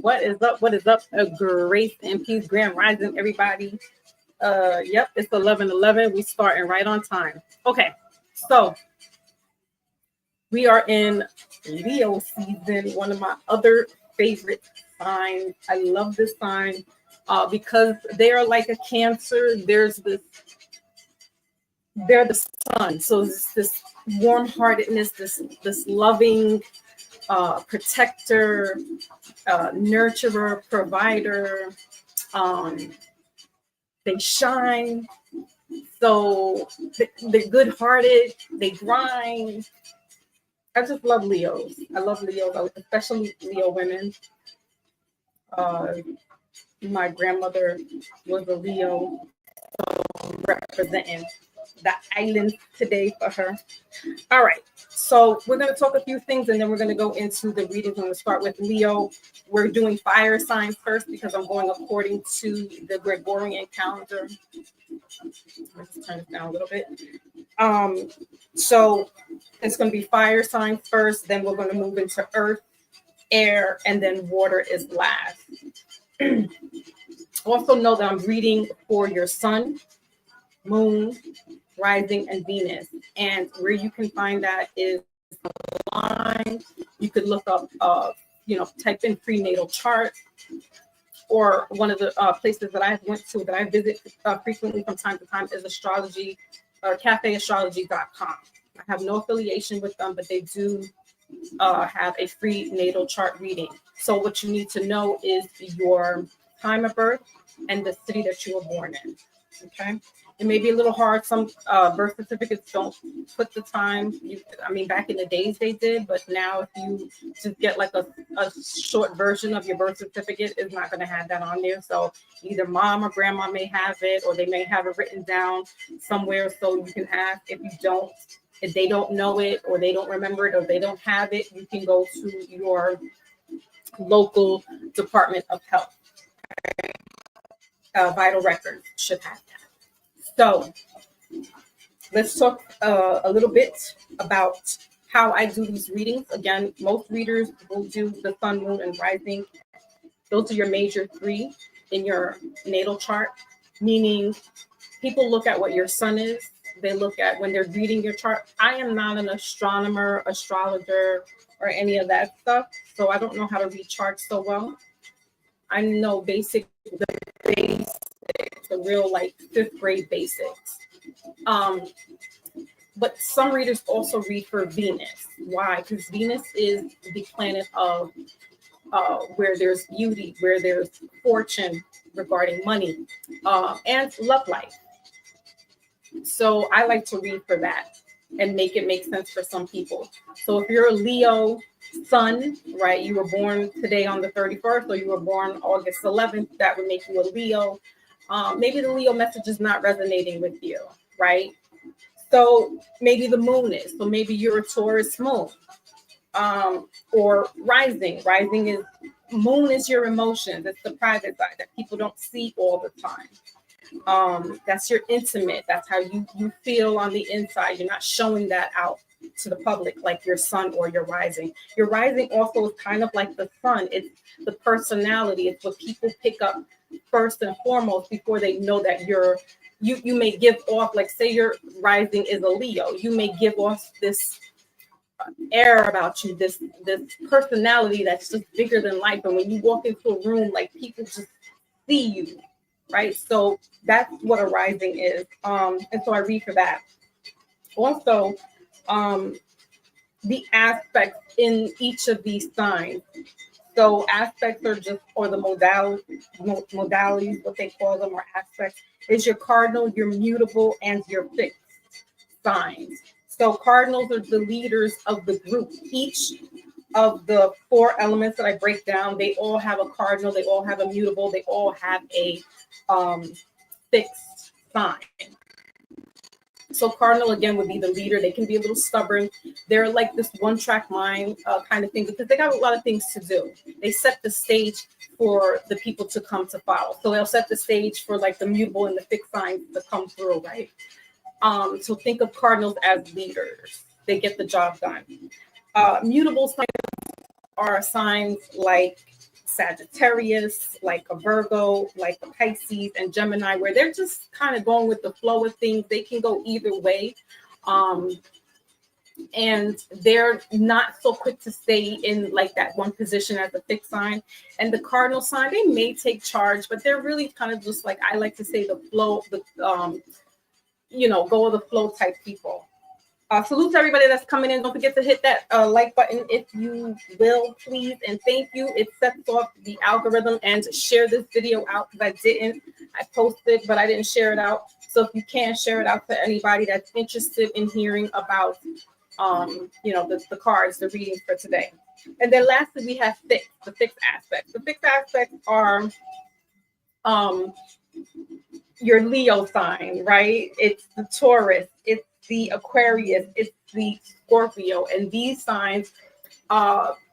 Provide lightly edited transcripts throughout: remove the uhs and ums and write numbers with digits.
What is up? What is up? Grace and peace, Grand Rising, everybody. Yep, it's 11:11. We starting right on time. Okay, so we are in Leo season. One of my other favorite signs. I love this sign because they are like a Cancer. They're the sun. So it's this warm-heartedness, this loving protector, nurturer, provider. They shine. So they're good-hearted. They grind. I just love Leos. I love Leos, especially Leo women. My grandmother was a Leo, representing the island today for her. All right, so we're going to talk a few things and then we're going to go into the readings. I'm going to start with Leo. We're doing fire signs first because I'm going according to the Gregorian calendar. Let's turn it down a little bit. So it's going to be fire signs first, then we're going to move into earth, air, and then water is last. Also know that I'm reading for your sun, moon, rising, and Venus. And where you can find that is online. You could look up, type in prenatal chart, or one of the places that I went to that I visit frequently from time to time is astrology, cafeastrology.com. I have no affiliation with them, but they do have a free natal chart reading. So what you need to know is your time of birth and the city that you were born in. Okay, it may be a little hard. Some birth certificates don't put the time. Back in the days they did, but now if you just get like a short version of your birth certificate, it's not going to have that on there. So either mom or grandma may have it, or they may have it written down somewhere so you can ask. If they don't know it, or they don't remember it, or they don't have it, you can go to your local Department of Health. Vital Records should have that. So let's talk a little bit about how I do these readings. Again, most readers will do the sun, moon, and rising. Those are your major three in your natal chart, meaning people look at what your sun is. They look at when they're reading your chart. I am not an astronomer, astrologer, or any of that stuff, so I don't know how to read charts so well. I know the real like fifth grade basics. But some readers also read for Venus. Why? Because Venus is the planet of where there's beauty, where there's fortune regarding money, and love life. So I like to read for that and make it make sense for some people. So if you're a Leo sun, right, you were born today on the 31st, or you were born August 11th, that would make you a Leo. Maybe the Leo message is not resonating with you, right? So maybe the moon is. So maybe you're a Taurus moon, or rising. Rising is, moon is your emotions. It's the private side that people don't see all the time. That's your intimate. That's how you feel on the inside. You're not showing that out to the public like your sun or your rising. Your rising also is kind of like the sun. It's the personality. It's what people pick up first and foremost before they know that you may give off, like say your rising is a Leo, you may give off this air about you, this personality that's just bigger than life. And when you walk into a room, like people just see you. right? So that's what a rising is. And so I read for that. Also, um, the aspects in each of these signs. So aspects are just, or the modalities, what they call them, or aspects, is your cardinal, your mutable, and your fixed signs. So cardinals are the leaders of the group. Each of the four elements that I break down, they all have a cardinal, they all have a mutable, they all have a um, fixed sign. So cardinal again would be the leader. They can be a little stubborn. They're like this one track mind kind of thing because they got a lot of things to do. They set the stage for the people to come to follow. So they'll set the stage for like the mutable and the fixed signs to come through, right? So think of cardinals as leaders. They get the job done. Mutable signs are signs like Sagittarius, like a Virgo, like a Pisces and Gemini, where they're just kind of going with the flow of things. They can go either way. And they're not so quick to stay in like that one position as a fixed sign. And the cardinal sign, they may take charge, but they're really kind of just like, I like to say, the flow, the go with the flow type people. Salute to everybody that's coming in. Don't forget to hit that like button if you will, please. And thank you. It sets off the algorithm, and share this video out because I posted, but I didn't share it out. So if you can, share it out to anybody that's interested in hearing about, the cards, the readings for today. And then lastly, we have the fixed aspects. The fixed aspects are your Leo sign, right? It's the Taurus, it's the Aquarius, it's the Scorpio, and these signs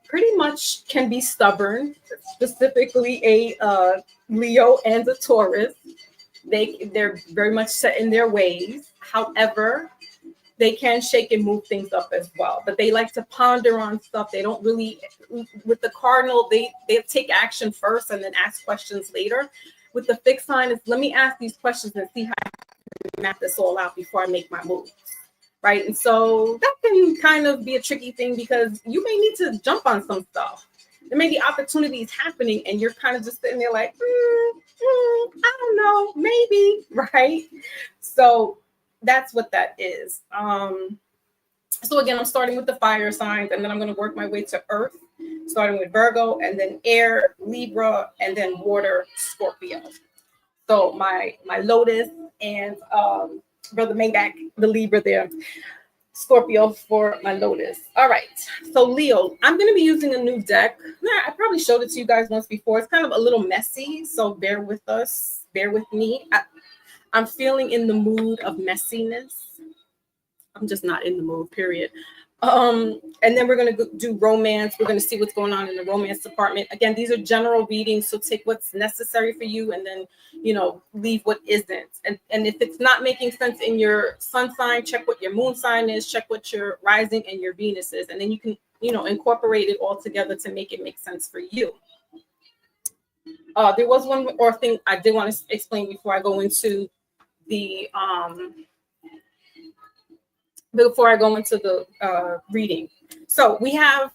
pretty much can be stubborn, specifically a Leo and a Taurus. They're very much set in their ways. However, they can shake and move things up as well, but they like to ponder on stuff. They don't really, with the cardinal, they take action first and then ask questions later. With the fixed sign, is let me ask these questions and see how I can map this all out before I make my moves, right? And so that can kind of be a tricky thing because you may need to jump on some stuff. There may be opportunities happening and you're kind of just sitting there like, I don't know, maybe, right? So that's what that is. So again, I'm starting with the fire signs, and then I'm going to work my way to earth, starting with Virgo, and then air, Libra, and then water, Scorpio. So my Lotus and Brother Maybach, the Libra there, Scorpio for my Lotus. All right. So Leo, I'm going to be using a new deck. I probably showed it to you guys once before. It's kind of a little messy, so bear with us. Bear with me. I'm feeling in the mood of messiness. I'm just not in the mood, period. And then we're going to do romance. We're going to see what's going on in the romance department. Again, these are general readings, so take what's necessary for you and then, leave what isn't. And if it's not making sense in your sun sign, check what your moon sign is, check what your rising and your Venus is, and then you can, incorporate it all together to make it make sense for you. There was one more thing I did want to explain before I go into the reading. So we have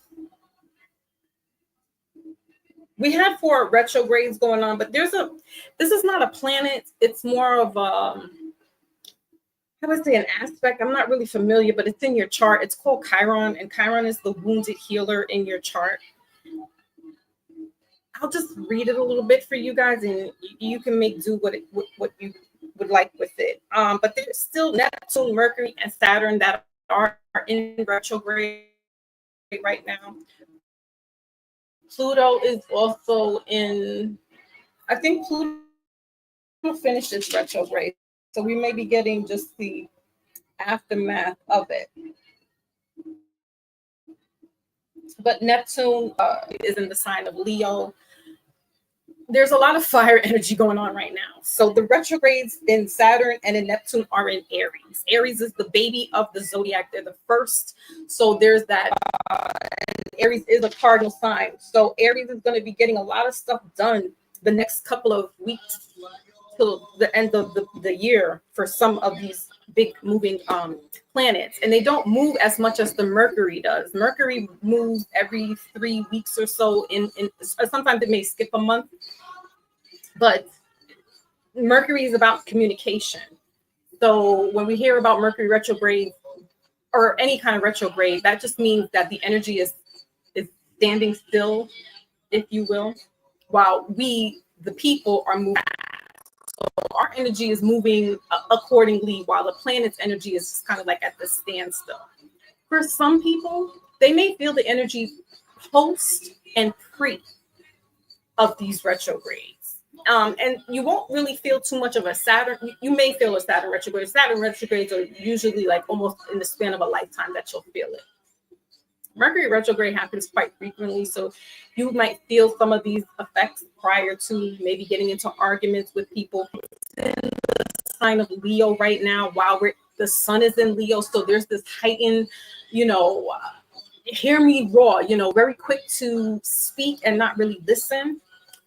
4 retrogrades going on, but this is not a planet. It's more of how would I say an aspect. I'm not really familiar, but it's in your chart. It's called Chiron, and Chiron is the wounded healer in your chart. I'll just read it a little bit for you guys, and you can make do what you would like with it. But there's still Neptune, Mercury, and Saturn that are in retrograde right now. Pluto is also in, I think Pluto finished its retrograde. So we may be getting just the aftermath of it. But Neptune is in the sign of Leo. There's a lot of fire energy going on right now. So the retrogrades in Saturn and in Neptune are in Aries. Aries is the baby of the zodiac. They're the first. So there's that. And Aries is a cardinal sign. So Aries is going to be getting a lot of stuff done the next couple of weeks till the end of the year for some of these big moving planets. And they don't move as much as the Mercury does. Mercury moves every 3 weeks or so. In sometimes it may skip a month. But Mercury is about communication. So when we hear about Mercury retrograde or any kind of retrograde, that just means that the energy is standing still, if you will, while we, the people, are moving. So our energy is moving accordingly, while the planet's energy is just kind of like at the standstill. For some people, they may feel the energy post and pre of these retrogrades. And you won't really feel too much of a Saturn. You may feel a Saturn retrograde. Saturn retrogrades are usually like almost in the span of a lifetime that you'll feel it. Mercury retrograde happens quite frequently, so you might feel some of these effects prior to maybe getting into arguments with people. In the sign of Leo right now, while the sun is in Leo, so there's this heightened, hear me raw, very quick to speak and not really listen.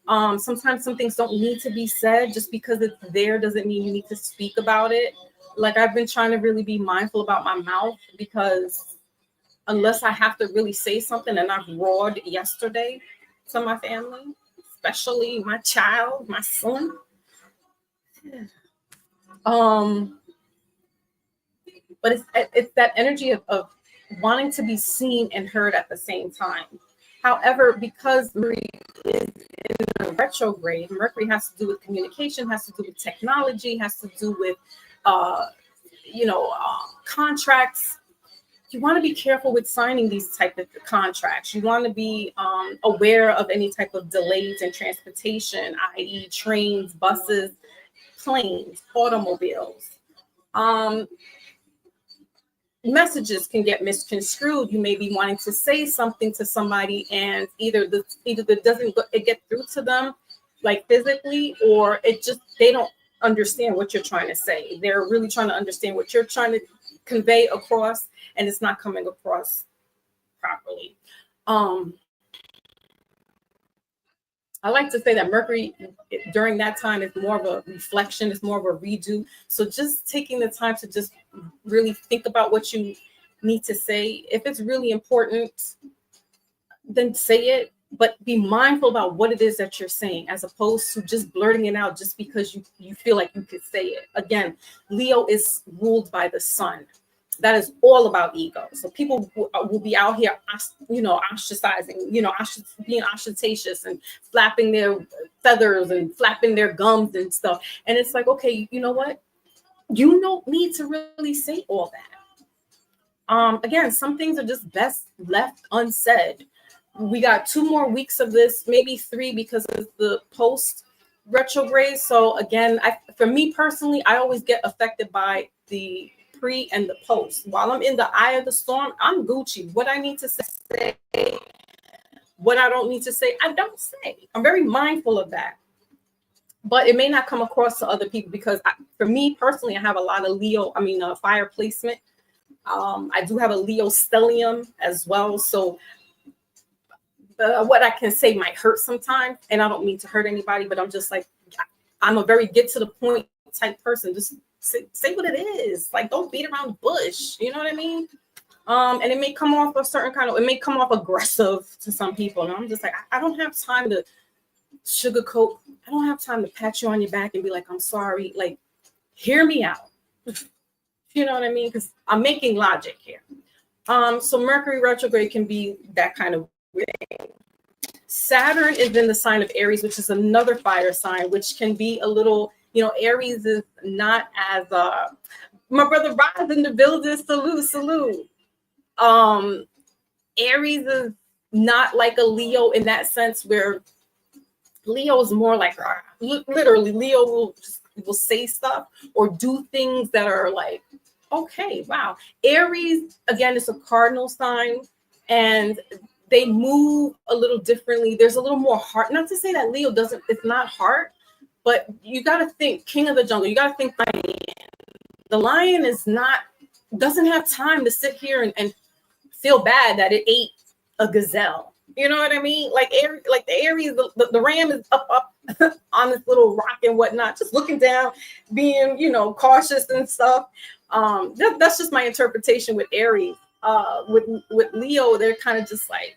Sometimes some things don't need to be said. Just because it's there doesn't mean you need to speak about it. Like, I've been trying to really be mindful about my mouth, because unless I have to really say something, and I've roared yesterday to my family, especially my child, my son. But it's that energy of wanting to be seen and heard at the same time. However, because Mercury is in a retrograde, Mercury has to do with communication, has to do with technology, has to do with contracts. You want to be careful with signing these type of contracts. You want to be aware of any type of delays in transportation, i.e. trains, buses, planes, automobiles. Messages can get misconstrued. You may be wanting to say something to somebody, and either it doesn't get through to them, like physically, or they don't understand what you're trying to say. They're really trying to understand what you're trying to convey across, and it's not coming across properly. I like to say that Mercury during that time is more of a reflection, it's more of a redo. So just taking the time to just really think about what you need to say. If it's really important, then say it, but be mindful about what it is that you're saying, as opposed to just blurting it out just because you feel like you could say it. Again, Leo is ruled by the sun. That is all about ego. So people will be out here, ostracizing, being ostentatious and flapping their feathers and flapping their gums and stuff. And it's like, okay, you know what? You don't need to really say all that. Again, some things are just best left unsaid. We got 2 more weeks of this, maybe 3, because of the post retrograde. So again, for me personally, I always get affected by the pre and the post. While I'm in the eye of the storm, I'm Gucci. What I need to say, what I don't need to say, I don't say. I'm very mindful of that. But it may not come across to other people, because for me personally, I have a lot of fire placement. I do have a Leo stellium as well. So what I can say might hurt sometimes, and I don't mean to hurt anybody, but I'm just like, I'm a very get to the point type person. Just say what it is. Like, don't beat around the bush. You know what I mean? And it may come off it may come off aggressive to some people. And I'm just like, I don't have time to sugarcoat. I don't have time to pat you on your back and be like, I'm sorry. Like, hear me out. You know what I mean? Because I'm making logic here. So Mercury retrograde can be that kind of thing. Saturn is in the sign of Aries, which is another fire sign, which can be a little, Aries is not as my brother Rise in the building. Salute. Aries is not like a Leo in that sense, where Leo is more like, literally, Leo will say stuff or do things that are like, okay, wow. Aries, again, is a cardinal sign, and they move a little differently. There's a little more heart. Not to say that Leo it's not heart, but you got to think king of the jungle. You got to think lion. The lion doesn't have time to sit here and feel bad that it ate a gazelle. You know what I mean? Like the Aries, the ram is up on this little rock and whatnot, just looking down, being, cautious and stuff. That's just my interpretation with Aries. With Leo, they're kind of just like,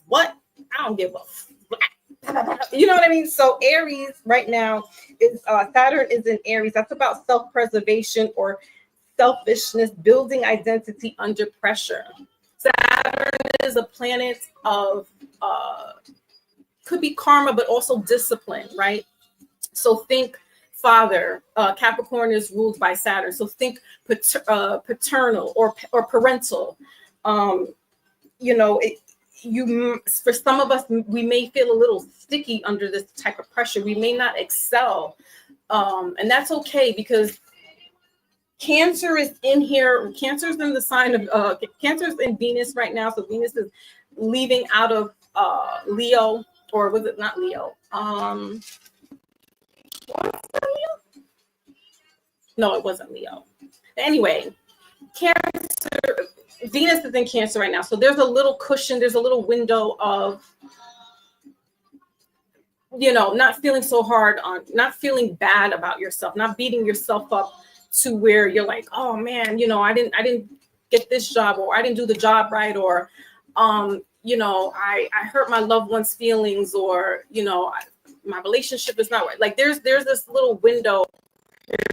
what? I don't give a flap. you know what I mean? So Aries right now is Saturn is in Aries. That's about self-preservation or selfishness, building identity under pressure. Saturn is a planet of could be karma, but also discipline, right? So think father. Capricorn is ruled by Saturn. So think paternal or parental. Um, you know, for some of us, we may feel a little sticky under this type of pressure. We may not excel, and that's okay because Cancer is in here. Cancer is in the sign of Cancer is in Venus right now. So Venus is leaving out of Leo, or was it not Leo? Was it Leo? No, it wasn't Leo. Anyway, Cancer, Venus is in Cancer right now. So there's a little cushion, there's a little window of, you know, not feeling so hard on, not feeling bad about yourself, not beating yourself up to where you're like, oh man, you know, I didn't get this job, or I didn't do the job right, or you know, I hurt my loved one's feelings, or you know, my relationship is not right. Like there's this little window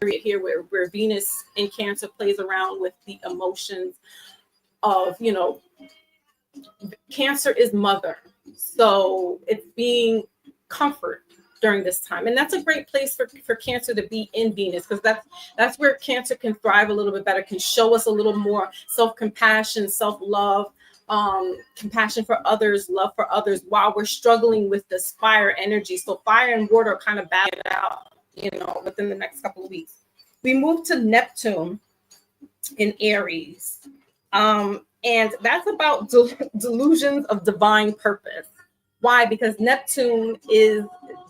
period here where Venus in Cancer plays around with the emotions of, you know, Cancer is mother, so it's being comfort during this time, and that's a great place for Cancer to be in Venus, because that's where Cancer can thrive a little bit better, can show us a little more self-compassion, self-love, compassion for others, love for others, while we're struggling with this fire energy. So fire and water kind of battle it out, you know, within the next couple of weeks. We move to Neptune in Aries, and that's about delusions of divine purpose. Why? Because Neptune is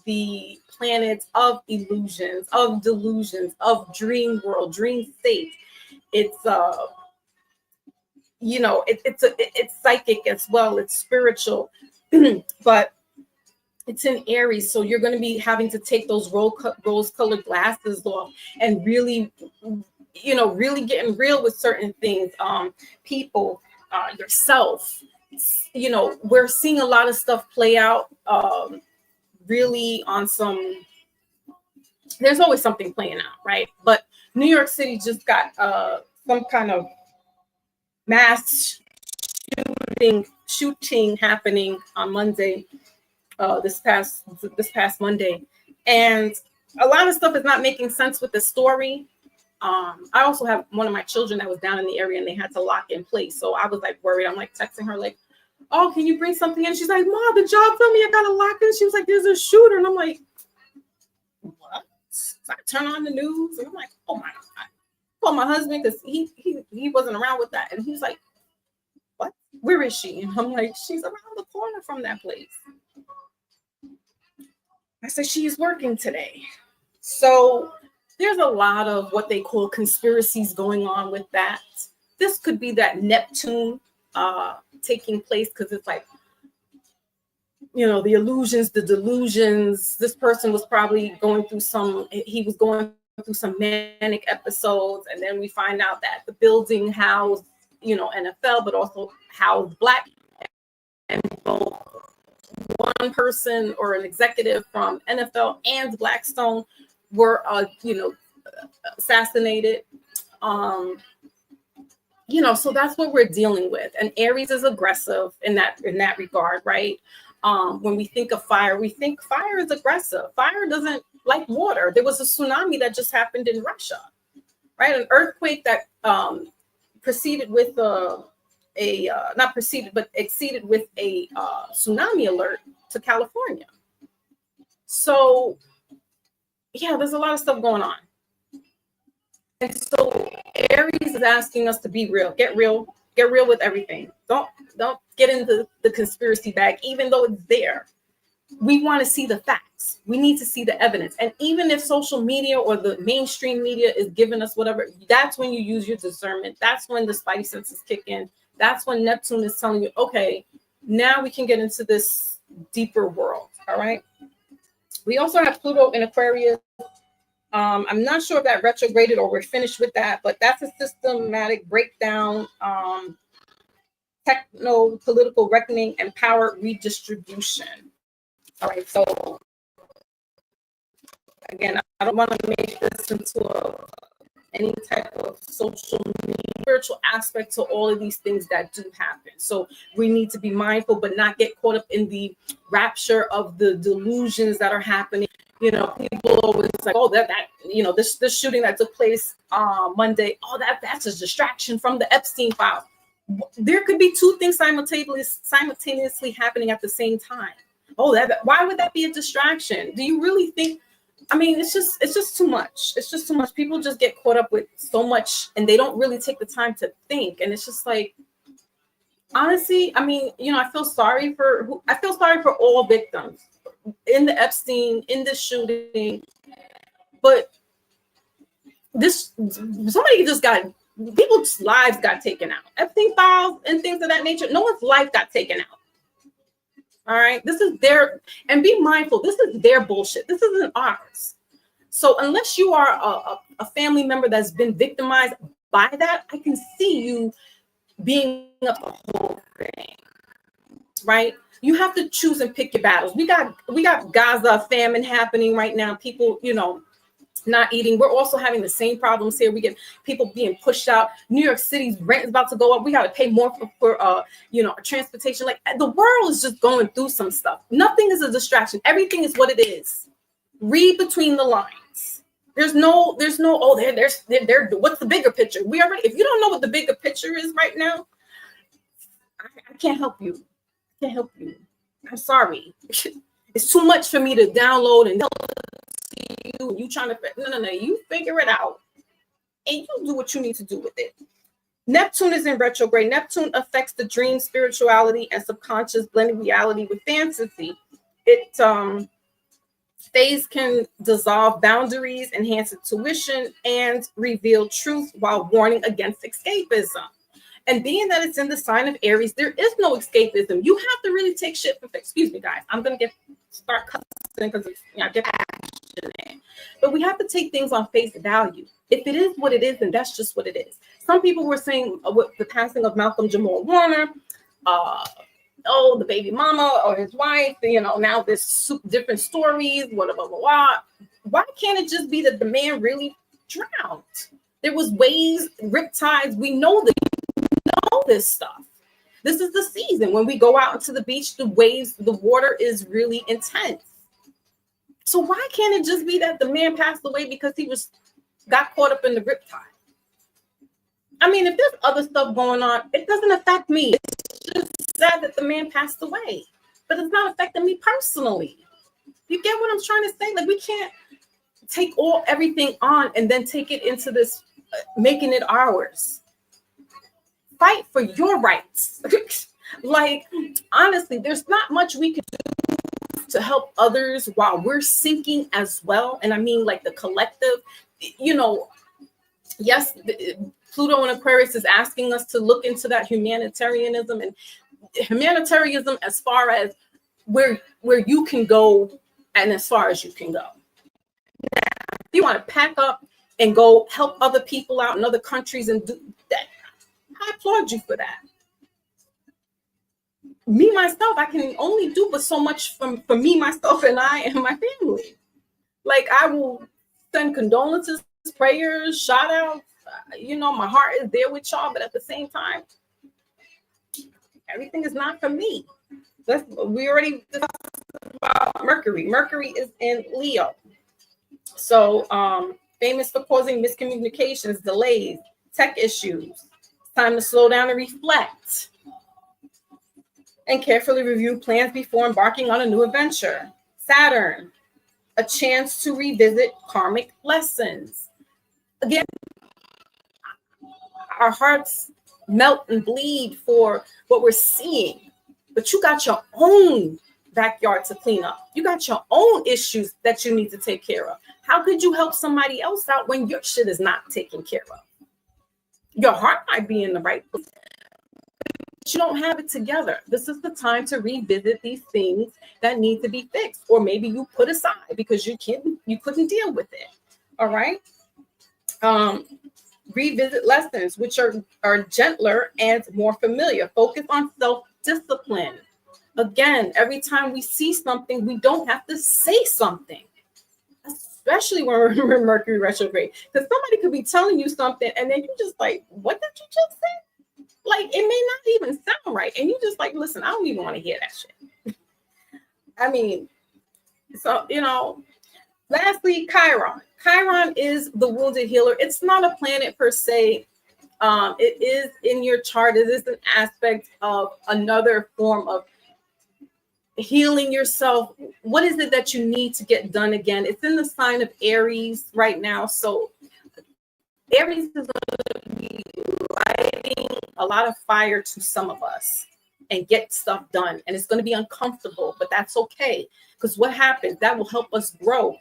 the planet of illusions, of delusions, of dream world, dream state. It's you know, it's psychic as well. It's spiritual, but it's in Aries, so you're going to be having to take those rose-colored glasses off and really, you know, really getting real with certain things, people, yourself. You know, we're seeing a lot of stuff play out. Really on some, there's always something playing out, right? But New York City just got some kind of mass shooting happening on Monday, this past Monday, and a lot of stuff is not making sense with the story. I also have one of my children that was down in the area, and they had to lock in place, so I was like worried. I'm like texting her like, oh, can you bring something in? She's like, Mom, the job told me I gotta lock in. She was like, there's a shooter. And I'm like, what? So I turn on the news and I'm like, oh my God. I called my husband because he wasn't around with that. And he's like, what? Where is she? And I'm like, she's around the corner from that place. I said, she's working today. So there's a lot of what they call conspiracies going on with that. This could be that Neptune taking place, because it's like, you know, the illusions, the delusions. This person was probably going through some manic episodes, and then we find out that the building housed, you know, NFL, but also housed Black, and both one person or an executive from NFL and Blackstone were, you know, assassinated. You know, so that's what we're dealing with. And Aries is aggressive in that regard, right? When we think of fire, we think fire is aggressive. Fire doesn't like water. There was a tsunami that just happened in Russia, right? An earthquake that exceeded with a tsunami alert to California. So yeah, there's a lot of stuff going on. And so Aries is asking us to be real, get real with everything. Don't get into the conspiracy bag, even though it's there. We want to see the facts. We need to see the evidence. And even if social media or the mainstream media is giving us whatever, that's when you use your discernment. That's when the spidey senses kick in. That's when Neptune is telling you, okay, now we can get into this deeper world. All right. We also have Pluto in Aquarius. I'm not sure if that retrograded or we're finished with that, but that's a systematic breakdown, techno-political reckoning, and power redistribution. All right, so again, I don't want to make this into any type of social media, spiritual aspect to all of these things that do happen. So we need to be mindful, but not get caught up in the rapture of the delusions that are happening. You know, people always like, oh, that this shooting that took place Monday, oh, that's a distraction from the Epstein file. There could be two things simultaneously happening at the same time. Oh, why would that be a distraction? Do you really think? I mean, it's just too much. It's just too much. People just get caught up with so much and they don't really take the time to think. And it's just like, honestly, I mean, you know, I feel sorry for all victims in the Epstein, in the shooting. But somebody just got, people's lives got taken out. Epstein files and things of that nature. No one's life got taken out. All right, this is their, and be mindful, this is their bullshit. This isn't ours. So unless you are a family member that's been victimized by that, I can see you being up the whole thing, right? You have to choose and pick your battles. We got Gaza famine happening right now. People, you know, not eating. We're also having the same problems here. We get people being pushed out. New York City's rent is about to go up. We got to pay more for transportation. Like, the world is just going through some stuff. Nothing is a distraction. Everything is what it is. Read between the lines. There's no there's what's the bigger picture? If you don't know what the bigger picture is right now, I can't help you. I can't help you. I'm sorry. It's too much for me to download and you trying to no, you figure it out and you do what you need to do with it. Neptune is in retrograde. Neptune affects the dream, spirituality, and subconscious, blending reality with fantasy. It phase can dissolve boundaries, enhance intuition, and reveal truth while warning against escapism. And being that it's in the sign of Aries, there is no escapism. You have to really take shit for, excuse me, guys. I'm gonna start cussing because I get passionate. But we have to take things on face value. If it is what it is, then that's just what it is. Some people were saying with the passing of Malcolm Jamal Warner, the baby mama or his wife, now there's different stories, blah, blah, blah, blah. Why can't it just be that the man really drowned? There was waves, riptides. We know this stuff. This is the season when we go out into the beach, the waves, the water is really intense. So why can't it just be that the man passed away because he got caught up in the riptide? I mean, if there's other stuff going on, it doesn't affect me. It's just sad that the man passed away, but it's not affecting me personally. You get what I'm trying to say? Like, we can't take everything on and then take it into this, making it ours. Fight for your rights. Like, honestly, there's not much we can do to help others while we're sinking as well. And I mean, like, the collective, yes, Pluto and Aquarius is asking us to look into that humanitarianism as far as where you can go and as far as you can go. Now, if you want to pack up and go help other people out in other countries and do that, I applaud you for that. Me, myself, I can only do but so much for me, myself, and I and my family. Like, I will send condolences, prayers, shout outs. My heart is there with y'all, but at the same time, everything is not for me. We already discussed about Mercury. Mercury is in Leo. So famous for causing miscommunications, delays, tech issues. Time to slow down and reflect and carefully review plans before embarking on a new adventure. Saturn, a chance to revisit karmic lessons. Again, our hearts melt and bleed for what we're seeing, but you got your own backyard to clean up. You got your own issues that you need to take care of. How could you help somebody else out when your shit is not taken care of? Your heart might be in the right place, but you don't have it together. This is the time to revisit these things that need to be fixed, or maybe you put aside because you couldn't deal with it. All right. Revisit lessons which are gentler and more familiar. Focus on self-discipline. Again, every time we see something, we don't have to say something, especially when we're in Mercury retrograde. Because somebody could be telling you something and then you just like, what did you just say? Like, it may not even sound right. And you just like, listen, I don't even want to hear that shit. I mean, so, lastly, Chiron. Chiron is the wounded healer. It's not a planet per se. It is in your chart. It is an aspect of another form of healing yourself. What is it that you need to get done again? It's in the sign of Aries right now. So Aries is going to be lighting a lot of fire to some of us and get stuff done. And it's going to be uncomfortable, but that's okay. Because what happens, that will help us grow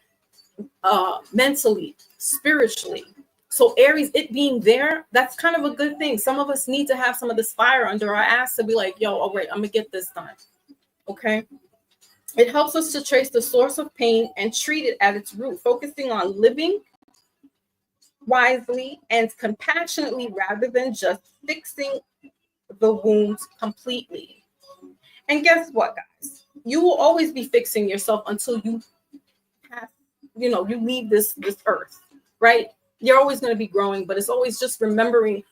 mentally, spiritually. So Aries, it being there, that's kind of a good thing. Some of us need to have some of this fire under our ass to be like, yo, all right, I'm going to get this done. Okay. It helps us to trace the source of pain and treat it at its root, focusing on living wisely and compassionately rather than just fixing the wounds completely. And guess what, guys? You will always be fixing yourself until you have, you leave this earth, right? You're always going to be growing, but it's always just remembering,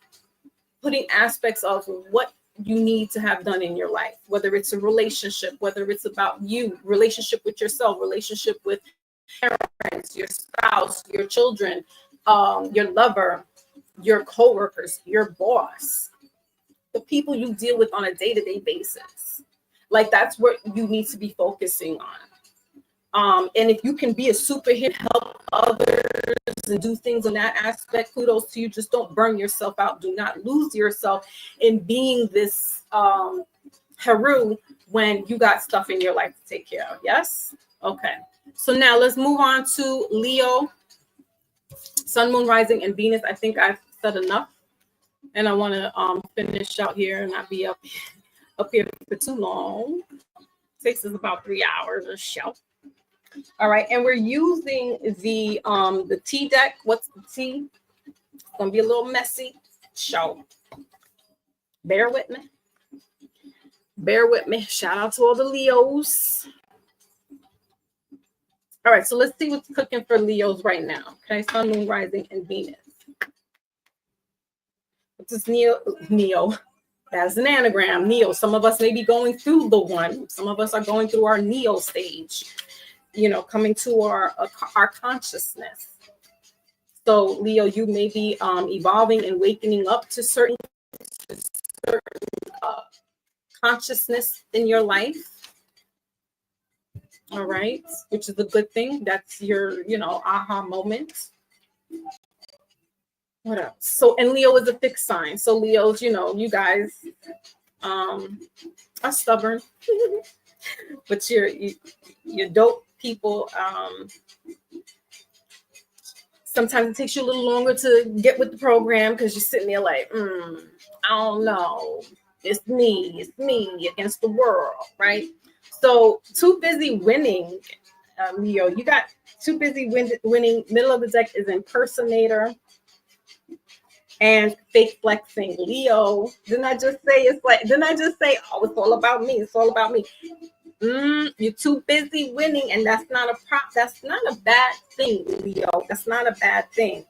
putting aspects of what you need to have done in your life, whether it's a relationship, whether it's about you, relationship with yourself, relationship with parents, your spouse, your children, your lover, your coworkers, your boss, the people you deal with on a day-to-day basis. Like, that's what you need to be focusing on. And if you can be a superhero, help others and do things in that aspect, kudos to you. Just don't burn yourself out. Do not lose yourself in being this hero when you got stuff in your life to take care of. Yes? Okay. So now let's move on to Leo, Sun, Moon, Rising, and Venus. I think I've said enough. And I want to finish out here and not be up here for too long. It takes us about 3 hours or so. All right, and we're using the T deck. What's the T? It's gonna be a little messy. So bear with me. Bear with me. Shout out to all the Leos. All right, so let's see what's cooking for Leos right now. Okay, Sun, Moon, Rising, and Venus. What's this Neo? That's an anagram, Neo. Some of us may be going through the one. Some of us are going through our Neo stage. Coming to our consciousness. So Leo, you may be evolving and wakening up to certain consciousness in your life. All right, which is a good thing. That's your, aha moment. What else? So, and Leo is a fixed sign. So Leos, you guys are stubborn, but you're dope people. Sometimes it takes you a little longer to get with the program because you're sitting there like, I don't know. It's me against the world, right? So too busy winning, Leo. You got too busy winning. Middle of the deck is impersonator and fake flexing. Leo, didn't I just say, oh, it's all about me. It's all about me. You're too busy winning, and that's not a bad thing, Leo. That's not a bad thing.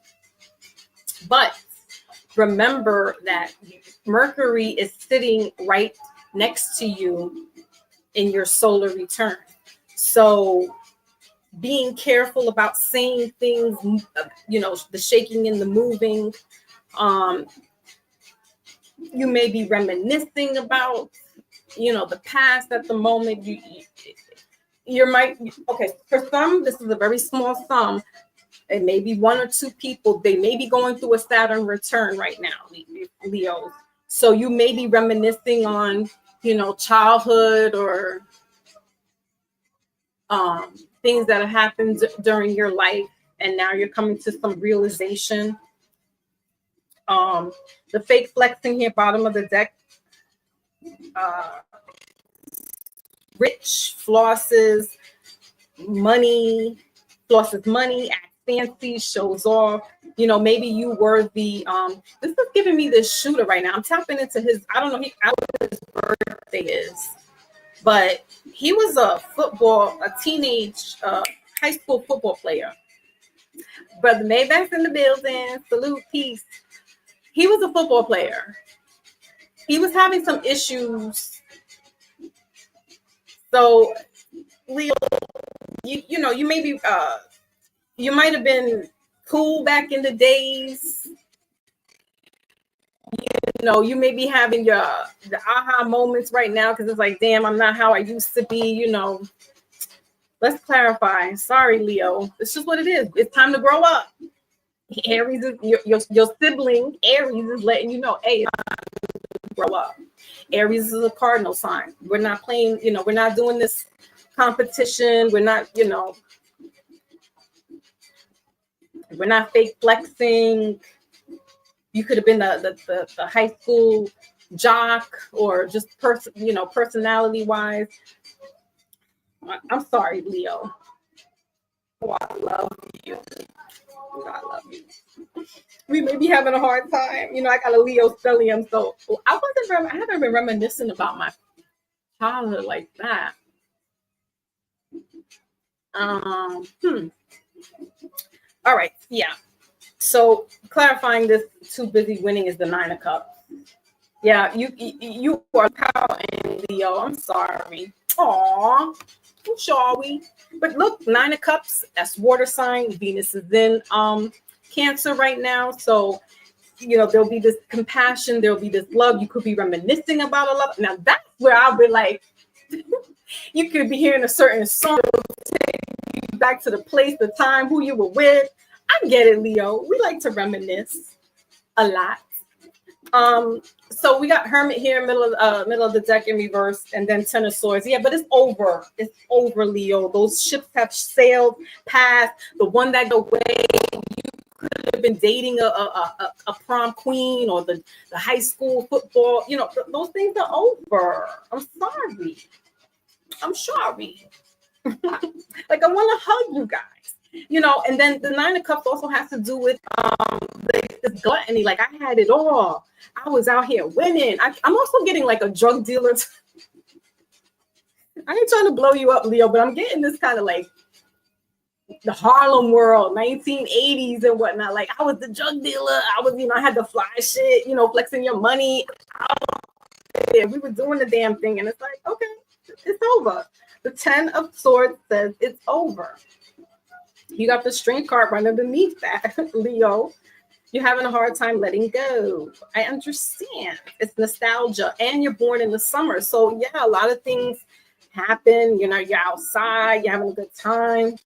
But remember that Mercury is sitting right next to you in your solar return. So being careful about saying things, the shaking and the moving. You may be reminiscing about the past at the moment. For some, this is a very small sum. It may be 1 or 2 people. They may be going through a Saturn return right now, Leos. So you may be reminiscing on, childhood or things that have happened during your life, and now you're coming to some realization. The fake flexing here, bottom of the deck. Rich flosses money, acts fancy, shows off. Maybe you were the this is giving me this shooter right now. I'm tapping into his, I don't know what his birthday is. but he was a teenage high school football player. Brother Maybach's in the building. Salute, peace. He was a football player. He was having some issues. So, Leo, you know, you maybe you might have been cool back in the days. You know, you may be having the aha moments right now because it's like, damn, I'm not how I used to be. You know, let's clarify. Sorry, Leo. It's just what it is. It's time to grow up. Aries is your sibling. Aries is letting you know, hey, it's time to grow up. Aries is a cardinal sign. We're not playing. You know, we're not doing this competition. We're not. You know, we're not fake flexing. You could have been the high school jock or just personality wise. I'm sorry, Leo. Oh, I love you. I love you. We may be having a hard time. You know, I got a Leo stellium, so I haven't been reminiscing about my childhood like that. All right, yeah. So clarifying this, too busy winning is the 9 of Cups. Yeah, you are pouting, Leo. I'm sorry. Aw, shall we? But look, 9 of Cups, that's water sign. Venus is in Cancer right now. So, you know, there'll be this compassion, there'll be this love. You could be reminiscing about a love. Now that's where I'll be like, you could be hearing a certain song, take you back to the place, the time, who you were with. I get it, Leo. We like to reminisce a lot. So we got Hermit here, middle of the deck in reverse, and then 10 of Swords. Yeah, but it's over. It's over, Leo. Those ships have sailed past. The one that go away, you could have been dating a prom queen or the high school football. You know, those things are over. I'm sorry. I'm sorry. Like, I want to hug you guys. You know, and then the 9 of Cups also has to do with this gluttony. Like, I had it all. I was out here winning. I'm also getting like a drug dealer. I ain't trying to blow you up, Leo, but I'm getting this kind of like the Harlem world, 1980s and whatnot. Like, I was the drug dealer. I was, you know, I had the fly shit, you know, flexing your money. Yeah, we were doing the damn thing. And it's like, okay, it's over. The 10 of Swords says it's over. You got the Strength card right underneath that, Leo. You're having a hard time letting go. I understand. It's nostalgia, and you're born in the summer. So, yeah, a lot of things happen. You know, you're outside, you're having a good time.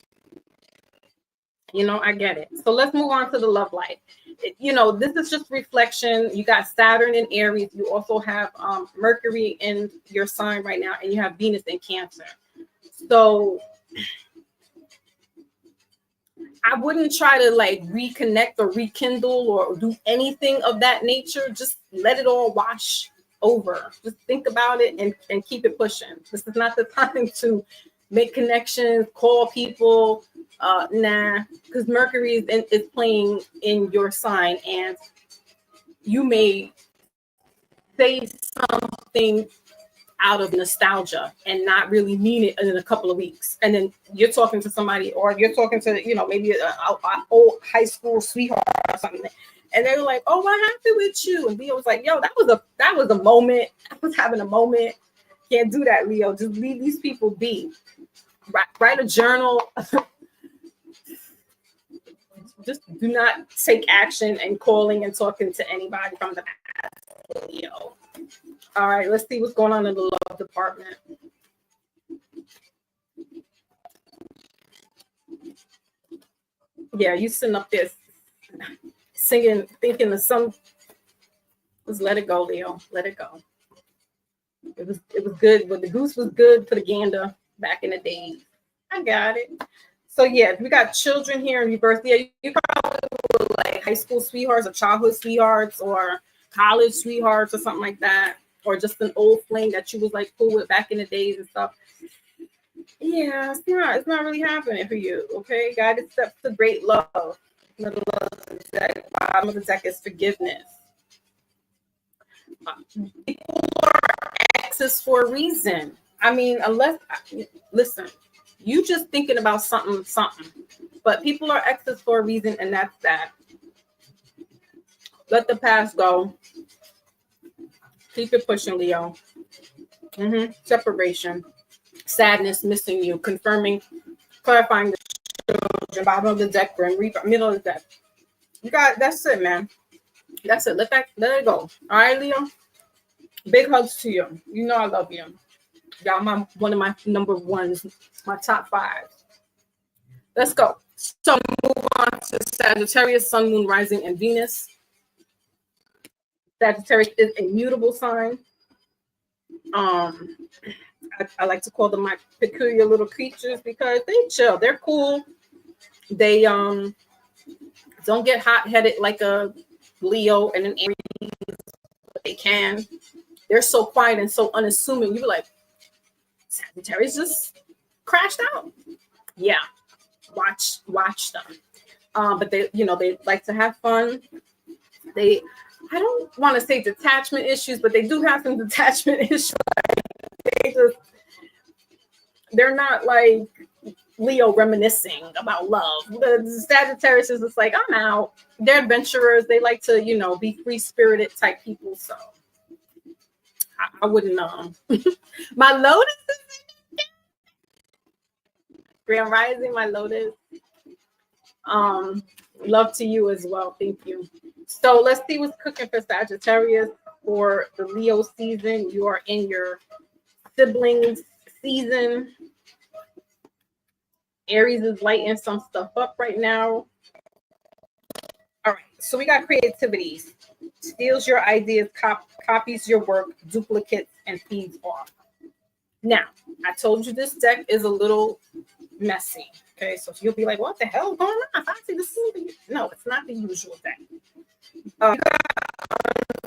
You know, I get it. So let's move on to the love life. You know, this is just reflection. You got Saturn in Aries. You also have Mercury in your sign right now, and you have Venus in Cancer. So I wouldn't try to like reconnect or rekindle or do anything of that nature. Just let it all wash over. Just think about it and keep it pushing. This is not the time to make connections, call people. Nah, because Mercury is playing in your sign, and you may say something out of nostalgia and not really mean it in a couple of weeks. And then you're talking to somebody, or you're talking to, you know, maybe an old high school sweetheart or something. And they were like, oh, what happened with you? And Leo was like, yo, that was a moment. I was having a moment. Can't do that, Leo. Just leave these people be. Write a journal. Just do not take action and calling and talking to anybody from the past, Leo. All right, let's see what's going on in the love department. Yeah, you sitting up there singing, thinking of some. Just let it go, Leo. Let it go. It was good. But the goose was good for the gander back in the day. I got it. So yeah, we got children here in reverse. Yeah, you probably were like high school sweethearts or childhood sweethearts or college sweethearts or something like that. Or just an old flame that you was like cool with back in the days and stuff. Yeah, it's not really happening for you. Okay, God accepts the great love. Middle of the deck, bottom of the deck is forgiveness. People are exes for a reason. I mean, listen, you just thinking about something, but people are exes for a reason, and that's that. Let the past go. Keep it pushing, Leo. Separation, sadness, missing you, confirming, clarifying the children, bottom of the deck, grim reaper, middle of the deck. You got that's it, man. That's it. Let it go. All right, Leo. Big hugs to you. You know I love you. Y'all, one of my number ones, my top 5. Let's go. So move on to Sagittarius, Sun, Moon, Rising, and Venus. Sagittarius is a mutable sign. I like to call them my peculiar little creatures because they chill. They're cool. They don't get hot-headed like a Leo and an Aries. But they can. They're so quiet and so unassuming. You be like, Sagittarius just crashed out. Yeah, watch them. But they like to have fun. I don't want to say detachment issues, but they do have some detachment issues. They're not like Leo reminiscing about love. The Sagittarius is just like, I'm out. They're adventurers. They like to, be free-spirited type people. So I wouldn't know. My Lotus is Grand Rising, my Lotus. Love to you as well. Thank you. So let's see what's cooking for Sagittarius for the Leo season. You are in your siblings season. Aries is lighting some stuff up right now. All right, so we got creativity. Steals your ideas, copies your work, duplicates, and feeds off. Now, I told you this deck is a little messy. Okay, so you'll be like, what the hell is going on? I see this movie. No, it's not the usual deck.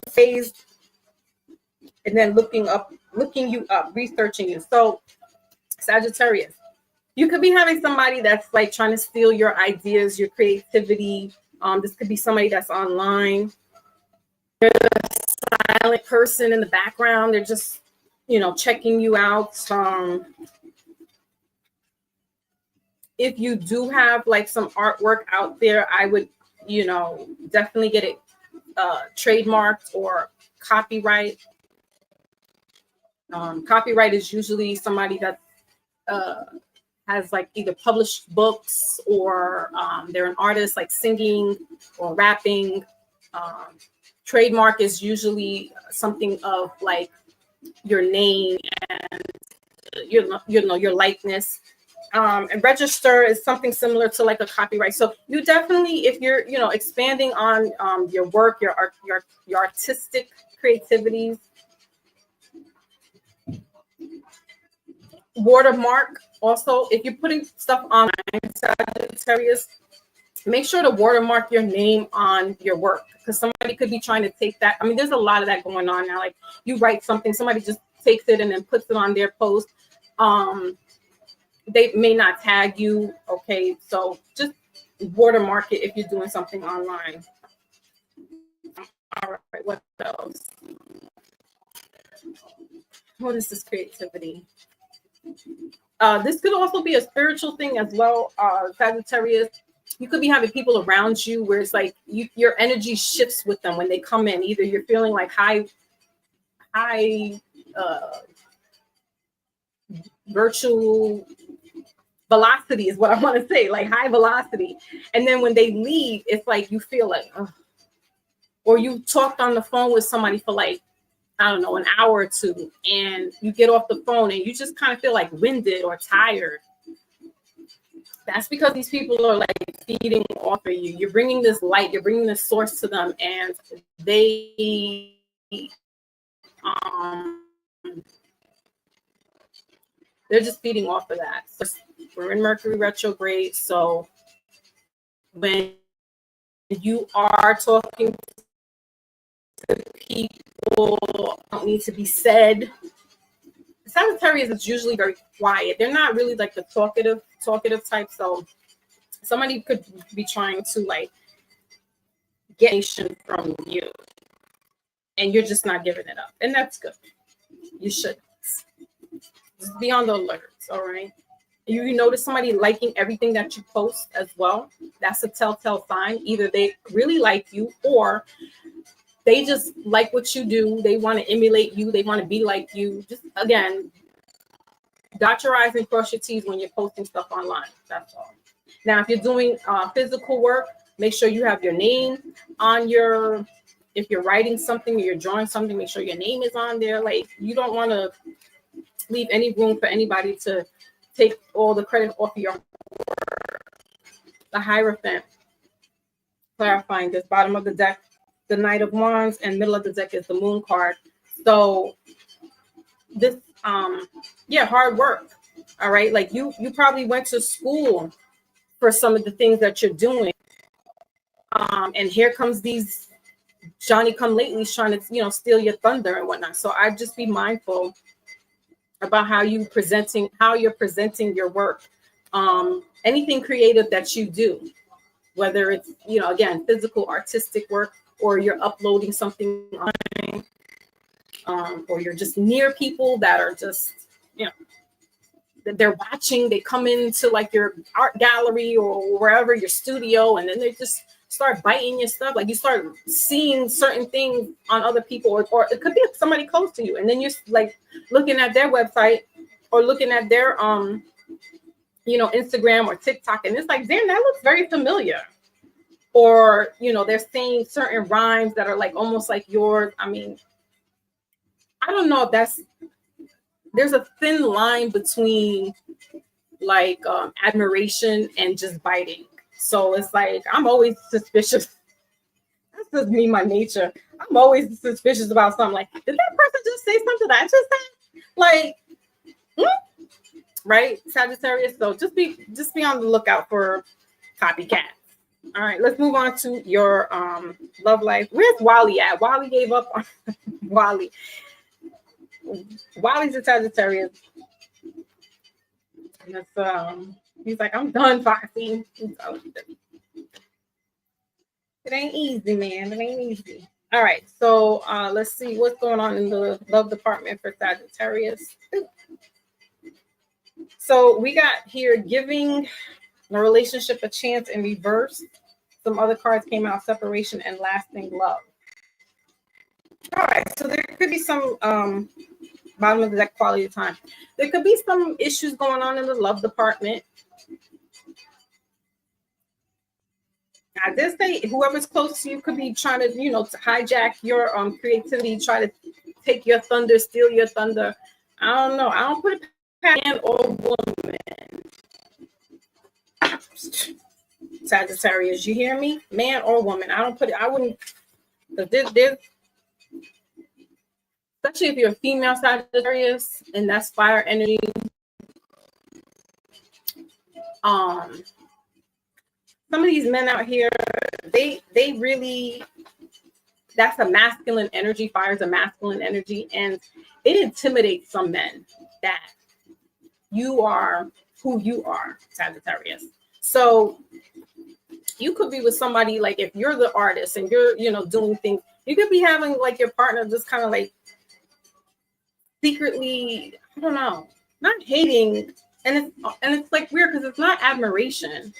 Phased, and then looking you up, researching you. So, Sagittarius, you could be having somebody that's like trying to steal your ideas, your creativity. This could be somebody that's online. They're a silent person in the background. They're just, checking you out. If you do have like some artwork out there, I would, definitely get it trademarked or copyright. Copyright is usually somebody that has like either published books or they're an artist like singing or rapping. Trademark is usually something of like your name and your likeness. And register is something similar to like a copyright. So you definitely, if you're expanding on your work, your art, your artistic creativities, watermark. Also, if you're putting stuff online, Sagittarius, make sure to watermark your name on your work because somebody could be trying to take that. I mean, there's a lot of that going on now. Like you write something, somebody just takes it and then puts it on their post. They may not tag you. Okay, so just watermark it if you're doing something online. All right, what else? What is this creativity? This could also be a spiritual thing as well, Sagittarius. You could be having people around you where it's like your energy shifts with them when they come in. Either you're feeling like high virtual velocity is what I want to say, like high velocity. And then when they leave, it's like you feel like, ugh. Or you talked on the phone with somebody for like, I don't know, an hour or two, and you get off the phone and you just kind of feel like winded or tired. That's because these people are like feeding off of you. You're bringing this light, you're bringing this source to them, and they they're just feeding off of that. So we're in Mercury retrograde, so when you are talking to people, don't need to be said. Sagittarius is usually very quiet. They're not really like the talkative type. So somebody could be trying to like get information from you, and you're just not giving it up, and that's good. You should. Just be on the alerts, all right? You notice somebody liking everything that you post as well, that's a telltale sign. Either they really like you or they just like what you do. They want to emulate you. They want to be like you. Just, again, dot your I's and cross your T's when you're posting stuff online. That's all. Now, if you're doing physical work, make sure you have your name on your, if you're writing something or you're drawing something, make sure your name is on there. Like, you don't want to leave any room for anybody to take all the credit off of your work. The Hierophant, clarifying this, bottom of the deck, the Knight of Wands, and middle of the deck is the Moon card. So this, yeah, hard work. All right. Like you probably went to school for some of the things that you're doing. And here comes these Johnny come latelys trying to, steal your thunder and whatnot. So I'd just be mindful about how you're presenting your work. Anything creative that you do, whether it's, again, physical, artistic work, or you're uploading something online, or you're just near people that are just, they're watching, they come into like your art gallery or wherever, your studio, and then they just start biting your stuff. Like you start seeing certain things on other people, or it could be somebody close to you. And then you're like looking at their website or looking at their, Instagram or TikTok. And it's like, damn, that looks very familiar. Or, they're saying certain rhymes that are like almost like yours. I mean, I don't know if there's a thin line between like admiration and just biting. So it's like, I'm always suspicious. That's just me, my nature. I'm always suspicious about something. Like, did that person just say something that I just said? Like, right, Sagittarius. So just be on the lookout for copycats. All right, let's move on to your love life. Where's Wally at? Wally gave up on Wally. Wally's a Sagittarius. And that's, he's like, I'm done, Foxy. It ain't easy, man. It ain't easy. All right, so let's see what's going on in the love department for Sagittarius. So we got here giving the relationship a chance in reverse. Some other cards came out, separation and lasting love. All right, so there could be some bottom of the deck, quality of time. There could be some issues going on in the love department. I did say whoever's close to you could be trying to, to hijack your creativity, try to take your thunder, steal your thunder. I don't know. I don't put it past man or woman. Sagittarius, you hear me? Man or woman. I wouldn't, because there's, especially if you're a female Sagittarius and that's fire energy. Some of these men out here, they really, that's a masculine energy. Fire is a masculine energy, and it intimidates some men that you are who you are, Sagittarius. So you could be with somebody, like if you're the artist and you're, doing things, you could be having like your partner just kind of like secretly, I don't know, not hating, and it's like weird because it's not admiration.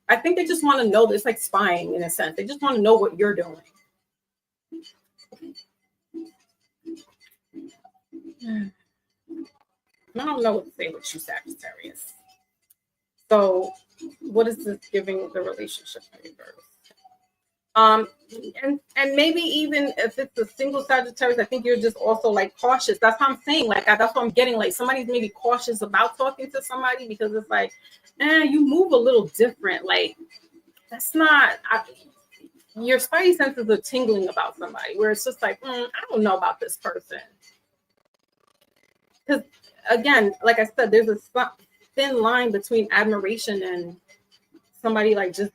I think they just want to know. It's like spying in a sense. They just want to know what you're doing. I don't know what to say with you, Sagittarius. So what is this giving the relationship in reverse? And maybe even if it's a single Sagittarius, I think you're just also like cautious. That's what I'm saying. Like that's what I'm getting. Like somebody's maybe cautious about talking to somebody because it's like, you move a little different. Like that's not. Your spidey senses are tingling about somebody, where it's just like, I don't know about this person. Because again, like I said, there's a thin line between admiration and somebody like just,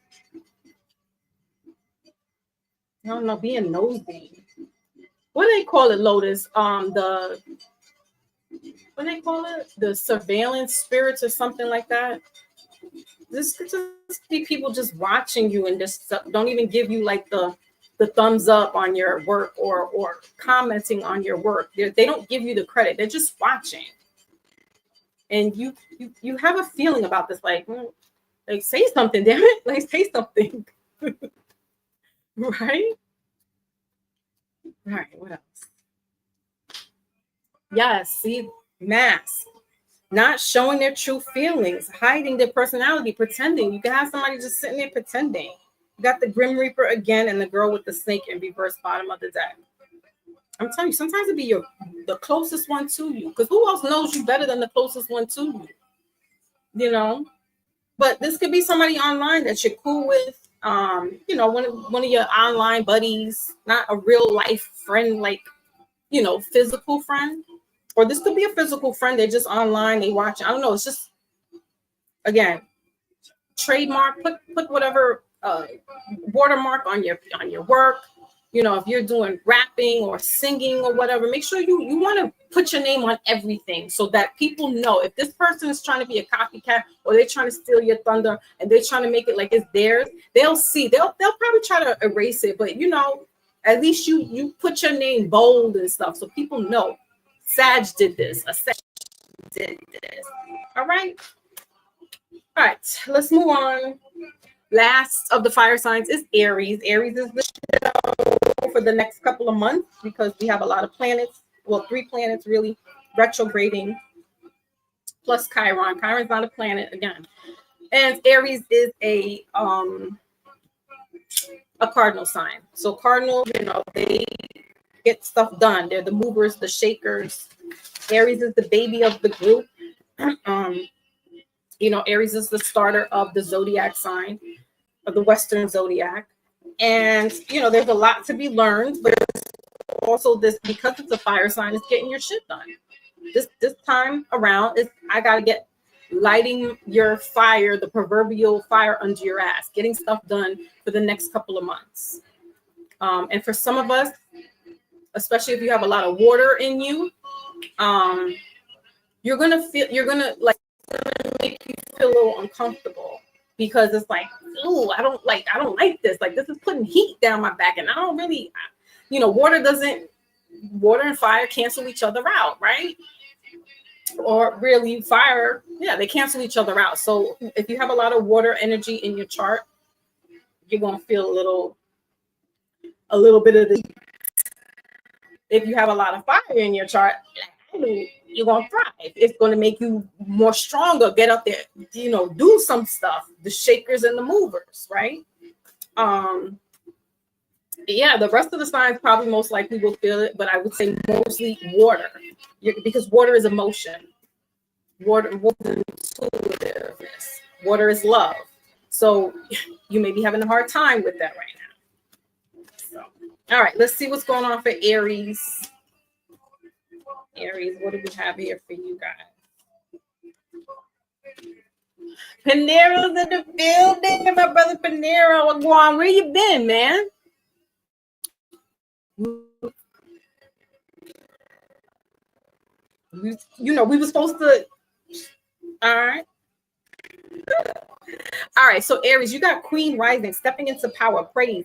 I don't know, being nosy. What do they call it, Lotus? What do they call it? The surveillance spirits or something like that. This could just be people just watching you and just don't even give you like the thumbs up on your work or commenting on your work. They don't give you the credit. They're just watching. and you have a feeling about this, like say something, damn it, like say something. Right? All right, what else? Yes, see, mask. Not showing their true feelings, hiding their personality, pretending. You can have somebody just sitting there pretending. You got the Grim Reaper again and the girl with the snake in reverse bottom of the deck. I'm telling you, sometimes it be the closest one to you. Because who else knows you better than the closest one to you? You know? But this could be somebody online that you're cool with. You know, one of your online buddies, not a real life friend, like, you know, physical friend. Or this could be a physical friend. They're just online. They watch. I don't know. It's just, again, trademark. Put whatever watermark on your work. You know, if you're doing rapping or singing or whatever, make sure you want to put your name on everything so that people know if this person is trying to be a copycat or they're trying to steal your thunder and they're trying to make it like it's theirs. They'll see. They'll probably try to erase it, but you know, at least you put your name bold and stuff so people know. Sag did this. A Sag did this. All right. All right. Let's move on. Last of the fire signs is Aries. Aries is the show for the next couple of months because we have a lot of planets. Well, 3 planets really retrograding. Plus Chiron. Chiron's not a planet again. And Aries is a cardinal sign. So cardinal, you know, they get stuff done. They're the movers, the shakers. Aries is the baby of the group. You know, Aries is the starter of the zodiac sign, of the Western zodiac. And, you know, there's a lot to be learned, but also this, because it's a fire sign, it's getting your shit done. This time around, I got to get lighting your fire, the proverbial fire under your ass, getting stuff done for the next couple of months. And for some of us, especially if you have a lot of water in you, you're gonna make you feel a little uncomfortable because it's like, ooh, I don't like this. Like, this is putting heat down my back, and I don't really, you know, water and fire cancel each other out, right? Or really, fire, yeah, they cancel each other out. So if you have a lot of water energy in your chart, you're gonna feel a little bit of the. If you have a lot of fire in your chart, you're going to thrive. It's going to make you more stronger. Get up there, you know, do some stuff. The shakers and the movers, right? Yeah, the rest of the signs probably most likely will feel it, but I would say mostly water, because water is emotion. Water is intuitiveness. Water is love. So you may be having a hard time with that right now. So, all right, let's see what's going on for Aries. Aries, what do we have here for you guys? Panero's in the building, my brother Panero. What's going on? Where you been, man? You know, we were supposed to. All right. All right. So Aries, you got Queen rising, stepping into power, praise,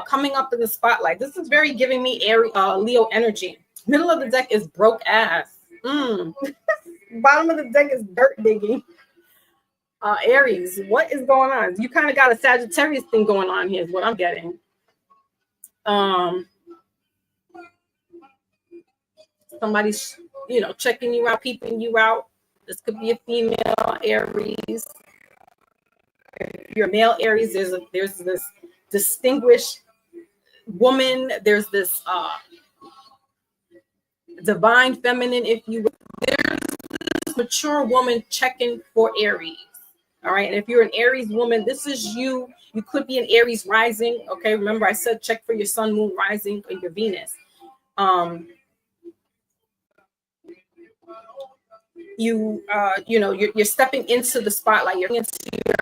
coming up in the spotlight. This is very giving me Leo energy. Middle of the deck is broke ass. Bottom of the deck is dirt digging. Aries, what is going on? You kind of got a Sagittarius thing going on here is what I'm getting. Somebody's, you know, checking you out, peeping you out. This could be a female Aries. If you're a male Aries, there's this distinguished woman. There's this divine feminine, if you will. There's this mature woman checking for Aries. All right. And if you're an Aries woman, this is you. You could be an Aries rising. Okay. Remember, I said check for your sun, moon, rising, or your Venus. You know, you're stepping into the spotlight. You're into your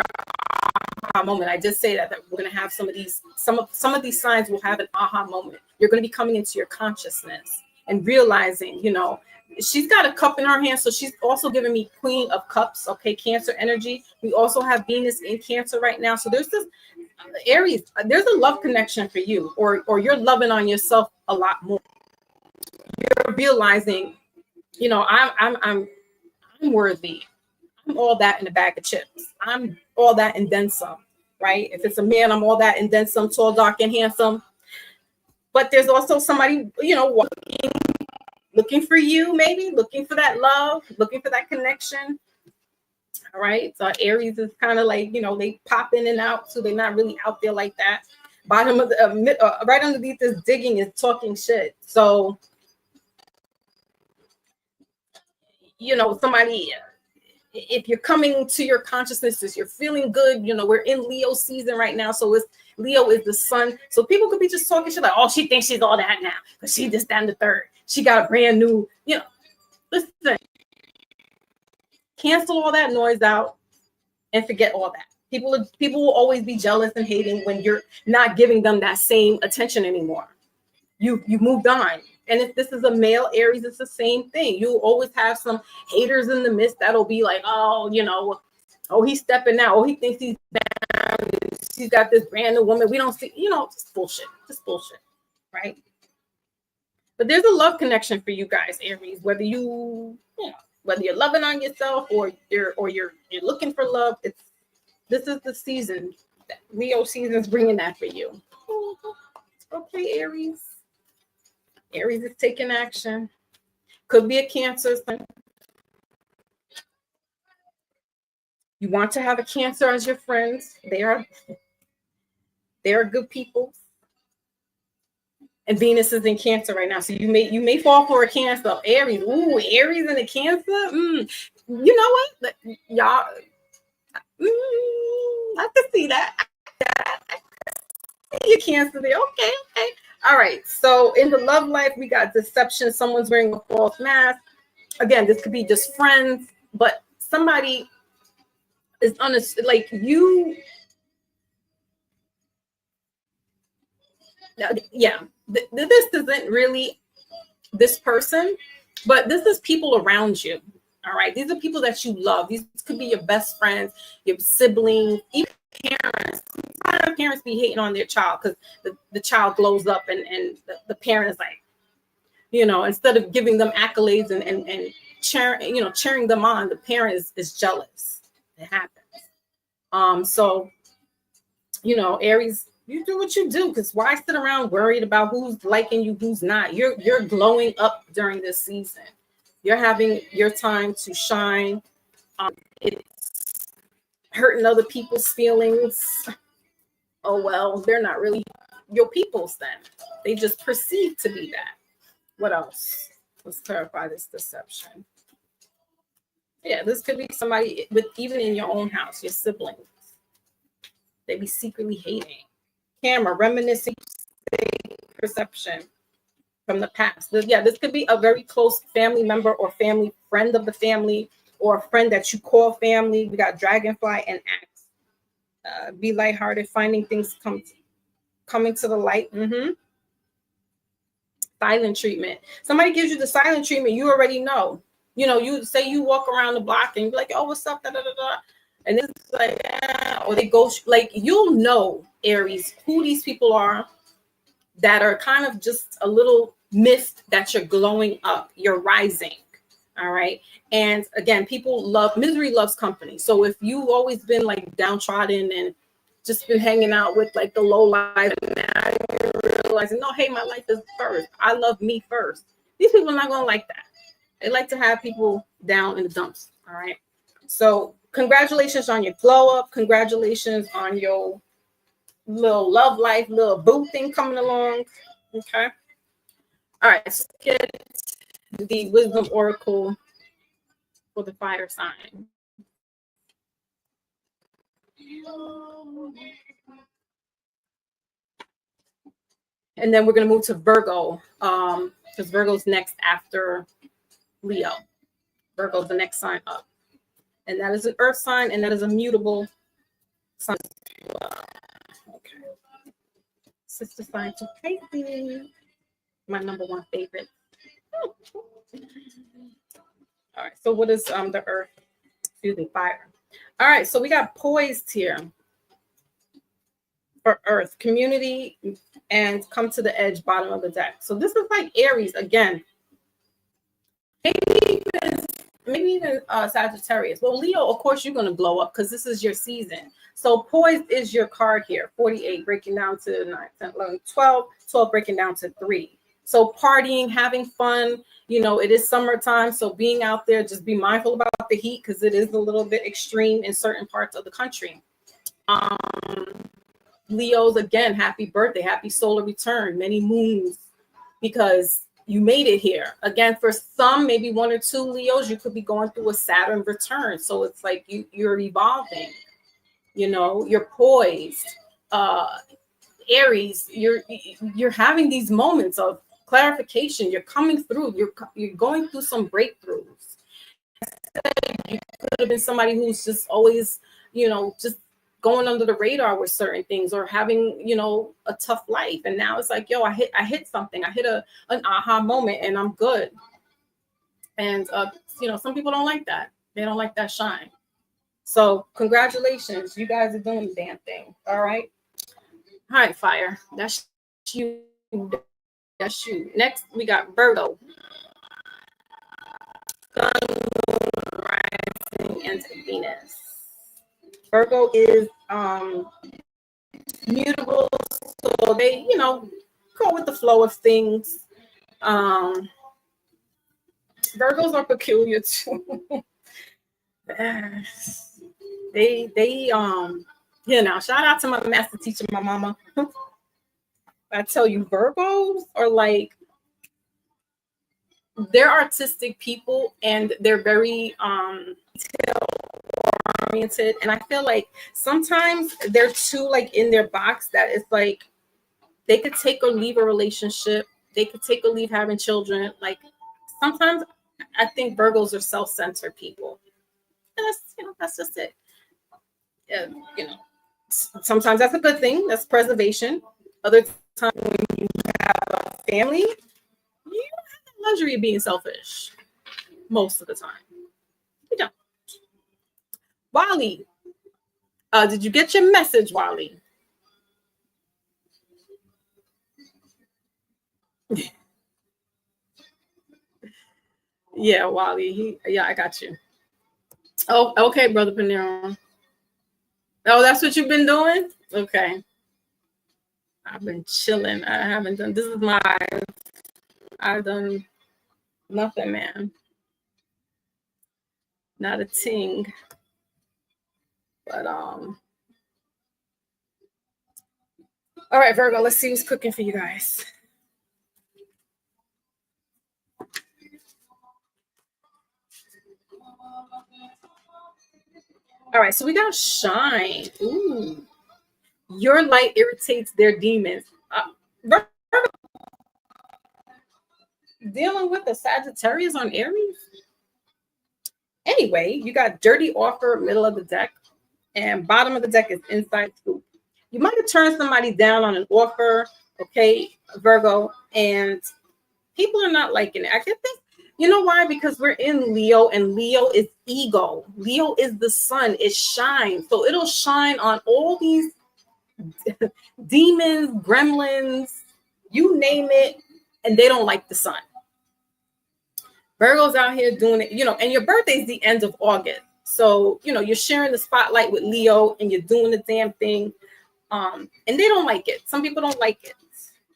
aha moment. I did say that we're going to have some of these signs will have an aha moment. You're going to be coming into your consciousness and realizing, you know, she's got a cup in her hand. So she's also giving me Queen of Cups. Okay. Cancer energy. We also have Venus in Cancer right now. So there's this Aries, there's a love connection for you, or you're loving on yourself a lot more. You're realizing, you know, I'm I'm worthy. I'm all that in a bag of chips. I'm all that and then some, right? If it's a man, I'm all that and then some, tall, dark, and handsome. But there's also somebody, looking for you, maybe looking for that love, looking for that connection. All right. So Aries is kind of like, they pop in and out. So they're not really out there like that. Bottom of the, right underneath this digging is talking shit. So, somebody, if you're coming to your consciousness, if you're feeling good, we're in Leo season right now. So Leo is the sun. So people could be just talking shit like, oh, she thinks she's all that now. But she just down the third. She got a brand new, listen, cancel all that noise out and forget all that. People will always be jealous and hating when you're not giving them that same attention anymore. You moved on. And if this is a male Aries, it's the same thing. You'll always have some haters in the midst that'll be like, oh, he's stepping out. Oh, he thinks he's down. She's got this brand new woman. We don't see, just bullshit. Just bullshit, right? But there's a love connection for you guys, Aries, whether you're loving on yourself or you're looking for love. This is the season. Leo season is bringing that for you. Okay, Aries. Aries is taking action. Could be a Cancer. You want to have a Cancer as your friends. They are good people. And Venus is in Cancer right now. So you may fall for a Cancer. Aries. Ooh, Aries and a Cancer. You know what? Y'all, I can see that. You Cancer there. Okay. All right. So in the love life, we got deception. Someone's wearing a false mask. Again, this could be just friends, but somebody is honest, like you. Yeah, this isn't really this person, but this is people around you. All right. These are people that you love. These could be your best friends, your siblings, even parents. Sometimes parents be hating on their child because the child glows up and the parent is like, instead of giving them accolades and cheering them on, the parent is jealous. It happens. So, Aries, you do what you do, because why sit around worried about who's liking you, who's not? You're glowing up during this season. You're having your time to shine. It's hurting other people's feelings. Oh, well, they're not really your people's then. They just perceive to be that. What else? Let's clarify this deception. Yeah, this could be somebody even in your own house, your siblings. They be secretly hating. Camera, reminiscing, perception from the past. This could be a very close family member or family friend of the family, or a friend that you call family. We got dragonfly and axe. Be lighthearted, finding things coming to the light. Silent treatment. Somebody gives you the silent treatment, you already know. You say you walk around the block and you're like, oh, what's up? Da, da, da, da. And it's like, or they go like, you'll know, Aries, who these people are that are kind of just a little mist that you're glowing up, you're rising. All right. And again, misery loves company. So if you've always been like downtrodden and just been hanging out with like the low life, and now you're realizing, no, hey, my life is first. I love me first. These people are not going to like that. They like to have people down in the dumps. All right. So congratulations on your glow up. Congratulations on your little love life, little boo thing coming along. Okay. All right. Let's get the wisdom oracle for the fire sign. And then we're going to move to Virgo, because Virgo's next after Leo. Virgo's the next sign up. And that is an earth sign, and that is a mutable sign. Okay. Sister sign to Pisces. My number one favorite. All right. So what is the earth? Excuse me, fire. All right. So we got poised here for earth, community, and come to the edge, bottom of the deck. So this is like Aries again. Maybe maybe even Sagittarius. Well, Leo, of course, you're going to blow up because this is your season. So poised is your card here. 48 breaking down to 9, 10, 11, 12, 12 breaking down to 3. So partying, having fun, it is summertime. So being out there, just be mindful about the heat because it is a little bit extreme in certain parts of the country. Leos, again, happy birthday, happy solar return, many moons, because you made it here. Again, for some, maybe 1 or 2 Leos, you could be going through a Saturn return. So it's like you're evolving, you're poised. Aries, you're having these moments of clarification. You're coming through. You're going through some breakthroughs. You could have been somebody who's just always, just going under the radar with certain things or having, a tough life. And now it's like, I hit something. I hit an aha moment and I'm good. And, some people don't like that. They don't like that shine. So congratulations. You guys are doing the damn thing. All right. All right, fire. That's you. That's you. Next, we got Virgo. Sun, Moon, rising, and Venus. Virgo is mutable, so they, go with the flow of things. Virgos are peculiar too. They shout out to my master teacher, my mama. I tell you, Virgos are like, they're artistic people and they're very detail oriented. And I feel like sometimes they're too like in their box that it's like they could take or leave a relationship. They could take or leave having children. Like sometimes I think Virgos are self-centered people. And that's just it. Sometimes that's a good thing. That's preservation. Other times when you have a family, you don't have the luxury of being selfish most of the time. You don't. Wally, did you get your message, Wally? Yeah, Wally. I got you. Oh, okay, Brother Panero. Oh, that's what you've been doing? Okay. I've been chilling. I haven't done, this is my, I've done nothing, man. Not a ting. But, all right, Virgo, let's see what's cooking for you guys. All right, so we got shine. Ooh. Your light irritates their demons. Virgo, dealing with the Sagittarius on Aries? Anyway, you got dirty offer, middle of the deck, and bottom of the deck is inside scoop. You might have turned somebody down on an offer, okay, Virgo, and people are not liking it. I can think, you know why? Because we're in Leo, and Leo is ego. Leo is the sun. It shines. So it'll shine on all these demons, gremlins, you name it, and they don't like the sun. Virgo's out here doing it, and your birthday is the end of August. So, you're sharing the spotlight with Leo and you're doing the damn thing. And they don't like it. Some people don't like it.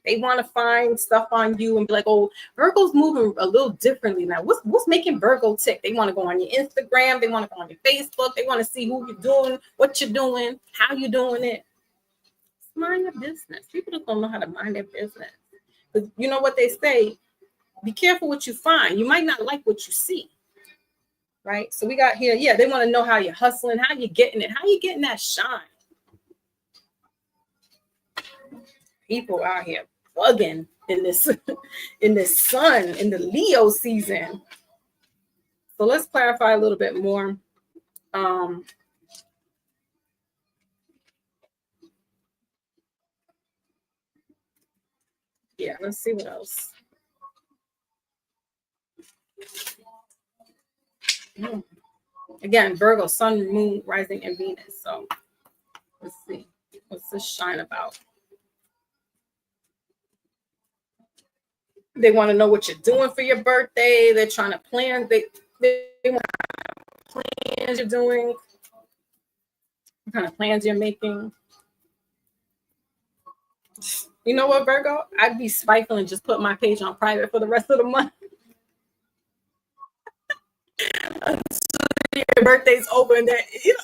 They want to find stuff on you and be like, oh, Virgo's moving a little differently now. What's making Virgo tick? They want to go on your Instagram. They want to go on your Facebook. They want to see who you're doing, what you're doing, how you're doing it. Mind your business. People don't know how to mind their business. But you know what they say? Be careful what you find. You might not like what you see. Right? So we got here, they want to know how you're hustling, how you're getting it, how you getting that shine. People out here bugging in this sun, in the Leo season. So let's clarify a little bit more. Let's see what else. Again, Virgo, sun, moon, rising, and Venus. So let's see. What's this shine about? They want to know what you're doing for your birthday. They're trying to plan. They want plans you're doing, what kind of plans you're making. You know what, Virgo? I'd be spiteful and just put my page on private for the rest of the month. Your birthday's over, and that, you know,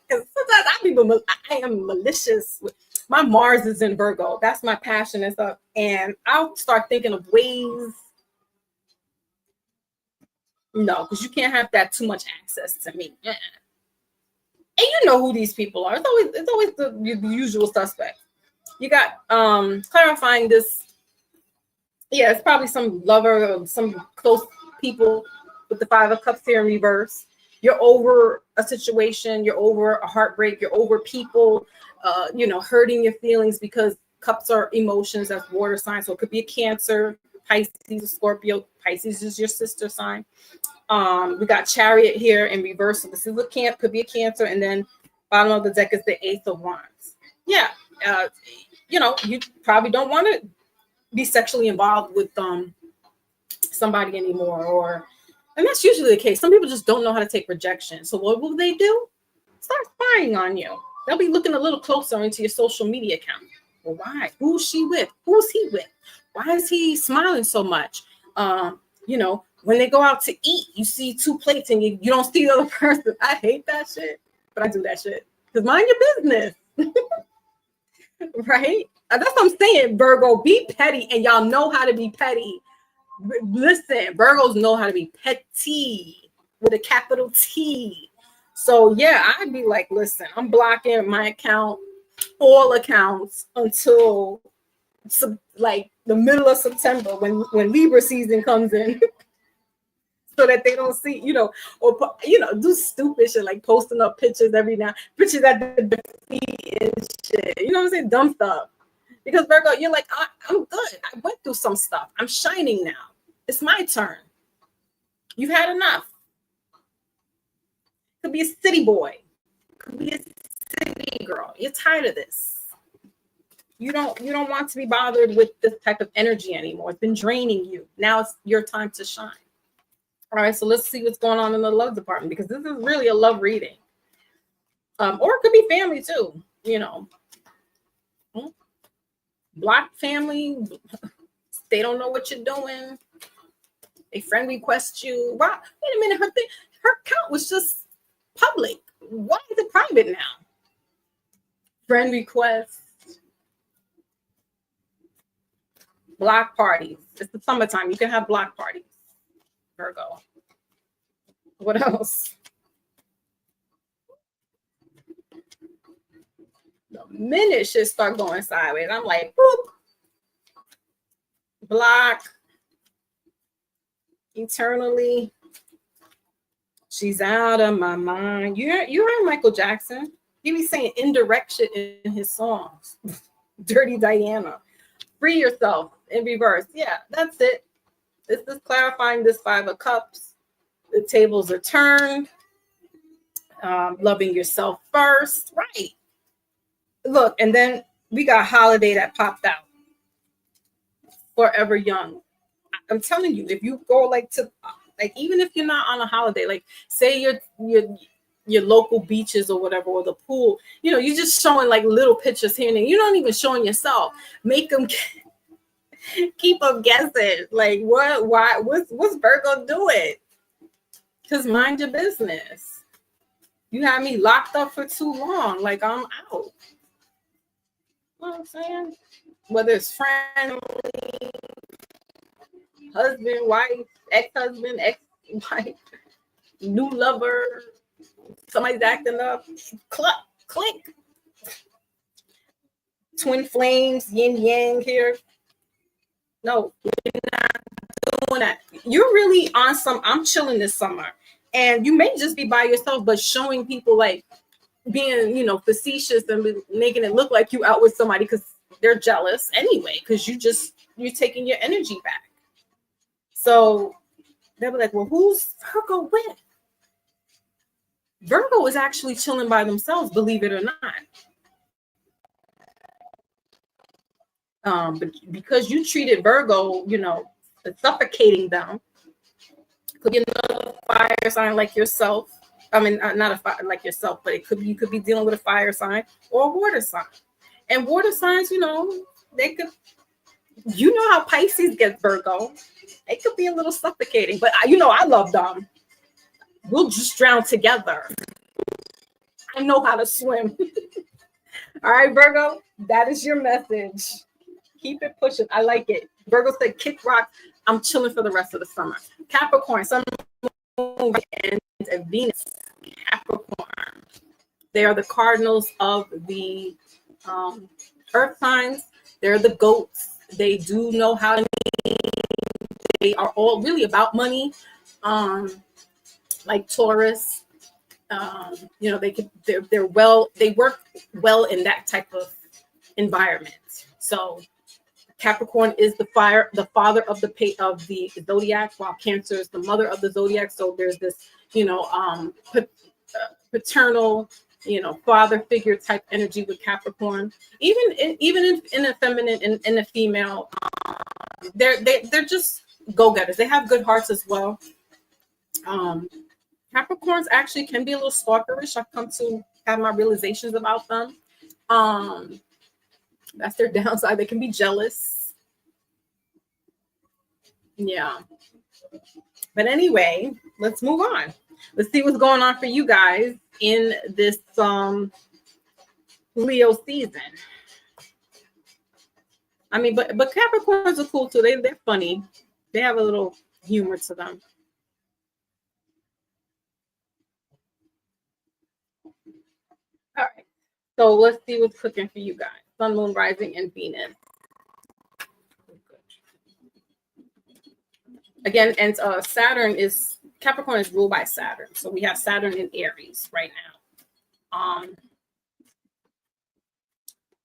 because sometimes I am malicious. My Mars is in Virgo. That's my passion and stuff. And I'll start thinking of ways. No, because you can't have that too much access to me. And you know who these people are. It's always the usual suspect. You got clarifying this. Yeah, it's probably some lover or some close people with the Five of Cups here in reverse. You're over a situation, you're over a heartbreak, you're over people, hurting your feelings, because cups are emotions. That's water sign. So it could be a Cancer, Pisces, a Scorpio. Pisces is your sister sign. We got Chariot here in reverse. So this is could be a Cancer. And then bottom of the deck is the Ace of Wands. Yeah. You probably don't want to be sexually involved with somebody anymore, and that's usually the case. Some people just don't know how to take rejection. So what will they do? Start spying on you. They'll be looking a little closer into your social media account. Well, why? Who's she with? Who's he with? Why is he smiling so much? When they go out to eat, you see 2 plates and you don't see the other person. I hate that shit, but I do that shit. Because mind your business. Right? That's what I'm saying, Virgo. Be petty, and y'all know how to be petty. Listen, Virgos know how to be petty with a capital T. So yeah, I'd be like, listen, I'm blocking my account, all accounts, until like the middle of September when Libra season comes in. So that they don't see, or do stupid shit like posting up pictures pictures at the feet and shit. You know what I'm saying? Dumb stuff. Because Virgo, you're like, I'm good. I went through some stuff. I'm shining now. It's my turn. You've had enough. Could be a city boy. Could be a city girl. You're tired of this. You don't want to be bothered with this type of energy anymore. It's been draining you. Now it's your time to shine. All right, so let's see what's going on in the love department, because this is really a love reading. Or it could be family too, Blocked family, they don't know what you're doing. A friend requests you. Wow, wait a minute, her account was just public. Why is it private now? Friend requests. Block parties. It's the summertime. You can have block parties. Virgo. What else? The minute shit start going sideways, I'm like, boop. Block. Eternally. She's out of my mind. You heard Michael Jackson. He be saying indirect shit in his songs. Dirty Diana. Free yourself in reverse. Yeah, that's it. This is clarifying this Five of Cups. The tables are turned. Loving yourself first. Right. Look, and then we got Holiday that popped out. Forever Young. I'm telling you, if you go even if you're not on a holiday, like say your local beaches or whatever, or the pool, you're just showing like little pictures here and there. You're not even showing yourself. Make them keep them guessing. Like what? Why? What's Virgo doing? Because mind your business. You had me locked up for too long. Like I'm out. You know what I'm saying? Whether it's family, husband, wife, ex-husband, ex-wife, new lover, somebody's acting up, click. Twin flames, yin yang here. No, you're not doing that. You're really on I'm chilling this summer. And you may just be by yourself, but showing people like being, facetious and making it look like you out with somebody because they're jealous anyway, because you're taking your energy back. So they'll be like, well, who's Virgo with? Virgo is actually chilling by themselves, believe it or not. But because you treated Virgo, suffocating them, could be another fire sign like yourself. I mean, not a fire like yourself, but it could be, you could be dealing with a fire sign or a water sign. And water signs, you know, they could, you know how Pisces gets, Virgo. It could be a little suffocating, but you know, I love them. We'll just drown together. I know how to swim. All right, Virgo, that is your message. Keep it pushing. I like it. Virgo said, kick rock. I'm chilling for the rest of the summer. Capricorn, Sun, Moon, and Venus. Capricorn. They are the cardinals of the earth signs. They're the goats. They do know how to. They are all really about money. Like Taurus. You know, they're well, they work well in that type of environment. So Capricorn is the father of the zodiac, while Cancer is the mother of the zodiac. So there's this, you know, paternal, you know, father figure type energy with Capricorn. Even in a feminine, in a female, they're just go-getters. They have good hearts as well. Capricorns actually can be a little stalkerish. I've come to have my realizations about them. That's their downside. They can be jealous. Yeah. But anyway, let's move on. Let's see what's going on for you guys in this Leo season. I mean, but Capricorns are cool too. They're funny. They have a little humor to them. All right. So let's see what's cooking for you guys. Sun, Moon, Rising, and Venus. Again, and Capricorn is ruled by Saturn. So we have Saturn in Aries right now.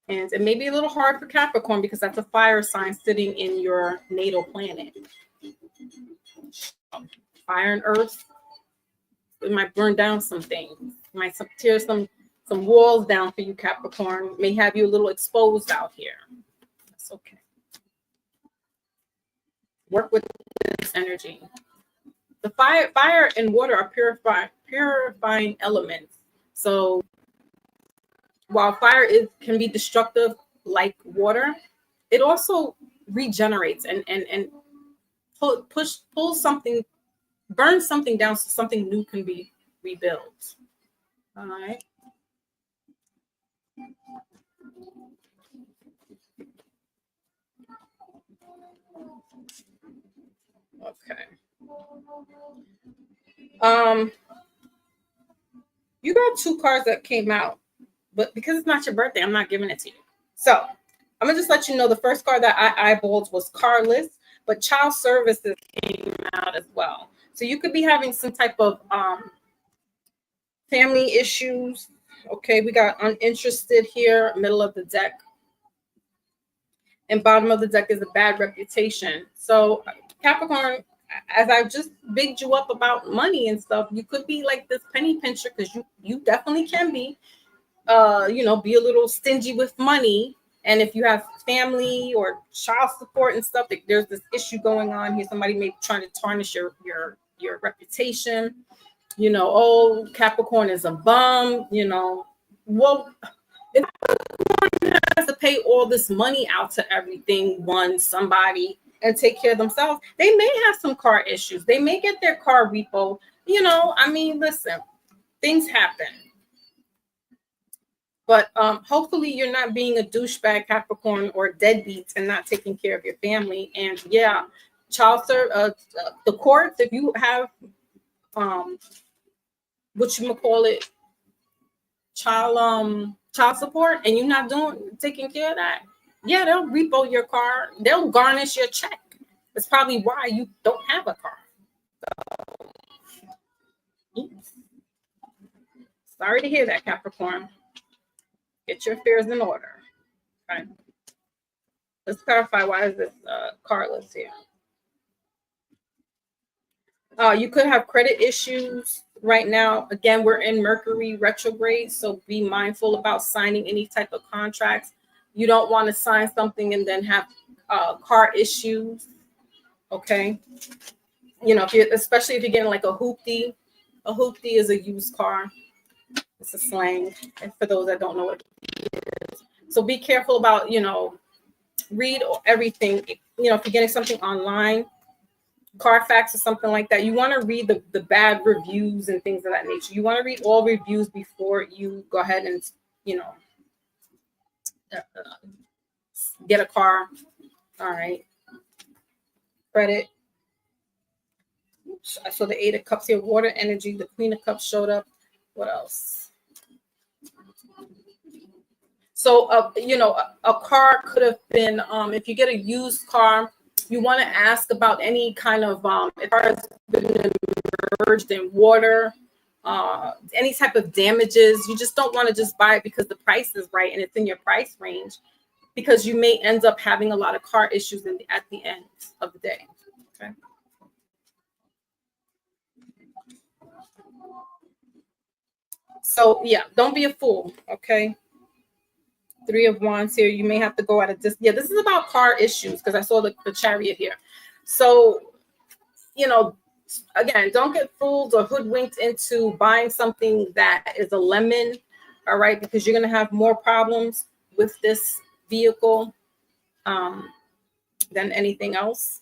And it may be a little hard for Capricorn because that's a fire sign sitting in your natal planet. Fire and earth. It might burn down some things. It might tear some walls down for you, Capricorn. May have you a little exposed out here. That's okay. Work with this energy. The fire and water are purifying elements. So while fire can be destructive like water, it also regenerates and pulls something, burns something down so something new can be rebuilt. All right. Okay. You got two cards that came out, but because it's not your birthday, I'm not giving it to you. So I'm gonna just let you know the first card that I eyeballed was carless, but child services came out as well. So you could be having some type of family issues. Okay, we got uninterested here, middle of the deck. And bottom of the deck is a bad reputation. So Capricorn, as I just bigged you up about money and stuff, you could be like this penny pincher because you definitely can be, you know, be a little stingy with money. And if you have family or child support and stuff, there's this issue going on here. Somebody may be trying to tarnish your reputation. You know, oh, Capricorn is a bum. You know, well, if Capricorn has to pay all this money out to everything, somebody, and take care of themselves, they may have some car issues. They may get their car repoed. You know, I mean, listen, things happen. But hopefully you're not being a douchebag Capricorn or deadbeat and not taking care of your family. And yeah, the courts, if you have what you call it, child support, and you're not taking care of that, yeah, they'll repo your car. They'll garnish your check. That's probably why you don't have a car. So, sorry to hear that, Capricorn. Get your affairs in order. Okay. Let's clarify, why is this cardless here? You could have credit issues right now. Again, we're in Mercury retrograde, so be mindful about signing any type of contracts. You don't want to sign something and then have car issues. Okay. You know, if you, especially if you're getting like a hoopty is a used car. It's a slang, and for those that don't know what. So be careful about, you know, read everything. You know, if you're getting something online, Carfax or something like that, you want to read the bad reviews and things of that nature. You want to read all reviews before you go ahead and, you know, get a car. All right. Credit. Oops. I saw the Eight of Cups here. Water, energy. The Queen of Cups showed up. What else? So, you know, a car could have been, if you get a used car, you want to ask about any kind of, if car has been immersed in water, any type of damages. You just don't want to just buy it because the price is right and it's in your price range, because you may end up having a lot of car issues at the end of the day. Okay. So yeah, don't be a fool. Okay. Three of Wands here. You may have to go at a distance. Yeah, this is about car issues because I saw the Chariot here. So, you know, again, don't get fooled or hoodwinked into buying something that is a lemon. All right, because you're going to have more problems with this vehicle than anything else.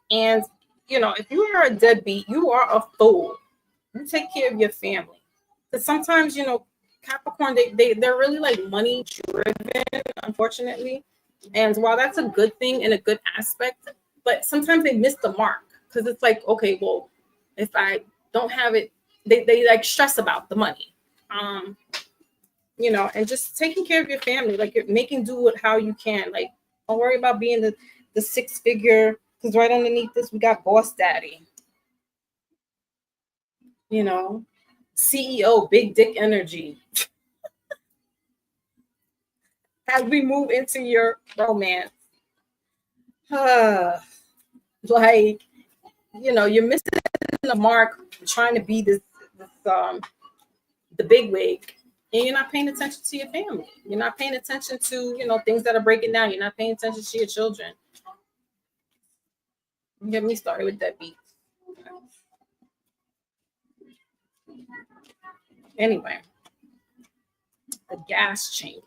And, you know, if you are a deadbeat, you are a fool. You take care of your family. Because sometimes, you know, Capricorn, they're really like money driven, unfortunately. And while that's a good thing and a good aspect, but sometimes they miss the mark because it's like, okay, well, if I don't have it, they like stress about the money. You know, and just taking care of your family, like you're making do with how you can. Like, don't worry about being the six figure, because right underneath this, we got boss daddy. You know, CEO, big dick energy. As we move into your romance, like, you know, you're missing the mark trying to be this the big wig, and you're not paying attention to your family. You're not paying attention to, you know, things that are breaking down. You're not paying attention to your children. Get me started with that beat. Anyway, the gas chamber.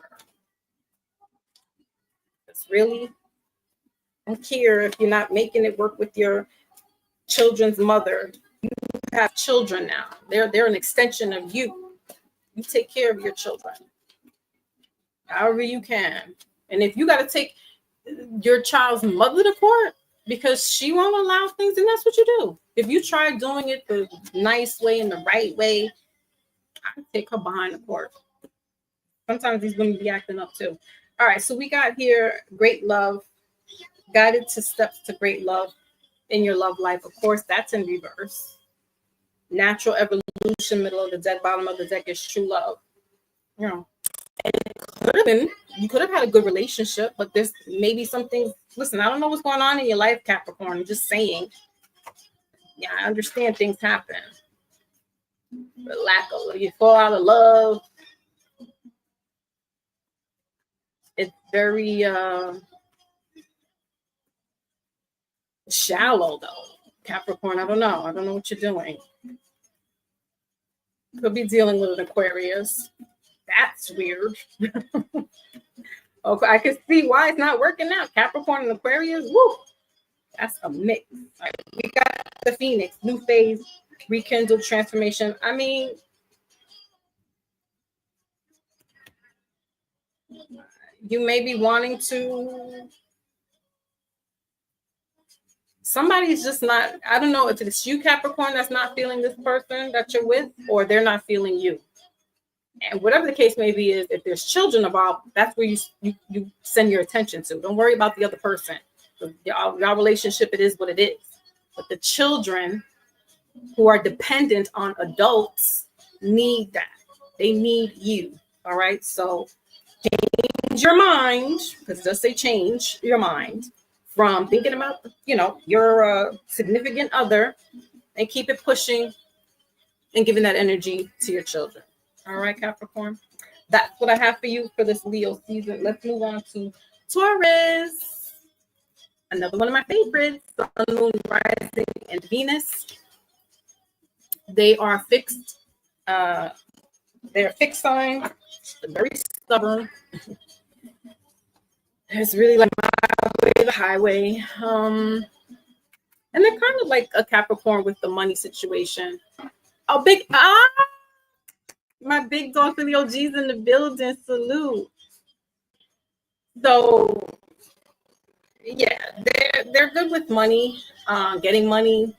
It's really, I don't care if you're not making it work with your children's mother. You have children now. They're an extension of you. You take care of your children however you can. And if you got to take your child's mother to court because she won't allow things, then that's what you do. If you try doing it the nice way and the right way, I take her behind the court. Sometimes these women be acting up too. All right, so we got here great love, guided to steps to great love in your love life. Of course, that's in reverse. Natural evolution, middle of the deck, bottom of the deck is true love. You know, and it could have been, you could have had a good relationship, but there's maybe some things. Listen, I don't know what's going on in your life, Capricorn. I'm just saying. Yeah, I understand things happen. But lack of, you fall out of love. It's very shallow though, Capricorn. I don't know. I don't know what you're doing. Could be dealing with an Aquarius. That's weird. Okay, I can see why it's not working out. Capricorn and Aquarius, woo, that's a mix. Right, we got the Phoenix, new phase, rekindle, transformation. I mean, you may be wanting to. Somebody's just not. I don't know if it's you, Capricorn, that's not feeling this person that you're with, or they're not feeling you. And whatever the case may be, is if there's children involved, that's where you send your attention to. Don't worry about the other person. Your relationship, it is what it is. But the children who are dependent on adults need that. They need you. All right. So change your mind, because it does say change your mind from thinking about, you know, your significant other, and keep it pushing and giving that energy to your children. All right, Capricorn. That's what I have for you for this Leo season. Let's move on to Taurus. another one of my favorites, Sun, Moon, Rising, and Venus. They are fixed. They're a fixed sign. They're very stubborn. It's really like my way, the highway. And they're kind of like a Capricorn with the money situation. Oh, my big dog for the OGs in the building. Salute. So yeah, they're good with money, getting money,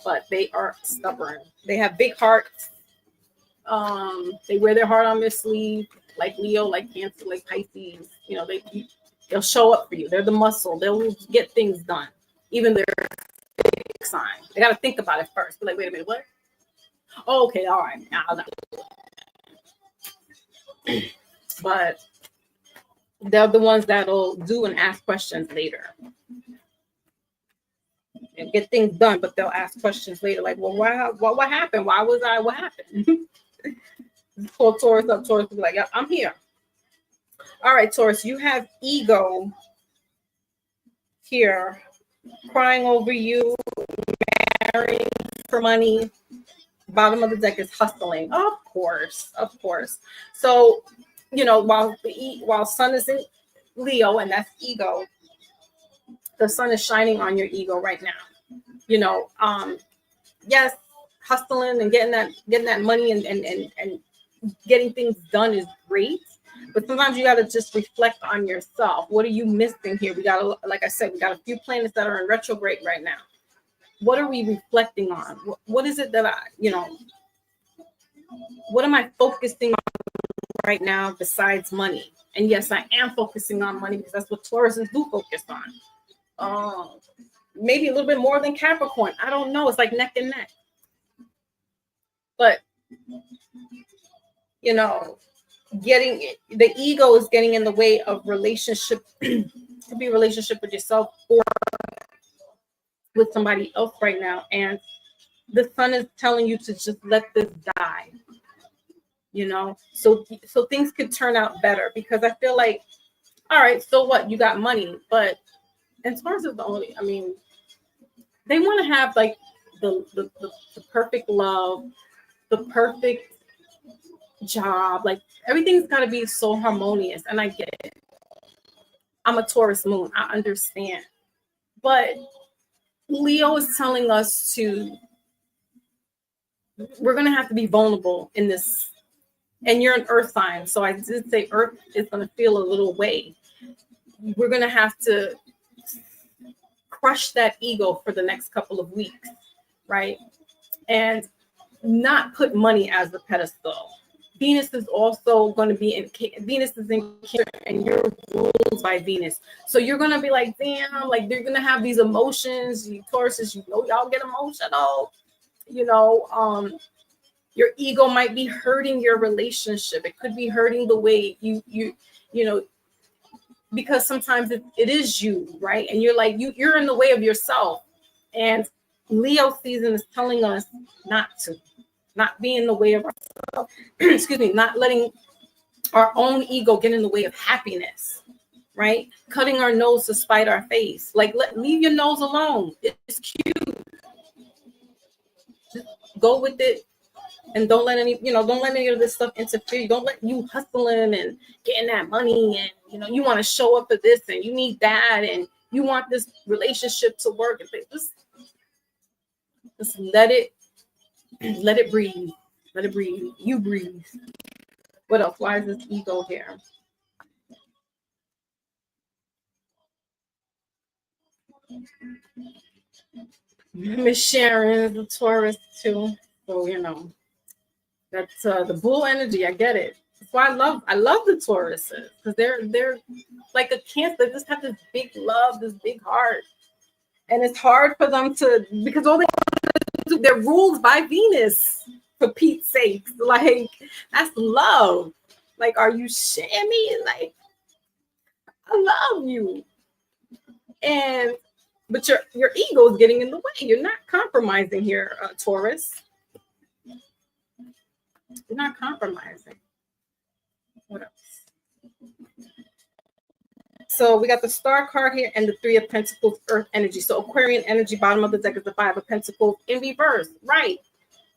but they are stubborn. They have big hearts. They wear their heart on their sleeve, like Leo, like Cancer, like Pisces. You know, they'll show up for you. They're the muscle. They'll get things done, even their big sign. They got to think about it first. Be like, wait a minute, what? Oh, okay, all right. But they're the ones that'll do and ask questions later and get things done, but they'll ask questions later, like, well, what happened? Why was I? What happened? Pull Taurus up. Taurus will be like, yeah, I'm here. All right, Taurus, you have ego here, crying over you, marrying for money. Bottom of the deck is hustling. Of course. So, you know, while Sun is in Leo, and that's ego, the sun is shining on your ego right now. You know, yes, hustling and getting that money and getting things done is great, but sometimes you got to just reflect on yourself. What are you missing here? We got, like I said, we got a few planets that are in retrograde right now. What are we reflecting on? What is it that what am I focusing on right now besides money? And yes, I am focusing on money because that's what Tauruses do focus on. Maybe a little bit more than Capricorn. I don't know. It's like neck and neck. But, you know, the ego is getting in the way of relationship. To be a relationship with yourself or with somebody else right now. And the sun is telling you to just let this die. You know, so things could turn out better, because I feel like, all right, so what? You got money, but as far as the only, I mean, they want to have like the perfect love, the perfect job, like everything's got to be so harmonious. And I get it. I'm a Taurus moon. I understand. But Leo is telling us we're going to have to be vulnerable in this. And you're an earth sign. So I did say earth is going to feel a little way. We're going to have to crush that ego for the next couple of weeks, right? And not put money as the pedestal. Venus is also going to be Venus is in Cancer, and you're ruled by Venus. So you're going to be like, damn, like they're going to have these emotions. You Tauruses, you know, y'all get emotional, you know, your ego might be hurting your relationship. It could be hurting the way you know, because sometimes it is you, right? And you're like, you're in the way of yourself. And Leo season is telling us not be in the way of ourselves. Excuse me, not letting our own ego get in the way of happiness, right? Cutting our nose to spite our face. Like, leave your nose alone. It's cute. Just go with it. And don't let any of this stuff interfere. Don't let you hustling and getting that money, and you know, you want to show up for this and you need that, and you want this relationship to work. And just let it breathe. Let it breathe. You breathe. What else? Why is this ego here? Miss Sharon is a Taurus too, so you know. That's the bull energy. I get it. That's why I love the Tauruses, because they're like a Cancer. They just have this big love, this big heart, and it's hard for them to, because all they do, they're ruled by Venus, for Pete's sake. Like, that's love. Like, are you shitting me? Like, I love you, but your ego is getting in the way. You're not compromising here, Taurus. You're not compromising. What else? So we got the Star card here and the Three of Pentacles, Earth energy. So Aquarian energy, bottom of the deck is the Five of Pentacles in reverse. Right.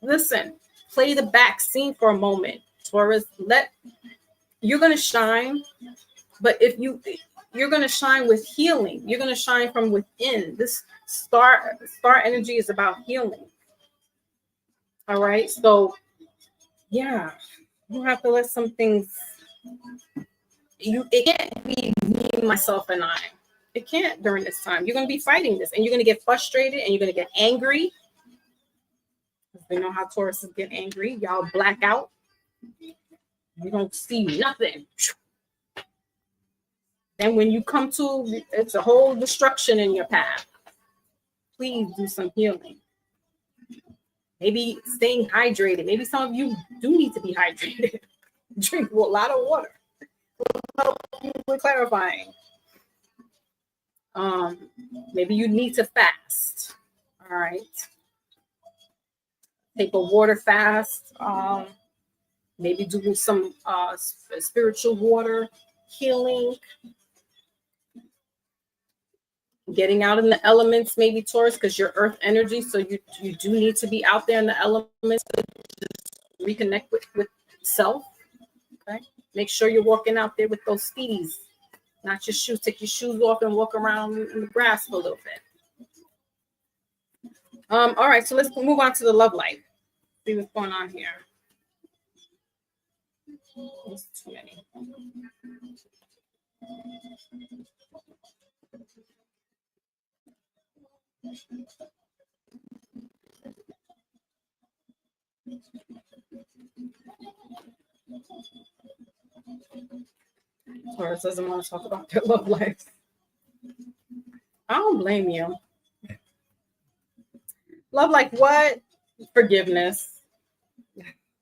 Listen, play the back scene for a moment. Taurus, you're going to shine, but you're going to shine with healing. You're going to shine from within. This star energy is about healing. All right. So yeah, you have to let some things, it can't be me, myself, and I. It can't during this time. You're going to be fighting this, and you're going to get frustrated, and you're going to get angry. We know how Tauruses get angry. Y'all black out. You don't see nothing. And when you come to, it's a whole destruction in your path. Please do some healing. Maybe staying hydrated. Maybe some of you do need to be hydrated. Drink a lot of water. Help you with clarifying. Maybe you need to fast. All right. Take a water fast. Maybe do some spiritual water healing. Getting out in the elements, maybe Taurus, because you're earth energy. So you do need to be out there in the elements to reconnect with self. Okay. Make sure you're walking out there with those feeties, not your shoes. Take your shoes off and walk around in the grass for a little bit. All right, so let's move on to the love life. See what's going on here. There's too many. Taurus doesn't want to talk about their love life. I don't blame you. Love like what? Forgiveness.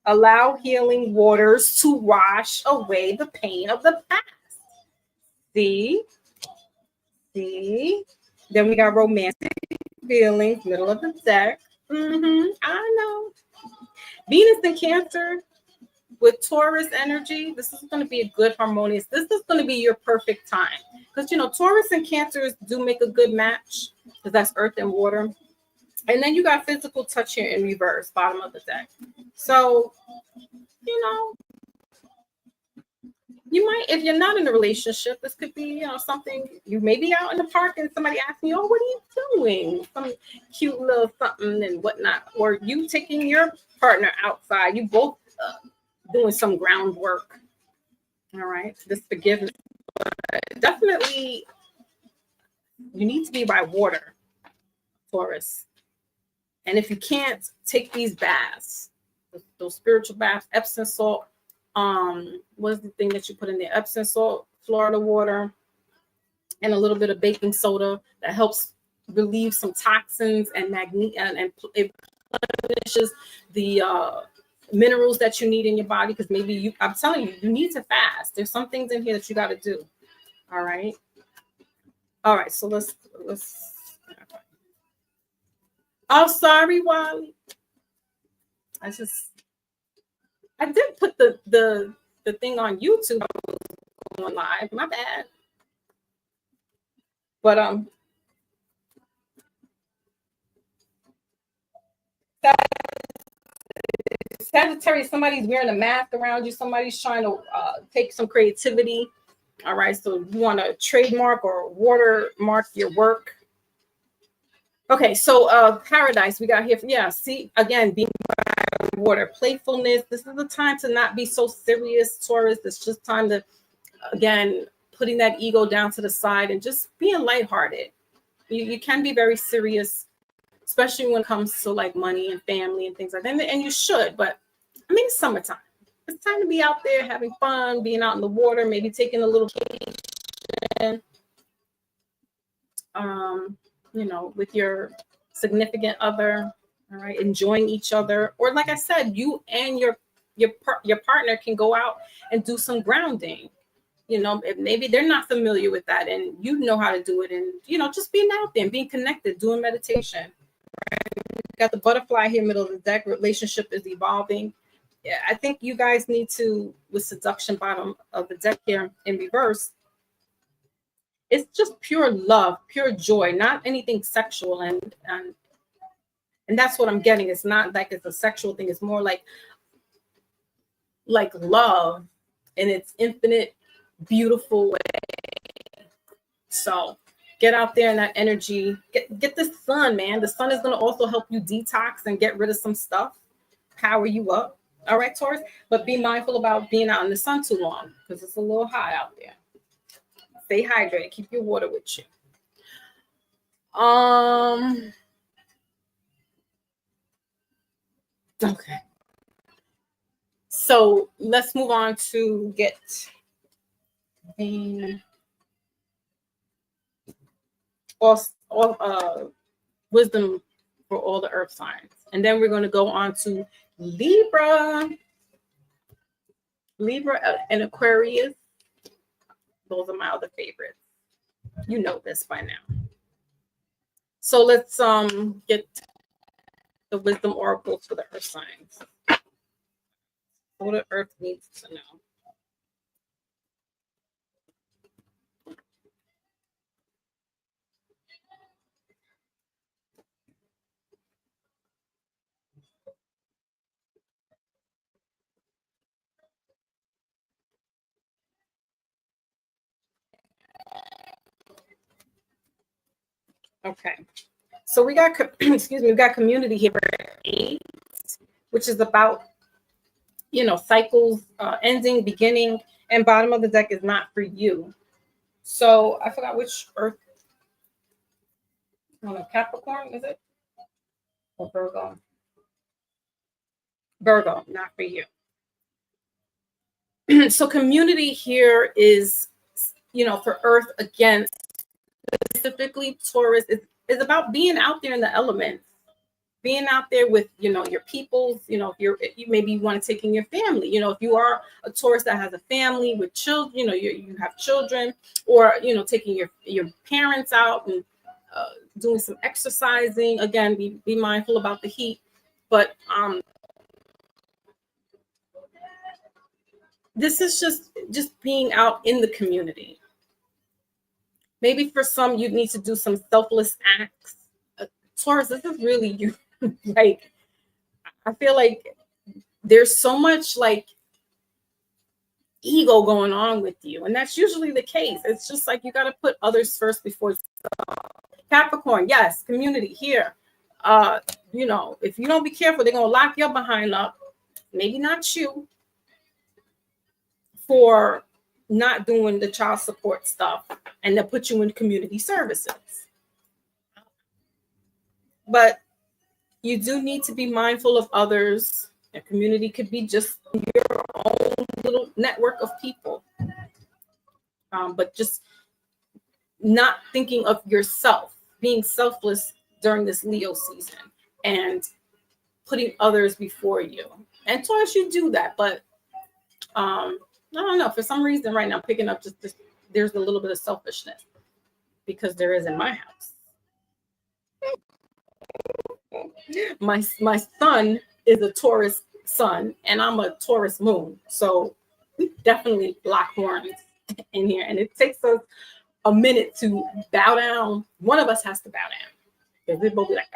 Allow healing waters to wash away the pain of the past. See? Then we got romantic feelings, middle of the deck. I know. Venus in Cancer with Taurus energy. This is going to be a good harmonious. This is going to be your perfect time. Because, Taurus and Cancers do make a good match. Because that's earth and water. And then you got physical touch here in reverse, bottom of the deck. So, you might, if you're not in a relationship, this could be, something. You may be out in the park and somebody asks me, "Oh, what are you doing?" Some cute little something and whatnot. Or you taking your partner outside. You both doing some groundwork. All right. This forgiveness. Definitely, you need to be by water, Taurus. And if you can't, take these baths, those spiritual baths, Epsom salt. What's the thing that you put in there? Epsom salt, Florida water, and a little bit of baking soda that helps relieve some toxins and and it replenishes the minerals that you need in your body. Because maybe I'm telling you, you need to fast. There's some things in here that you got to do. All right. So let's. Oh, sorry, Wally. I did put the thing on YouTube. I was going live. My bad. But Sagittarius, somebody's wearing a mask around you. Somebody's trying to take some creativity. All right, so you want to trademark or watermark your work. Okay, so paradise we got here. Yeah, see, again, being by water, playfulness. This is the time to not be so serious, Taurus. It's just time to, again, putting that ego down to the side and just being lighthearted. You can be very serious, especially when it comes to like money and family and things like that. And you should, but I mean, it's summertime. It's time to be out there having fun, being out in the water, maybe taking a little vacation. With your significant other, all right, enjoying each other. Or like I said, you and your partner can go out and do some grounding. If maybe they're not familiar with that and you know how to do it, and just being out there and being connected, doing meditation. Right? Got the butterfly here, middle of the deck. Relationship is evolving. Yeah, I think you guys need to, with seduction, bottom of the deck here in reverse, it's just pure love, pure joy, not anything sexual. And that's what I'm getting. It's not like it's a sexual thing. It's more like love in its infinite, beautiful way. So get out there in that energy. Get the sun, man. The sun is going to also help you detox and get rid of some stuff, power you up. All right, Taurus. But be mindful about being out in the sun too long because it's a little hot out there. Stay hydrated. Keep your water with you. Okay. So let's move on to get the all wisdom for all the earth signs. And then we're going to go on to Libra. Libra and Aquarius. Those are my other favorites. You know this by now. So let's get the wisdom oracles for the earth signs. What the earth needs to know. Okay. So we got, excuse me, we got community here, which is about, cycles, ending, beginning, and bottom of the deck is not for you. So I forgot which earth. Capricorn, is it? Or Virgo? Virgo, not for you. So community here is, for earth, again, specifically Taurus, is about being out there in the elements, being out there with, your peoples, if you maybe want to take in your family, if you are a Taurus that has a family with children, you have children, or, taking your parents out and doing some exercising. Again, be mindful about the heat, but this is just being out in the community. Maybe for some, you need to do some selfless acts. Taurus, this is really you. Like, I feel like there's so much like ego going on with you, and that's usually the case. It's just like you got to put others first before Capricorn. Yes, community here. If you don't be careful, they're gonna lock your behind up. Maybe not you, for not doing the child support stuff, and they'll put you in community services. But you do need to be mindful of others. A community could be just your own little network of people. But just not thinking of yourself, being selfless during this Leo season and putting others before you. And Taurus, you do that, but I don't know. For some reason right now, picking up just this, there's a little bit of selfishness because there is in my house. My son is a Taurus sun, and I'm a Taurus moon. So we definitely lock horns in here. And it takes us a minute to bow down. One of us has to bow down. Because we both be like,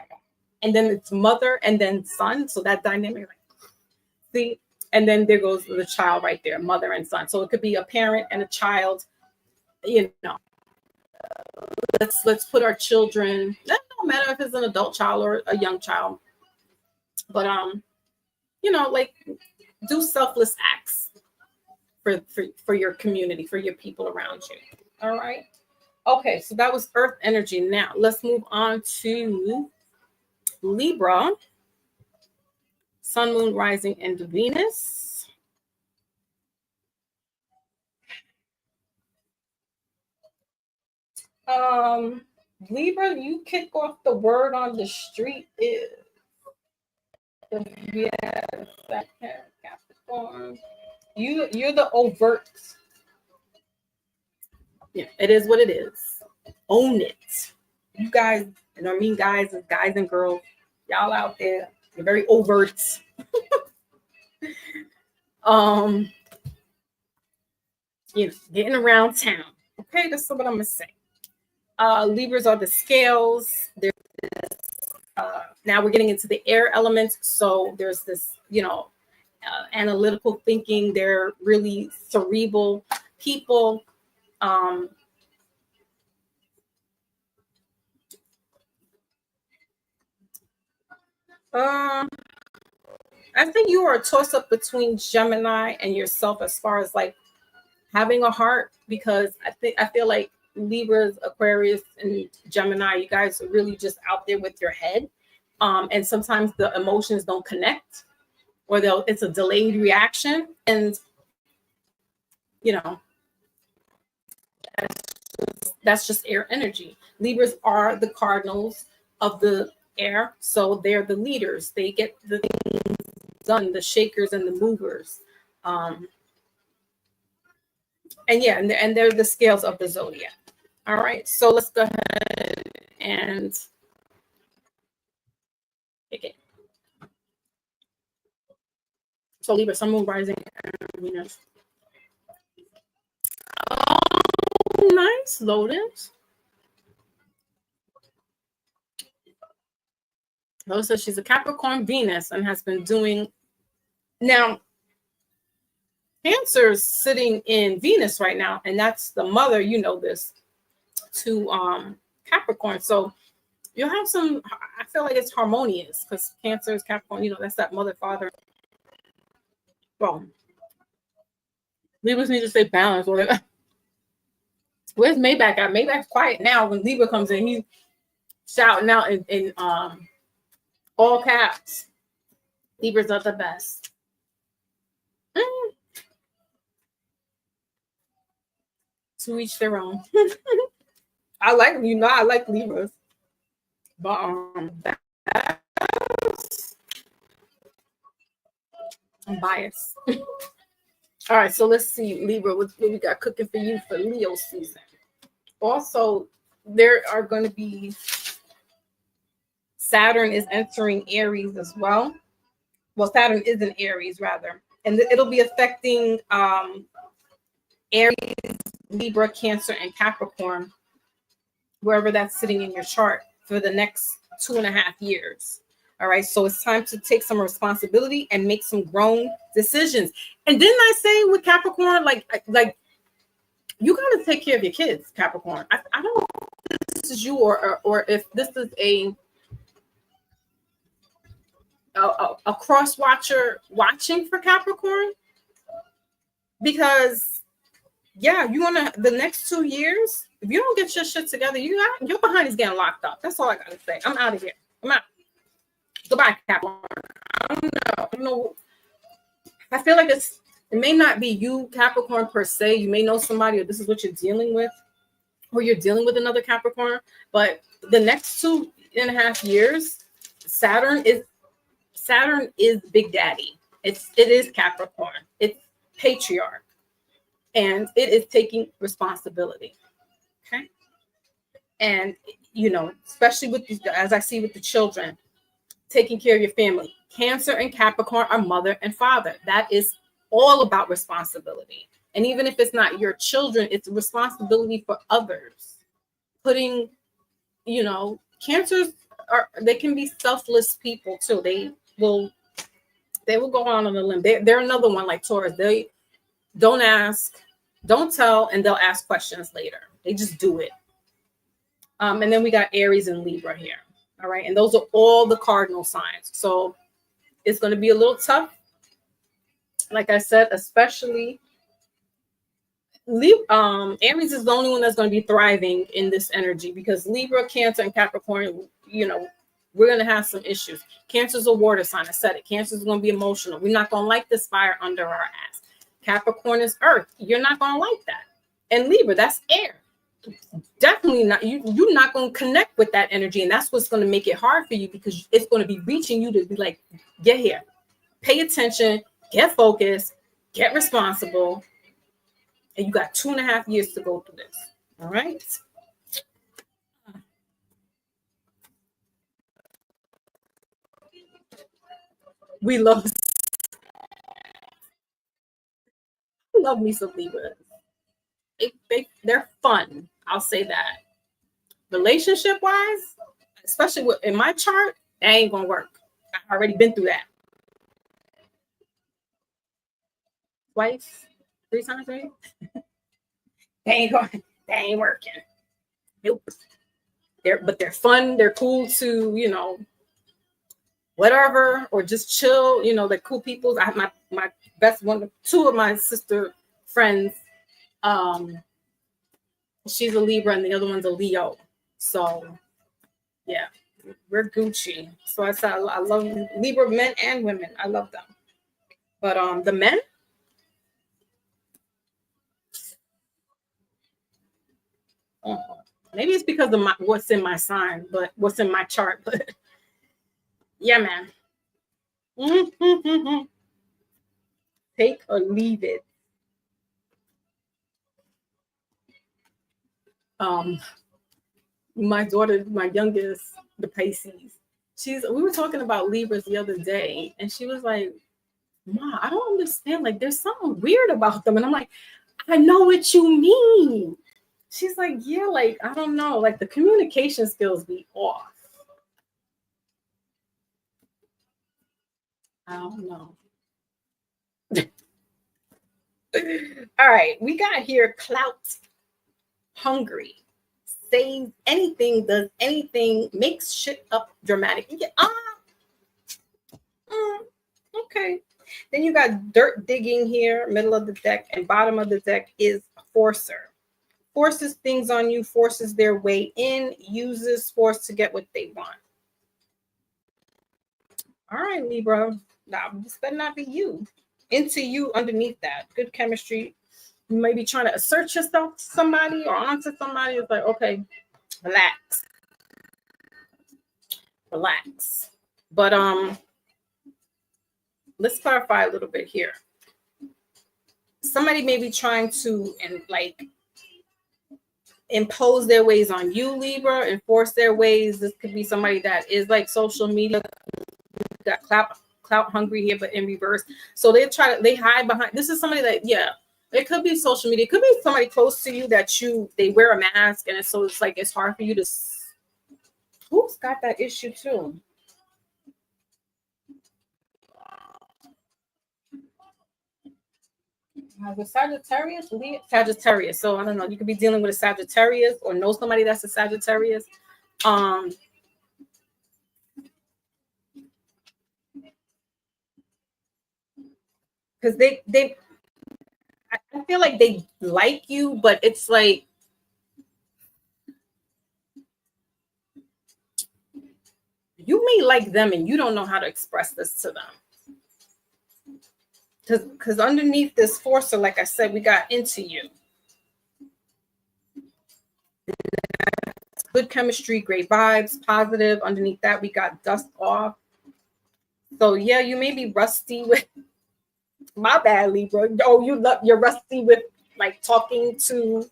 and then it's mother and then son. So that dynamic, see, and then there goes the child right there, mother and son. So it could be a parent and a child. Let's put our children. That don't matter if it's an adult child or a young child, but like do selfless acts for your community, for your people around you. All right. Okay, so that was earth energy. Now let's move on to Libra, sun, moon, rising, and Venus. Libra, you kick off the word on the street is Capricorn. You're the overt. Yeah, it is what it is. Own it. You guys, and I mean guys and girls, y'all out there, you're very overt. Getting around town. Okay, that's what I'm gonna say. Libras are the scales. Now we're getting into the air elements. So there's this, analytical thinking. They're really cerebral people. I think you are a toss up between Gemini and yourself as far as like having a heart, because I feel like Libras, Aquarius, and Gemini, you guys are really just out there with your head. And sometimes the emotions don't connect, or it's a delayed reaction. And you know, that's just air energy. Libras are the cardinals of the air, so they're the leaders. They get the things done, the shakers and the movers. And yeah, and they're the scales of the zodiac. All right, so let's go ahead and pick it. So Libra, Sun, Moon, Rising, and Venus. Oh, nice, Lotus. Lotus says she's a Capricorn Venus and has been doing. Now, Cancer's sitting in Venus right now, and that's the mother, this, to Capricorn. So you'll have some, I feel like it's harmonious because Cancer is Capricorn, that's that mother, father. Well, Libras need to stay balanced. Where's Maybach at? Maybach's quiet now. When Libra comes in, he's shouting out in all caps. Libras are the best. To each their own. I like Libras. But I'm biased. All right, so let's see, Libra, what we got cooking for you for Leo season. Also, there are going to be Saturn is entering Aries as well. Well, Saturn is in Aries, rather. And it'll be affecting Aries, Libra, Cancer, and Capricorn, wherever that's sitting in your chart for the next 2.5 years. All right, so it's time to take some responsibility and make some grown decisions. And didn't I say with Capricorn, like you got to take care of your kids, Capricorn. I don't know if this is you or if this is a cross watcher watching for Capricorn, because you want to the next 2 years. If you don't get your shit together, your behind is getting locked up. That's all I gotta say. I'm out of here. I'm out. Goodbye, Capricorn. I don't know. I feel like it may not be you, Capricorn, per se. You may know somebody, or this is what you're dealing with, or you're dealing with another Capricorn. But the next 2.5 years, Saturn is Big Daddy. It is Capricorn. It's patriarch, and it is taking responsibility. Okay, and especially with as I see with the children, taking care of your family. Cancer and Capricorn are mother and father. That is all about responsibility. And even if it's not your children, it's a responsibility for others. Cancers they can be selfless people too. They will go on a limb. They're another one like Taurus. They don't ask, don't tell, and they'll ask questions later. They just do it. And then we got Aries and Libra here. All right. And those are all the cardinal signs. So it's going to be a little tough. Like I said, especially Aries is the only one that's going to be thriving in this energy, because Libra, Cancer, and Capricorn, we're going to have some issues. Cancer's a water sign. I said it. Cancer's going to be emotional. We're not going to like this fire under our ass. Capricorn is earth. You're not going to like that. And Libra, that's air. Definitely not. You're not going to connect with that energy, and that's what's going to make it hard for you, because it's going to be reaching you to be like, get here, pay attention, get focused, get responsible, and you got 2.5 years to go through this. All right. We love me some Libras. They're fun. I'll say that. relationship wise, especially in my chart, that ain't gonna work. I've already been through that twice, 3 times, maybe. They ain't working. Nope. They're fun. They're cool to, whatever, or just chill. They're cool people. I have my best one, two of my sister friends. She's a Libra and the other one's a Leo. So yeah, we're Gucci. So I said I love Libra men and women. I love them. But the men, maybe it's because of what's in my sign, but what's in my chart. But yeah, man. Take or leave it. My daughter, my youngest, the Pisces, we were talking about Libras the other day, and she was like, Ma, I don't understand. Like, there's something weird about them. And I'm like, I know what you mean. She's like, yeah, like, I don't know. Like, the communication skills be off. I don't know. All right, we got here clout hungry. Says anything, does anything, makes shit up dramatic. Yeah, okay. Then you got dirt digging here, middle of the deck, and bottom of the deck is forcer. Forces things on you, forces their way in, uses force to get what they want. All right, Libra. Now, this better not be you. Into you underneath that. Good chemistry. You may be trying to assert yourself to somebody or onto somebody. It's like, okay, relax. Relax. But let's clarify a little bit here. Somebody may be trying to impose their ways on you, Libra, enforce their ways. This could be somebody that is like social media, got clout hungry here, but in reverse. So they hide behind. This is somebody that, yeah, it could be social media. It could be somebody close to you that they wear a mask, and so it's like it's hard for you to. Who's got that issue too? The Sagittarius. So I don't know. You could be dealing with a Sagittarius or know somebody that's a Sagittarius. Because I feel like they like you, but it's like you may like them and you don't know how to express this to them. Because underneath this forcer, like I said, we got into you. Good chemistry, great vibes, positive. Underneath that, we got dust off. So yeah, you may be rusty with. My bad, Libra. Oh, you're rusty with like talking to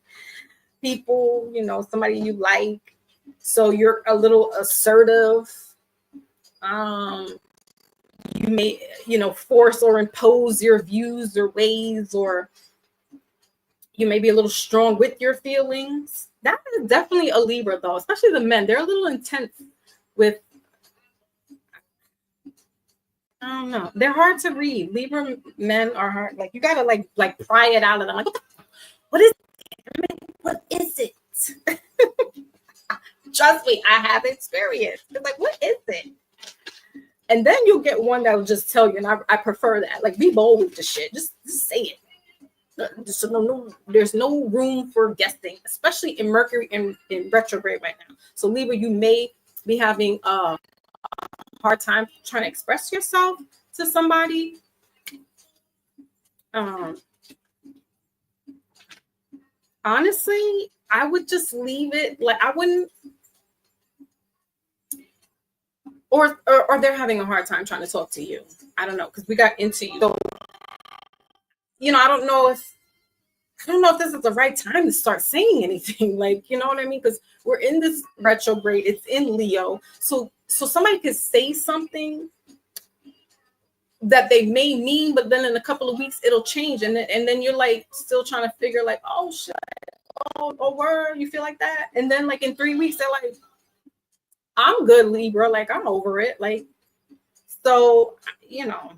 people. Somebody you like. So you're a little assertive. You may, force or impose your views or ways, or you may be a little strong with your feelings. That is definitely a Libra, though, especially the men. They're a little intense with, I don't know. They're hard to read. Libra men are hard. Like, you gotta like pry it out of them. Like, what is it? What is it? Trust me, I have experience. It's like, what is it? And then you'll get one that will just tell you, and I prefer that. Like, be bold with the shit. Just say it. There's no room for guessing, especially in Mercury in retrograde right now. So Libra, you may be having a hard time trying to express yourself to somebody. Honestly, I would just leave it. Like, I wouldn't. Or they're having a hard time trying to talk to you. I don't know, because we got into you. So, I don't know if this is the right time to start saying anything. Like, you know what I mean? Because we're in this retrograde. It's in Leo. So somebody could say something that they may mean, but then in a couple of weeks it'll change, and then you're like still trying to figure like, oh shit, oh, word, you feel like that? And then like in 3 weeks, they're like, I'm good, Libra. Like, I'm over it. Like, so, you know,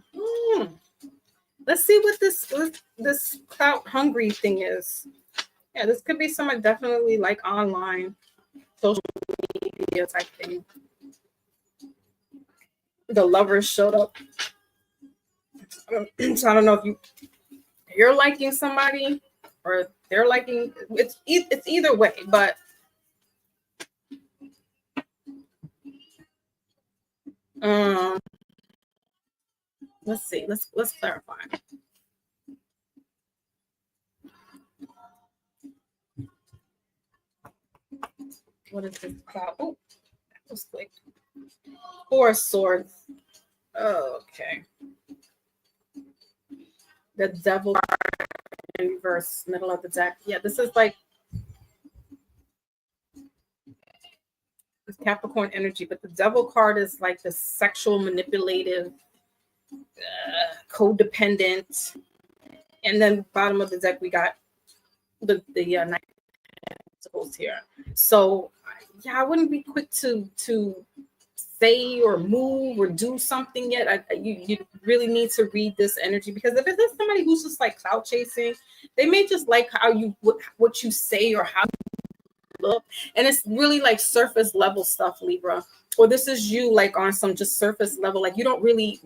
let's see what this clout hungry thing is. Yeah, this could be someone definitely like online, social media type thing. The lovers showed up. So I don't know if you're liking somebody or they're liking. It's either way, but let's see. Let's clarify. What is this cloud? Oh, that was quick. 4 swords. Okay. The devil in reverse, middle of the deck. Yeah, this is like this Capricorn energy, but the devil card is like the sexual, manipulative, codependent. And then bottom of the deck, we got the Knight of Pentacles here. So yeah, I wouldn't be quick to say or move or do something yet. You really need to read this energy, because if it's somebody who's just like clout chasing, they may just like how you what you say or how you look, and it's really like surface level stuff, Libra. Or this is you like on some just surface level, like you're not really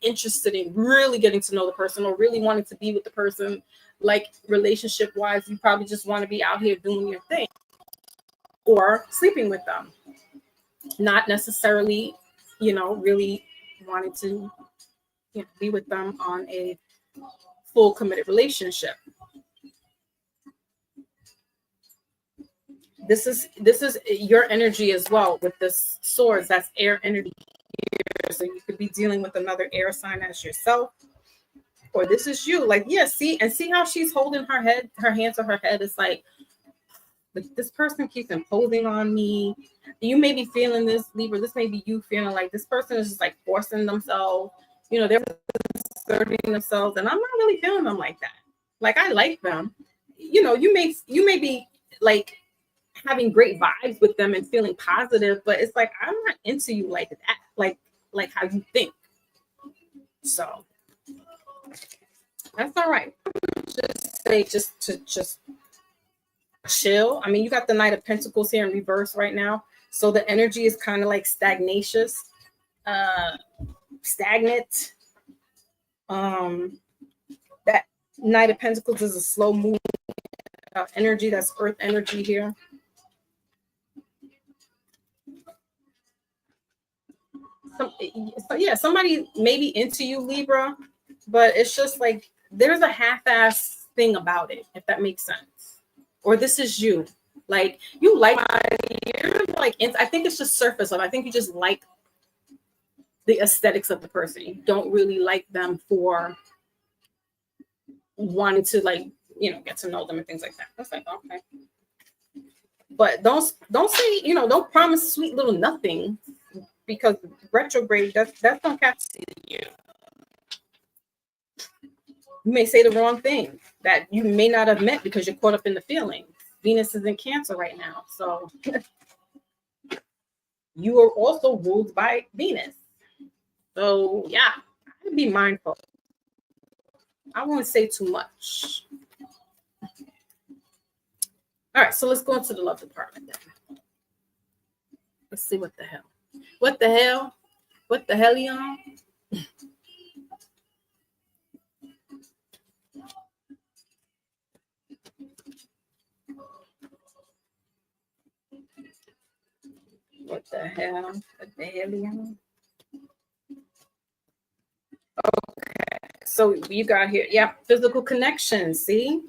interested in really getting to know the person or really wanting to be with the person, like relationship wise. You probably just want to be out here doing your thing or sleeping with them, not necessarily, really wanting to be with them on a full committed relationship. This is your energy as well with this swords. That's air energy here. So you could be dealing with another air sign as yourself, or this is you. Like, yeah, see how she's holding her hands on her head. It's like, this person keeps imposing on me. You may be feeling this, Libra. This may be you feeling like this person is just like forcing themselves. They're asserting themselves, and I'm not really feeling them like that. Like, I like them. You may be like having great vibes with them and feeling positive, but it's like, I'm not into you like that. Like how you think. So that's all right. Just chill. I mean, you got the Knight of Pentacles here in reverse right now, so the energy is kind of like stagnant. That Knight of Pentacles is a slow moving energy. That's earth energy here. So yeah, somebody may be into you, Libra, but it's just like there's a half-ass thing about it, if that makes sense. Or this is you, like you're like, I think it's just surface level. I think you just like the aesthetics of the person. You don't really like them for wanting to get to know them and things like that. That's like, okay. But don't say, don't promise sweet little nothing, because retrograde, that's don't catch you. You may say the wrong thing that you may not have meant because you're caught up in the feeling. Venus is in Cancer right now, so you are also ruled by Venus. So yeah, I'd be mindful. I won't say too much. All right, so let's go into the love department then. Let's see what the hell. What the hell? What the hell, y'all? What the hell? What the hell, y'all? Okay, so you got here, yeah, physical connection. See,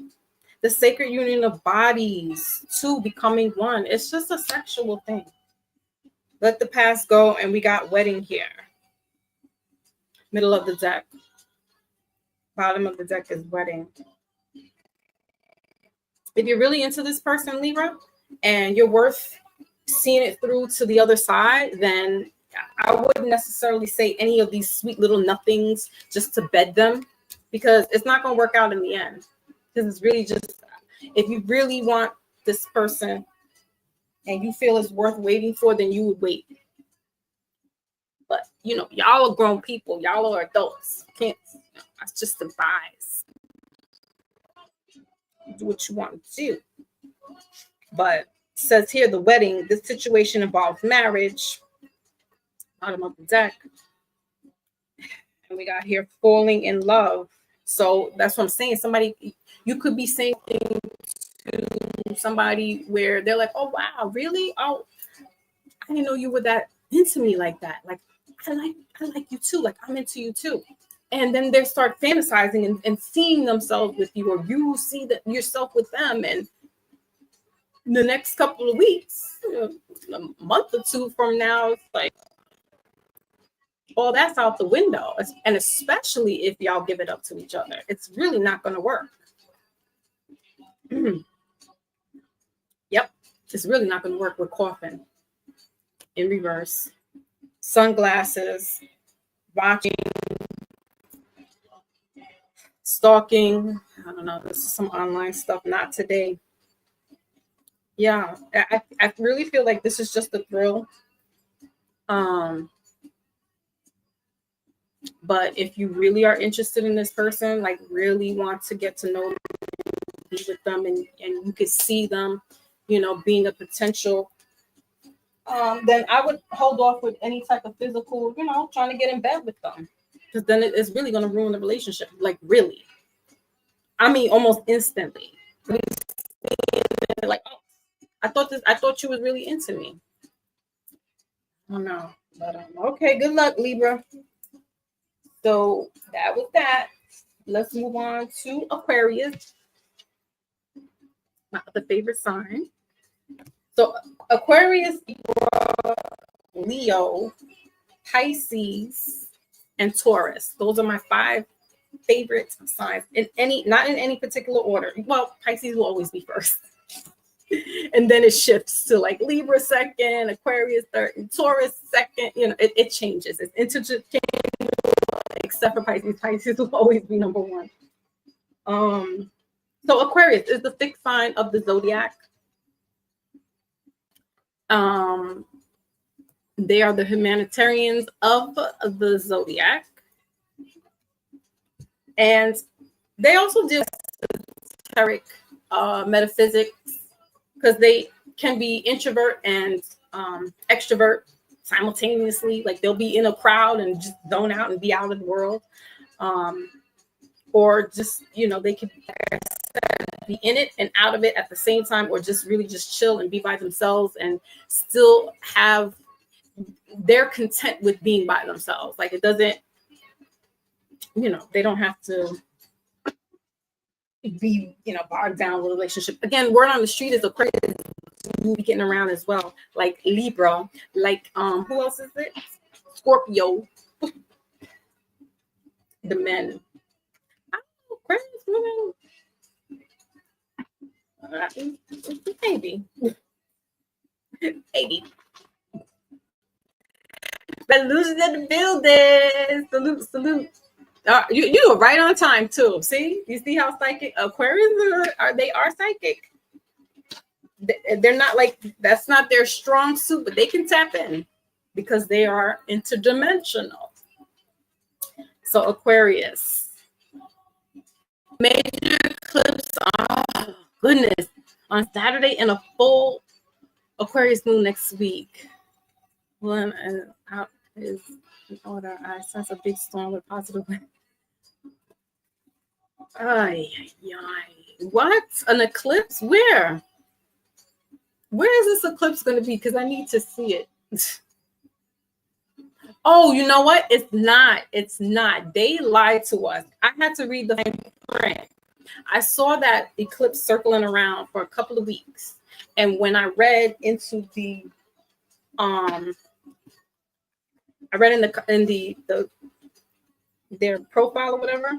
the sacred union of bodies, two becoming one. It's just a sexual thing. Let the past go, and we got wedding here. Middle of the deck. Bottom of the deck is wedding. If you're really into this person, Libra, and you're worth seeing it through to the other side, then I wouldn't necessarily say any of these sweet little nothings just to bed them, because it's not going to work out in the end. Because it's really just, If you really want this person and you feel it's worth waiting for, then you would wait. But y'all are grown people, y'all are adults. Can't That's just advice. Do what you want to do. But it says here the wedding, this situation involves marriage. Bottom of the deck. And we got here falling in love. So that's what I'm saying. You could be saying to somebody where they're like, oh wow, really? Oh, I didn't know you were that into me like that. Like I like you too. Like I'm into you too. And then they start fantasizing and seeing themselves with you, or you see yourself with them. And the next couple of weeks, a month or two from now, it's like, oh, that's out the window. And especially if y'all give it up to each other, it's really not going to work. Yep, it's really not going to work with Coffin in reverse. Sunglasses, watching, stalking. I don't know. This is some online stuff. Not today. Yeah, I really feel like this is just a thrill. But if you really are interested in this person, like really want to get to know them, be with them, and you could see them, being a potential, then I would hold off with any type of physical, trying to get in bed with them, because then it's really going to ruin the relationship. Like really, I mean, almost instantly. Like, oh, I thought you was really into me. I don't know, but okay. Good luck, Libra. So that was that. Let's move on to Aquarius, my other favorite sign. So Aquarius, Leo, Pisces, and Taurus. Those are my 5 favorite signs not in any particular order. Well, Pisces will always be first. And then it shifts to like Libra second, Aquarius third, and Taurus second. It changes. It's interchangeable, except for Pisces. Pisces will always be number 1. So Aquarius is the 6th sign of the zodiac. They are the humanitarians of the zodiac, and they also deal with esoteric metaphysics, because they can be introvert and extrovert simultaneously. Like they'll be in a crowd and just zone out and be out of the world, or just they could be in it and out of it at the same time, or just really just chill and be by themselves and still have they're content with being by themselves. Like it doesn't, they don't have to be, bogged down with a relationship. Again, word on the street is Aquarius will be getting around as well. Like Libra, like who else is it? Scorpio. The men. I don't know, Aquarius women. Maybe. Maybe. But Lucy's in the building. Salute. You were right on time too. See, you see how psychic Aquarians are psychic. They're not like, that's not their strong suit, but they can tap in because they are interdimensional. So Aquarius, major eclipse. Oh goodness, on Saturday and a full Aquarius moon next week. Well, out is in order. I sense a big storm with positive wind. Ay. What? An eclipse? Where? Where is this eclipse going to be? Because I need to see it. Oh, you know what? It's not. They lied to us. I had to read the print. I saw that eclipse circling around for a couple of weeks. And when I read into the their profile or whatever,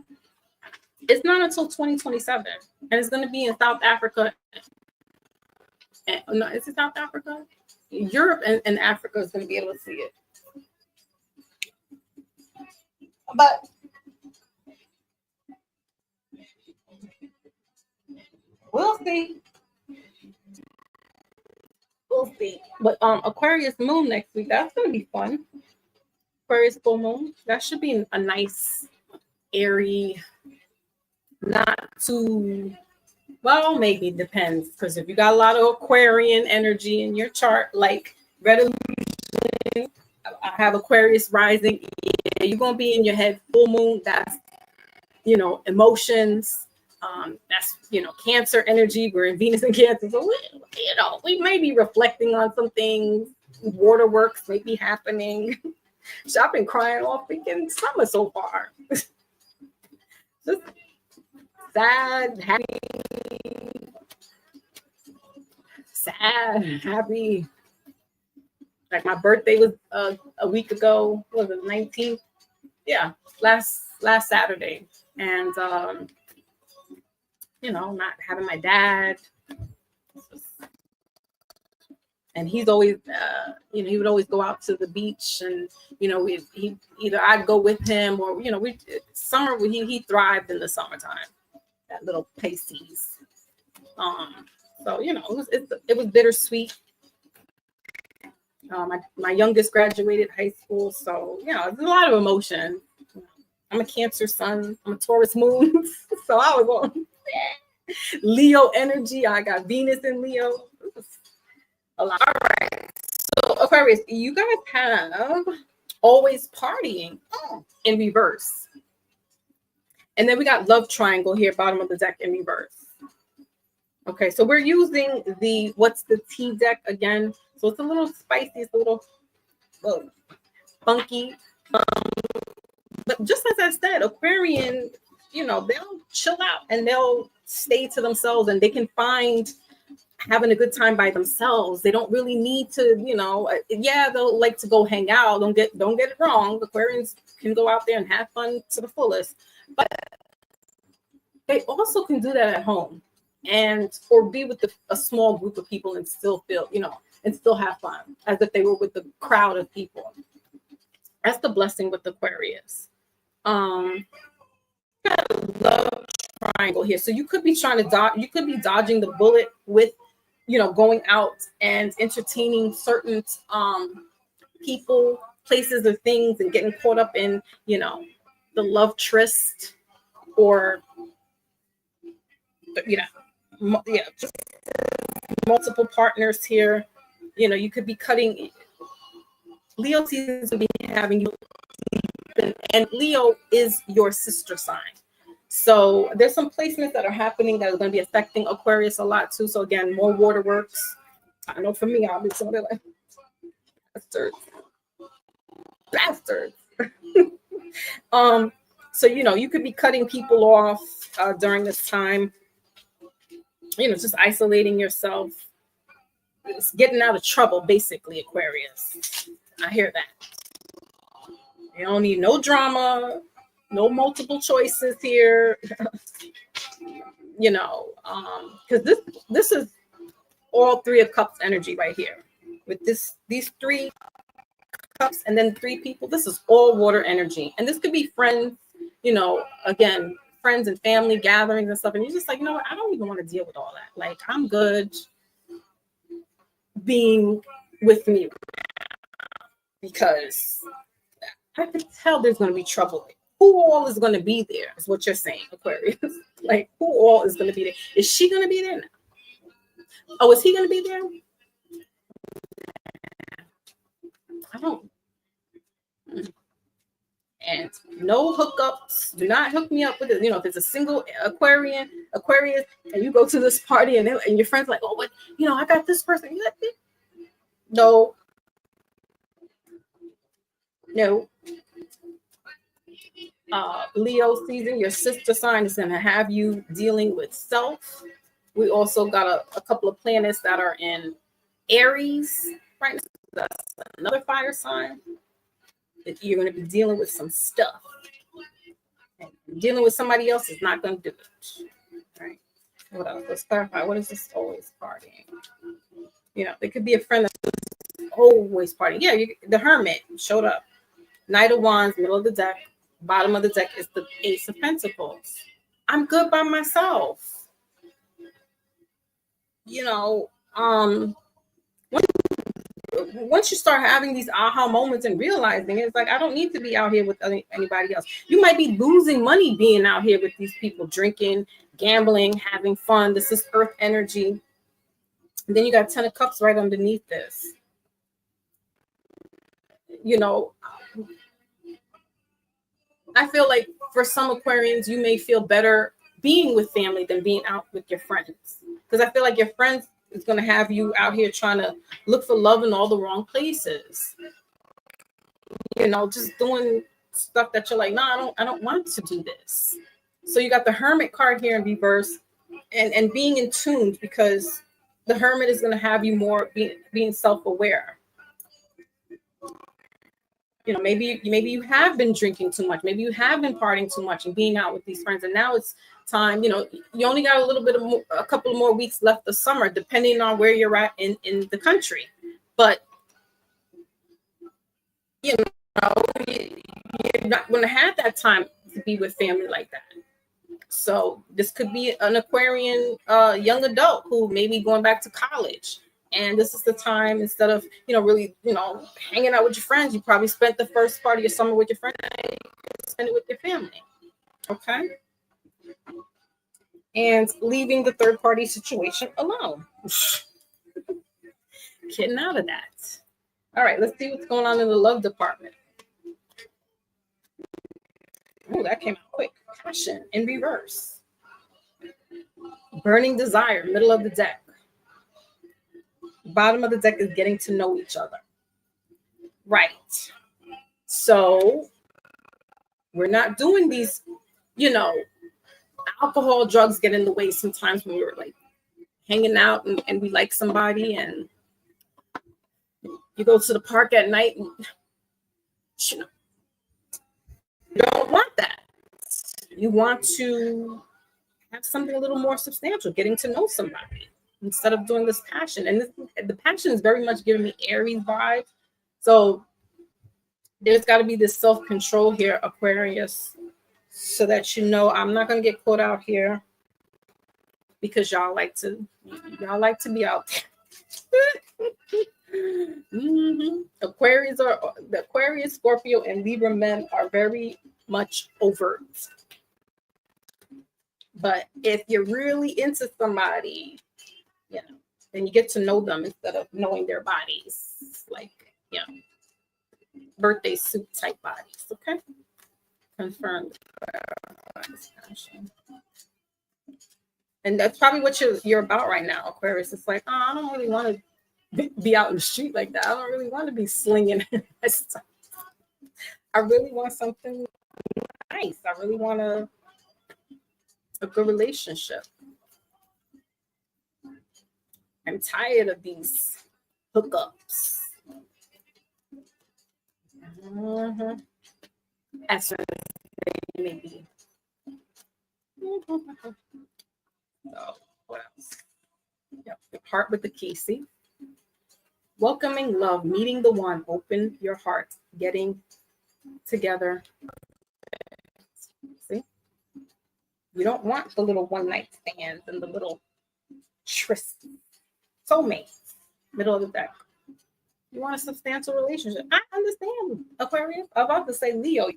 it's not until 2027, and it's going to be in South Africa. No, is it South Africa? Europe and Africa is going to be able to see it. But We'll see. We'll see. But Aquarius moon next week, that's gonna be fun. Aquarius full moon. That should be a nice, airy, not too well, maybe depends. Because if you got a lot of Aquarian energy in your chart, like Red, I have Aquarius rising, yeah, you're gonna be in your head full moon. That's emotions. That's Cancer energy. We're in Venus and Cancer, so we may be reflecting on some things. Waterworks may be happening. I've been crying all freaking summer so far. Just sad, happy. Like my birthday was a week ago. What was it, 19th? Yeah, last Saturday, and not having my dad, and he's always, he would always go out to the beach, and he either I'd go with him, or we summer. He thrived in the summertime. That little Pisces. So it was bittersweet. My youngest graduated high school, so there's a lot of emotion. I'm a Cancer sun. I'm a Taurus moon, so I was on Leo energy. I got Venus in Leo. A lot. All right. So Aquarius, you guys have always partying in reverse, and then we got love triangle here, bottom of the deck in reverse. Okay, so we're using the what's the T deck again. So it's a little spicy, it's a little funky. But just as I said, Aquarian, they'll chill out and they'll stay to themselves, and they can find having a good time by themselves. They don't really need to, they'll like to go hang out. Don't get it wrong. Aquarians can go out there and have fun to the fullest, but they also can do that at home or be with a small group of people and still feel, and still have fun as if they were with a crowd of people. That's the blessing with Aquarius. Love triangle here. So you could be trying to you could be dodging the bullet with, going out and entertaining certain people, places, or things, and getting caught up in, the love tryst, or just multiple partners here. You could be cutting. Leo seasons will be having you, and Leo is your sister sign. So there's some placements that are happening that are going to be affecting Aquarius a lot too. So again, more waterworks. I know for me, I'll be somebody like bastards. So you could be cutting people off during this time. Just isolating yourself. It's getting out of trouble, basically, Aquarius. I hear that. You don't need no drama, no multiple choices here. Because this is all Three of Cups energy right here. With these 3 cups and then 3 people, this is all water energy. And this could be friends, again, friends and family gatherings and stuff. And you're just like, I don't even want to deal with all that. Like, I'm good being with me, because I can tell there's going to be trouble. Who all is going to be there is what you're saying, Aquarius. Like, who all is going to be there? Is she going to be there? Oh, is he going to be there? I don't. And no hookups. Do not hook me up with it. If it's a single Aquarius, and you go to this party and your friends like, oh, what? I got this person. You got this? No. Leo season, your sister sign is going to have you dealing with self. We also got a couple of planets that are in Aries, right? That's another fire sign. That you're going to be dealing with some stuff. And dealing with somebody else is not going to do it. Right? What else? Let's clarify. What is this always partying? There could be a friend that's always partying. Yeah, the Hermit showed up. Knight of Wands, middle of the deck. Bottom of the deck is the Ace of Pentacles. I'm good by myself. you know, once you start having these aha moments and realizing it's like, I don't need to be out here with anybody else. You might be losing money being out here with these people, drinking, gambling, having fun. This is earth energy. And then you got 10 of cups right underneath this. You know, I feel like for some Aquarians, you may feel better being with family than being out with your friends. Because I feel like your friends is going to have you out here trying to look for love in all the wrong places. You know, just doing stuff that you're like, no, I don't want to do this. So you got the Hermit card here in reverse, and being in tune, because the Hermit is going to have you more being self-aware. You know, maybe you have been drinking too much, maybe you have been partying too much and being out with these friends, and now it's time. You know, you only got a little bit of a couple of more weeks left of summer, depending on where you're at in the country. But you know, you're not going to have that time to be with family like that. So this could be an Aquarian young adult who may be going back to college. And this is the time, instead of, really, hanging out with your friends, you probably spent the first part of your summer with your friends, spend it with your family. Okay. And leaving the third party situation alone. Getting out of that. All right, let's see what's going on in the love department. Oh, that came out quick. Passion in reverse. Burning desire, middle of the deck. Bottom of the deck is getting to know each other. Right. So we're not doing these, alcohol, drugs get in the way sometimes when we're like hanging out and we like somebody, and you go to the park at night and you don't want that. You want to have something a little more substantial, getting to know somebody instead of doing this passion. And the passion is very much giving me Aries vibes. So there's got to be this self-control here, Aquarius, so that I'm not going to get caught out here, because y'all like to be out there. Mm-hmm. The Aquarius, Scorpio, and Libra men are very much overt. But if you're really into somebody, then you get to know them instead of knowing their bodies, like, birthday suit type bodies. Okay. Confirmed. And that's probably what you're about right now, Aquarius. It's like, I don't really want to be out in the street like that. I don't really want to be slinging. I really want something nice. I really want a good relationship. I'm tired of these hookups. Mm-hmm. As maybe. So, what else? Yep, the part with the Casey. Welcoming love, meeting the one, open your heart, getting together. See? You don't want the little one night stands and the little tryst. Soulmates, middle of the deck. You want a substantial relationship. I understand, Aquarius. I'm about to say Leo.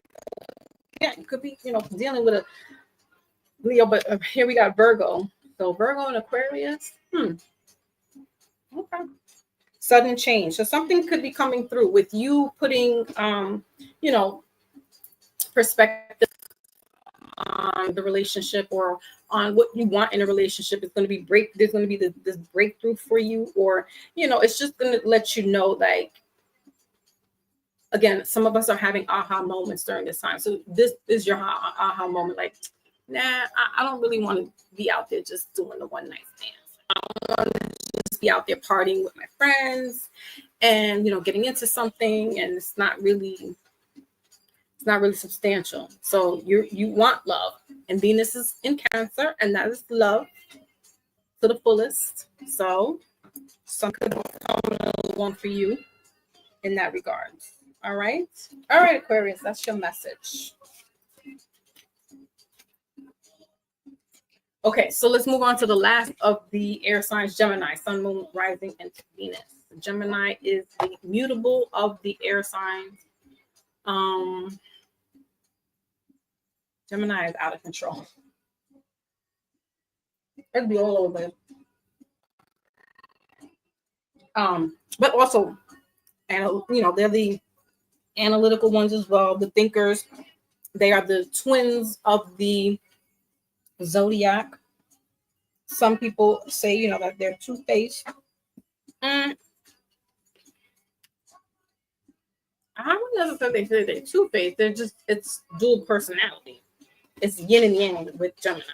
Yeah, you could be, dealing with a Leo, but here we got Virgo. So Virgo and Aquarius. Okay. Sudden change. So something could be coming through with you putting, perspective on the relationship, or on what you want in a relationship. It's going to be there's going to be this breakthrough for you, or it's just going to let you know, like, again, some of us are having aha moments during this time. So this is your aha moment, like, nah, I don't really want to be out there just doing the one night stands. I want to just be out there partying with my friends and getting into something, and it's not really substantial. So you want love, and Venus is in Cancer, and that is love to the fullest. So something will come along for you in that regard. All right, Aquarius, that's your message. Okay, so let's move on to the last of the air signs, Gemini, Sun, Moon, Rising, and Venus. Gemini is the mutable of the air signs. Gemini is out of control. It'd be all over. But also, and they're the analytical ones as well, the thinkers. They are the twins of the zodiac. Some people say, that they're two-faced. I don't know if they say they're two-faced. It's dual personality. It's yin and yang with Gemini.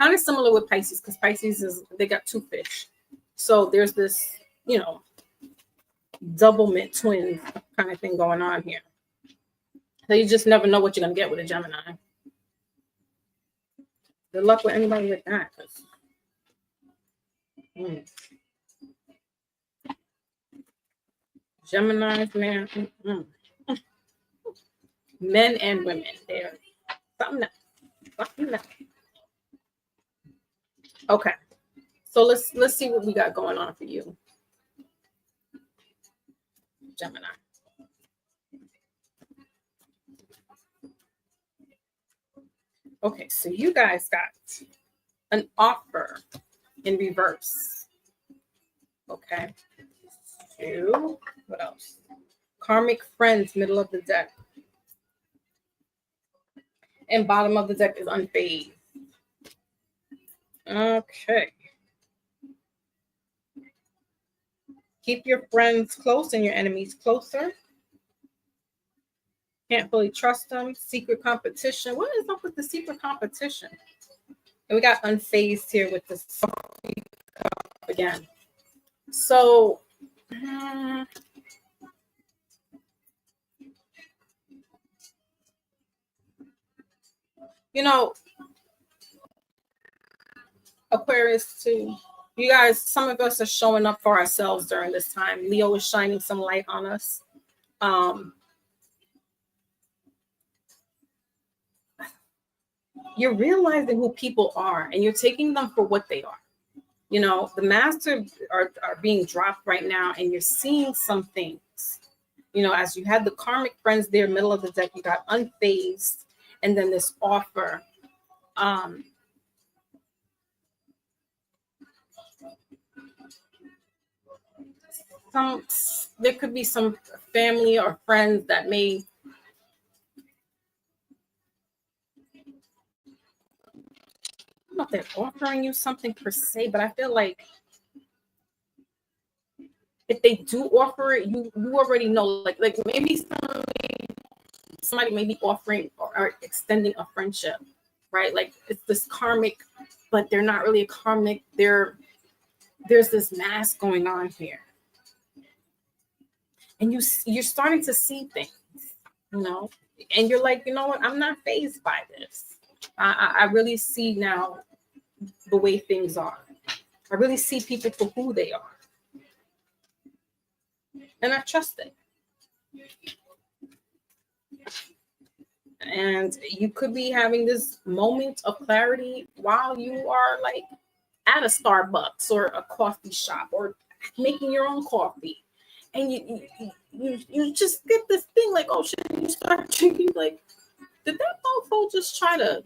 Kind of similar with Pisces, because Pisces they got two fish. So there's this, double mint twins kind of thing going on here. So you just never know what you're gonna get with a Gemini. Good luck with anybody with that. Geminis, man. Men and women. They're something else. Okay. So let's see what we got going on for you, Gemini. Okay, so you guys got an offer in reverse. Okay. Two. What else? Karmic friends, middle of the deck. And bottom of the deck is unfazed. Okay. Keep your friends close and your enemies closer. Can't fully trust them. Secret competition. What is up with the secret competition? And we got unfazed here with this again. So, Aquarius too. You guys, some of us are showing up for ourselves during this time. Leo is shining some light on us. You're realizing who people are and you're taking them for what they are. The masters are being dropped right now and you're seeing some things. As you had the karmic friends there, middle of the deck, you got unfazed and then this offer. There could be some family or friends that may I don't know if they're offering you something per se, but I feel like if they do offer it, you already know, like maybe somebody may be offering or extending a friendship, right? Like it's this karmic, but they're not really a karmic. There's this mask going on here. And you're starting to see things, and you're like, you know what? I'm not fazed by this. I really see now the way things are. I really see people for who they are. And I trust it. And you could be having this moment of clarity while you are like at a Starbucks or a coffee shop or making your own coffee. And you just get this thing like, oh shit, you start drinking like, did that mofo just try to,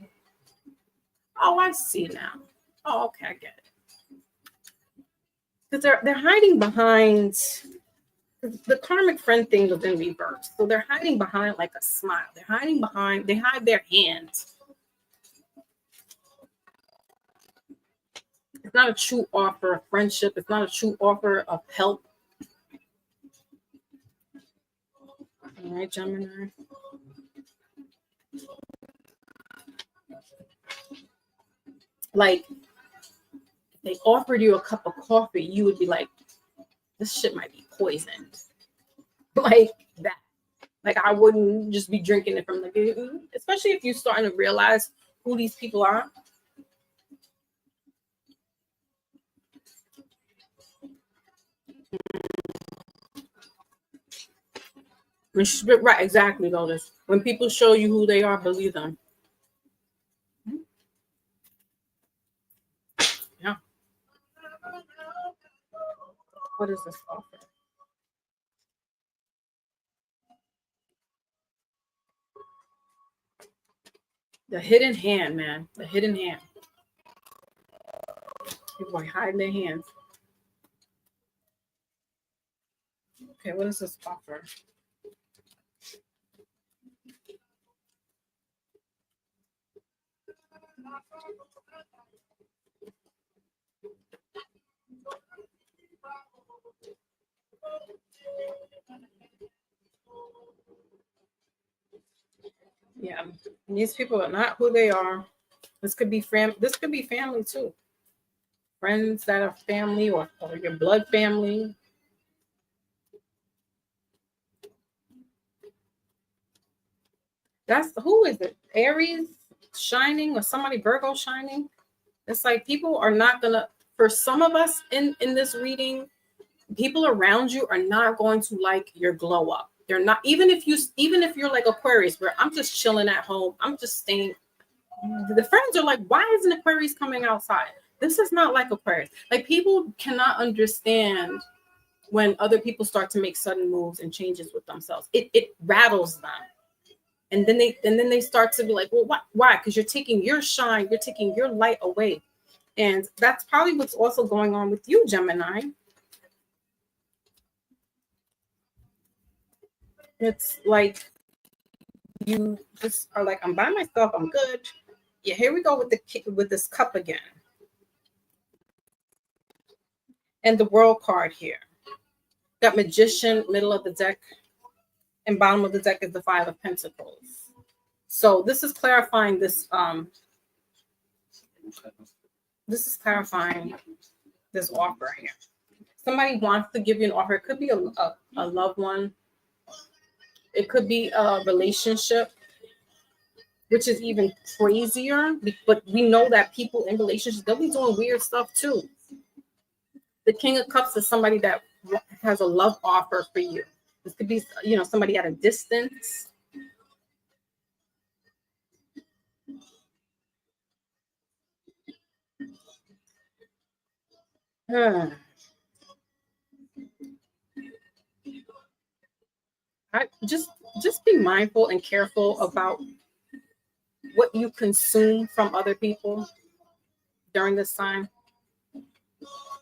oh, I see now. Oh, okay, I get it. Because they're hiding behind, the karmic friend thing was in reverse. So they're hiding behind like a smile. They hide their hands. It's not a true offer of friendship. It's not a true offer of help. All right, Gemini. Like, if they offered you a cup of coffee, you would be like, this shit might be poisoned. Like that. Like, I wouldn't just be drinking it from the, especially if you're starting to realize who these people are. Right, exactly, Lotus. When people show you who they are, believe them. What is this offer? The hidden hand, man. The hidden hand. People are hiding their hands. Okay, what is this offer? Yeah, these people are not who they are. This could be This could be family too. Friends that are family or your blood family. That's who is it? Aries shining or somebody Virgo shining? It's like people are not gonna. For some of us in this reading, people around you are not going to like your glow up. They're not, even if you're like Aquarius, where I'm just chilling at home, I'm just staying. The friends are like, why isn't Aquarius coming outside? This is not like Aquarius. Like, people cannot understand when other people start to make sudden moves and changes with themselves. It rattles them. And then they start to be like, well, why? Because you're taking your shine, you're taking your light away. And that's probably what's also going on with you, Gemini. It's like you just are like, I'm by myself, I'm good. Yeah, here we go with this cup again. And the World card here. Got Magician, middle of the deck, and bottom of the deck is the Five of Pentacles. So this is clarifying this. This is clarifying this offer here. Somebody wants to give you an offer. It could be a loved one. It could be a relationship, which is even crazier. But we know that people in relationships, they'll be doing weird stuff too. The King of Cups is somebody that has a love offer for you. This could be, somebody at a distance. Just be mindful and careful about what you consume from other people during this time.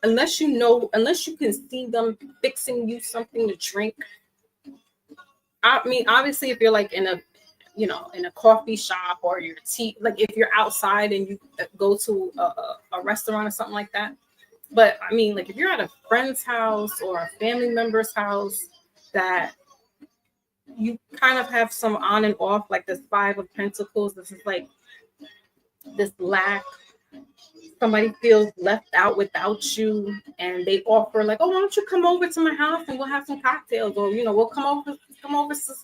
Unless you can see them fixing you something to drink. I mean, obviously, if you're like in a coffee shop or your tea, like if you're outside and you go to a restaurant or something like that. But I mean, like if you're at a friend's house or a family member's house that you kind of have some on and off, like this Five of Pentacles, this is like this lack. Somebody feels left out without you, and they offer like, oh, why don't you come over to my house and we'll have some cocktails, or we'll come over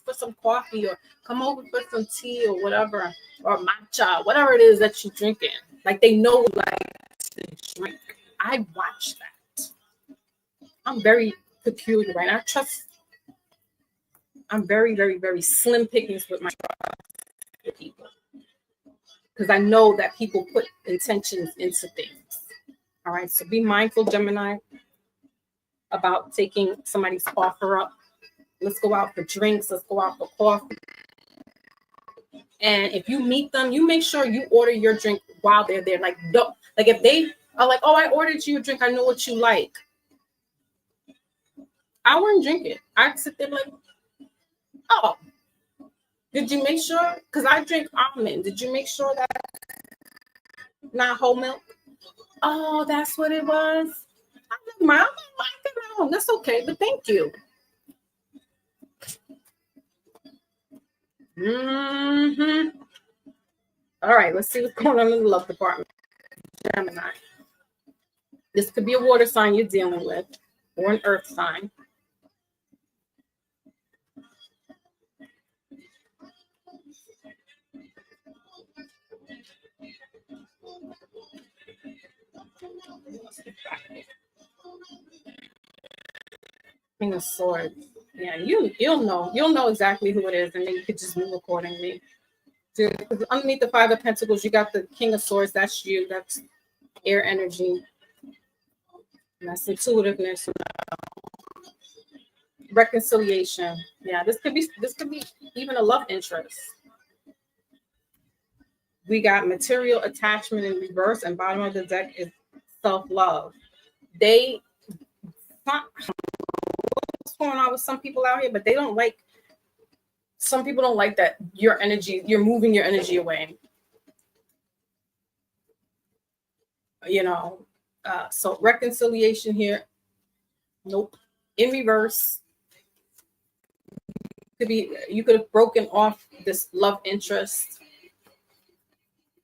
for some coffee, or come over for some tea or whatever, or matcha, whatever it is that you're drinking. Like, they know like to drink. I watch that. I'm very peculiar, right? I'm very, very, very slim pickings with my people, because I know that people put intentions into things. All right, so be mindful, Gemini, about taking somebody's offer up. Let's go out for drinks. Let's go out for coffee. And if you meet them, you make sure you order your drink while they're there. Like, don't, like if they are like, oh, I ordered you a drink, I know what you like, I wouldn't drink it. I'd sit there like, oh, did you make sure? Because I drink almond. Did you make sure that not whole milk? Oh, that's what it was. I'm like, that's okay, but thank you. All right, let's see what's going on in the love department. Gemini. This could be a water sign you're dealing with, or an earth sign. King of Swords. Yeah, you'll know exactly who it is, and then you could just move accordingly. Underneath the Five of Pentacles, you got the King of Swords. That's you. That's air energy. And that's intuitiveness. reconciliation. Yeah, this could be even a love interest. We got material attachment in reverse, and bottom of the deck is self-love. They what's going on with some people out here, but they don't like, some people don't like that your energy, you're moving your energy away. You know, so reconciliation here. Nope. In reverse. Could be, you could have broken off this love interest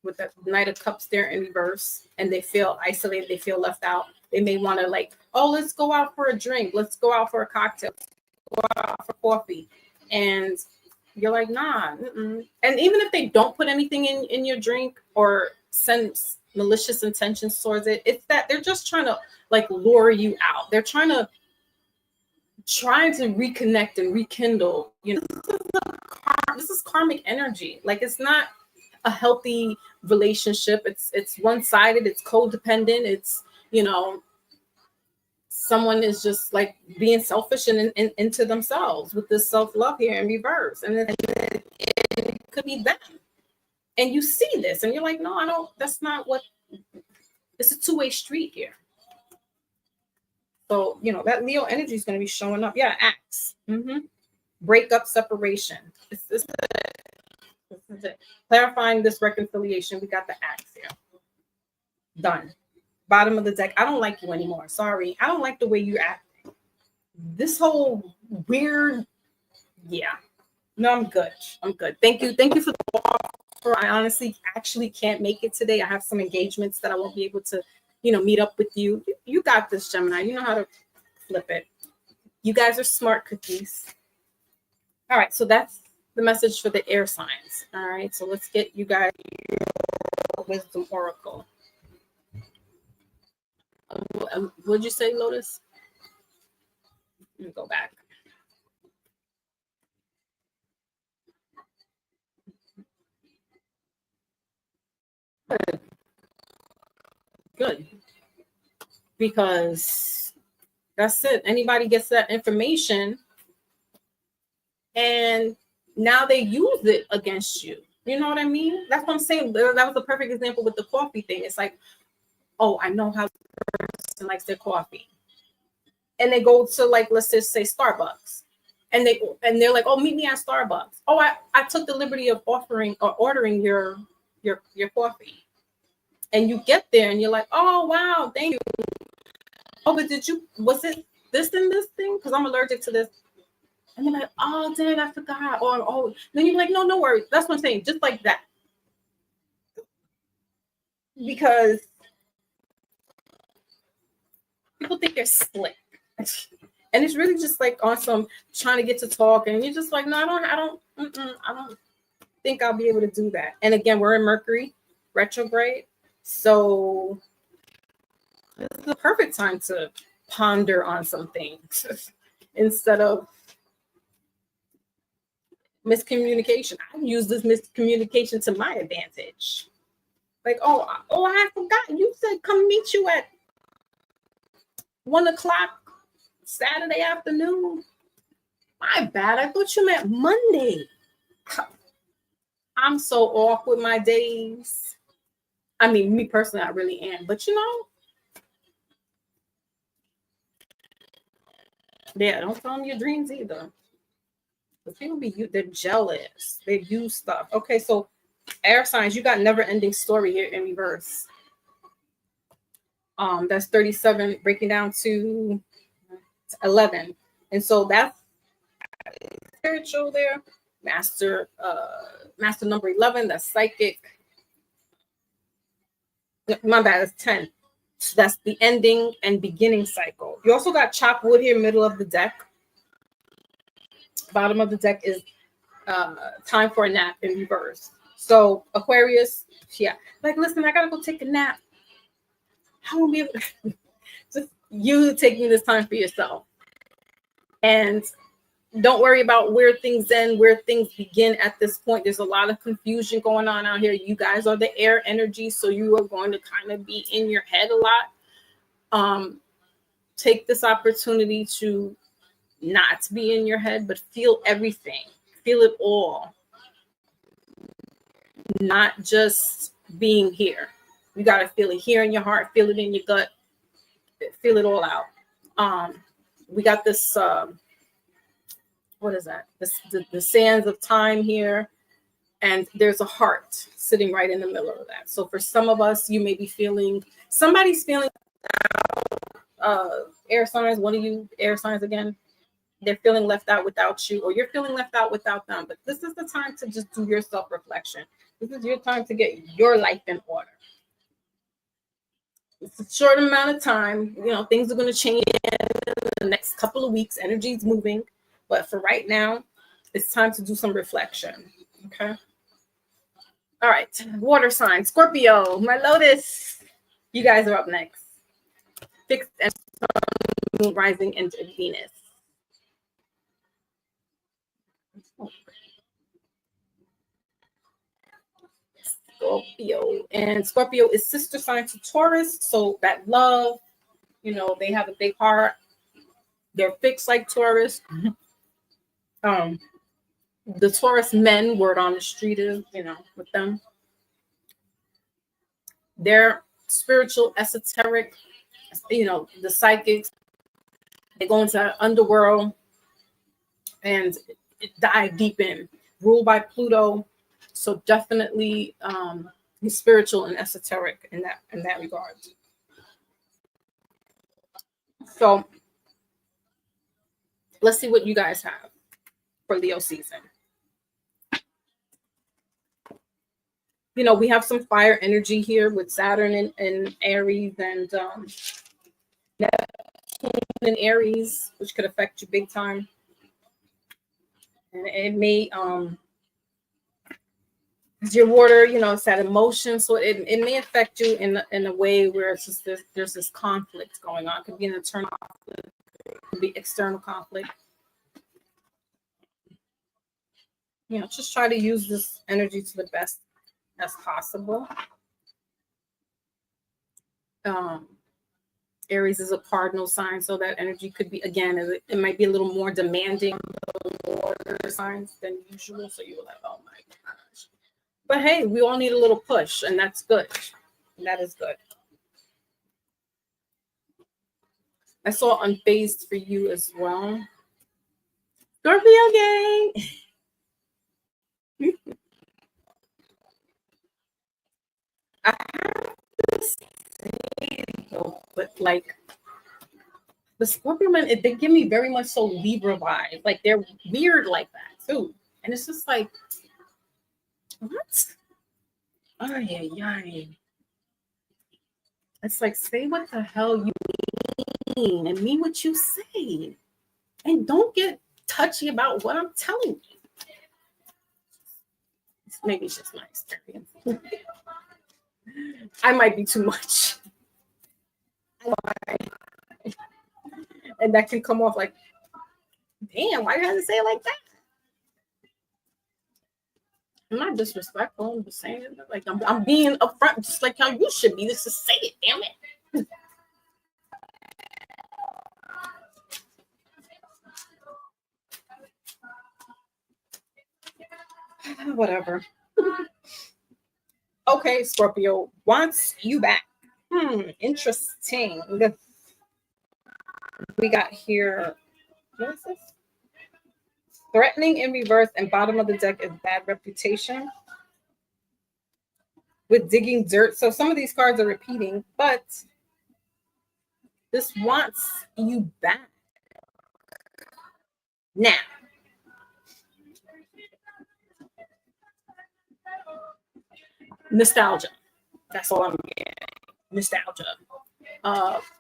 with the Knight of Cups there in reverse, and they feel isolated, they feel left out. They may want to like, oh, let's go out for a drink, let's go out for a cocktail, go out for coffee, and you're like, nah. Mm-mm. And even if they don't put anything in your drink or send malicious intentions towards it, it's that they're just trying to like lure you out. They're trying to reconnect and rekindle. You know, this is karmic energy. Like, it's not a healthy relationship. It's one-sided, it's codependent, it's, you know, someone is just like being selfish and into themselves with this self-love here in reverse, and it could be them, and you see this and you're like, no, I don't, that's not what, it's a two-way street here. So, you know, that Leo energy is going to be showing up. Yeah, acts. Breakup, separation. This is it. Clarifying this reconciliation. We got the acts here. Done. Bottom of the deck. I don't like you anymore. Sorry. I don't like the way you're acting. This whole weird. Yeah. No, I'm good. I'm good. Thank you. Thank you for the offer. I honestly actually can't make it today. I have some engagements that I won't be able to, you know, meet up with you. You got this, Gemini. You know how to flip it. You guys are smart cookies. All right, so that's the message for the air signs. All right, so let's get you guys your wisdom oracle. What'd you say, Lotus? Let me go back. Good. Because that's it. Anybody gets that information and now they use it against you. You know what I mean? That's what I'm saying. That was a perfect example with the coffee thing. It's like, oh, I know how the person likes their coffee. And they go to, like, let's just say Starbucks. And they're like, oh, meet me at Starbucks. Oh, I took the liberty of offering or ordering your coffee. And you get there and you're like, oh wow, thank you. Oh, but was it this and this thing? Because I'm allergic to this. And they're like, oh dang, I forgot. Or oh, then you're like, no, no worries. That's what I'm saying. Just like that. Because people think they're slick. And it's really just like on some trying to get to talk, and you're just like, no, I don't think I'll be able to do that. And again, we're in Mercury retrograde, so this is the perfect time to ponder on some things instead of miscommunication. I use this miscommunication to my advantage. Like, oh, I forgot. You said come meet you at 1:00 Saturday afternoon. My bad. I thought you meant Monday. I'm so off with my days. I mean, me personally, I really am. But you know, yeah, don't tell them your dreams either. But people they're jealous. They use stuff. Okay, so air signs, you got never-ending story here in reverse. That's 37 breaking down to 11. And so that's spiritual there. Master number 11, that's psychic. My bad, it's 10. So that's the ending and beginning cycle. You also got chop wood here, middle of the deck. Bottom of the deck is time for a nap in reverse. So Aquarius, yeah, like, listen, I gotta go take a nap. I won't be able to. Just you taking this time for yourself. And don't worry about where things end, where things begin at this point. There's a lot of confusion going on out here. You guys are the air energy, so you are going to kind of be in your head a lot. Take this opportunity to not be in your head, but feel everything, feel it all, not just being here. You got to feel it here in your heart, feel it in your gut, feel it all out. We got this, what is that? The sands of time here. And there's a heart sitting right in the middle of that. So for some of us, you may be feeling, somebody's feeling air signs, one of you air signs again, they're feeling left out without you, or you're feeling left out without them. But this is the time to just do your self-reflection. This is your time to get your life in order. It's a short amount of time. You know, things are going to change in the next couple of weeks. Energy is moving. But for right now, it's time to do some reflection. Okay. All right. Water sign, Scorpio, my Lotus. You guys are up next. Fixed and moon rising into Venus. Scorpio. And Scorpio is sister sign to Taurus. So that love, you know, they have a big heart. They're fixed like Taurus. The Taurus men, word on the street is, you know, with them. They're spiritual, esoteric, you know, the psychics. They go into the underworld and dive deep in. Ruled by Pluto. So definitely spiritual and esoteric in that regard. So let's see what you guys have for Leo season. You know, we have some fire energy here with Saturn and Aries and Neptune in Aries, which could affect you big time. And it may your water, you know, it's that emotion, so it may affect you in a way where it's just there's this conflict going on. It could be an internal conflict, it could be external conflict. You know, just try to use this energy to the best as possible. Aries is a cardinal sign, so that energy could be, again, it might be a little more demanding water signs than usual. So you were like, oh my gosh. But hey, we all need a little push, and that's good. That is good. I saw unfazed for you as well. Scorpio gang. I have to say, but like the Scorpio men, they give me very much so Libra vibes. Like they're weird like that too. And it's just like, what? Ay, ay, ay. It's like, say what the hell you mean and mean what you say. And don't get touchy about what I'm telling you. Maybe it's just my experience. I might be too much. And that can come off like, damn, why you have to say it like that? I'm not disrespectful. I'm just saying it. Like I'm being upfront, just like how you should be. Just to say it, damn it. Whatever. Okay, Scorpio wants you back. Interesting. We got here. What is this? Threatening in reverse and bottom of the deck is bad reputation. With digging dirt. So some of these cards are repeating, but this wants you back. Now, nostalgia. That's all I'm getting. Nostalgia.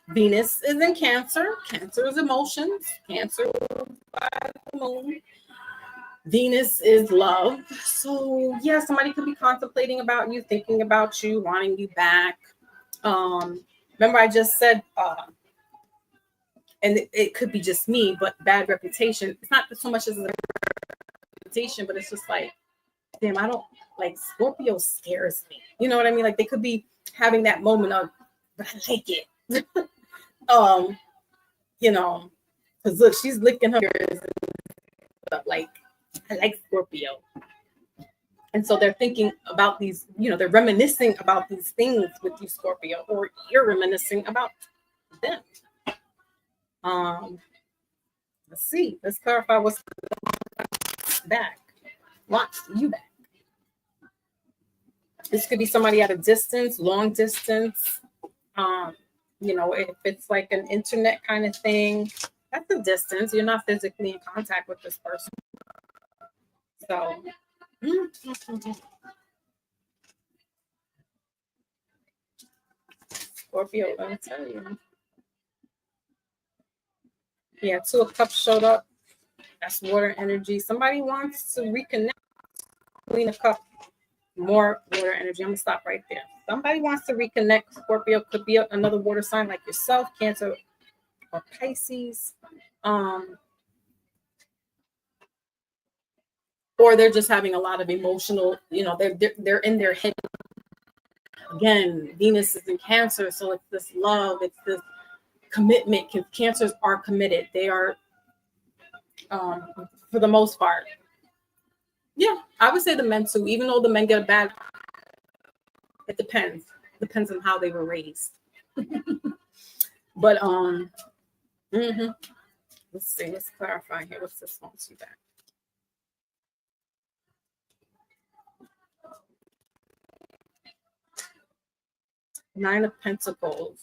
Venus is in Cancer. Cancer is emotions. Cancer by the moon. Venus is love. So yeah, somebody could be contemplating about you, thinking about you, wanting you back. Remember I just said, and it could be just me, but bad reputation. It's not so much as a reputation, but it's just like, damn, I don't like Scorpio scares me. You know what I mean? Like they could be having that moment of, but I like it. You know, Because look, she's licking her ears, like, I like Scorpio. And so they're thinking about these, they're reminiscing about these things with you, Scorpio, or you're reminiscing about them. Let's see. Let's clarify what's back. Wants you back. This could be somebody at a distance, long distance. If it's like an internet kind of thing, that's a distance. You're not physically in contact with this person. So, Scorpio, let me tell you. Yeah, Two of Cups showed up. That's water energy. Somebody wants to reconnect. Queen of Cups, more water energy. I'm gonna stop right there. Somebody wants to reconnect. Scorpio could be another water sign like yourself, Cancer or Pisces. Or they're just having a lot of emotional, they're in their head. Again, Venus is in Cancer, so it's this love, it's this commitment. Cancers are committed. They are, for the most part. Yeah, I would say the men too, even though the men get a bad, it depends. Depends on how they were raised. But let's see, let's clarify here. What's this one to back? Nine of Pentacles.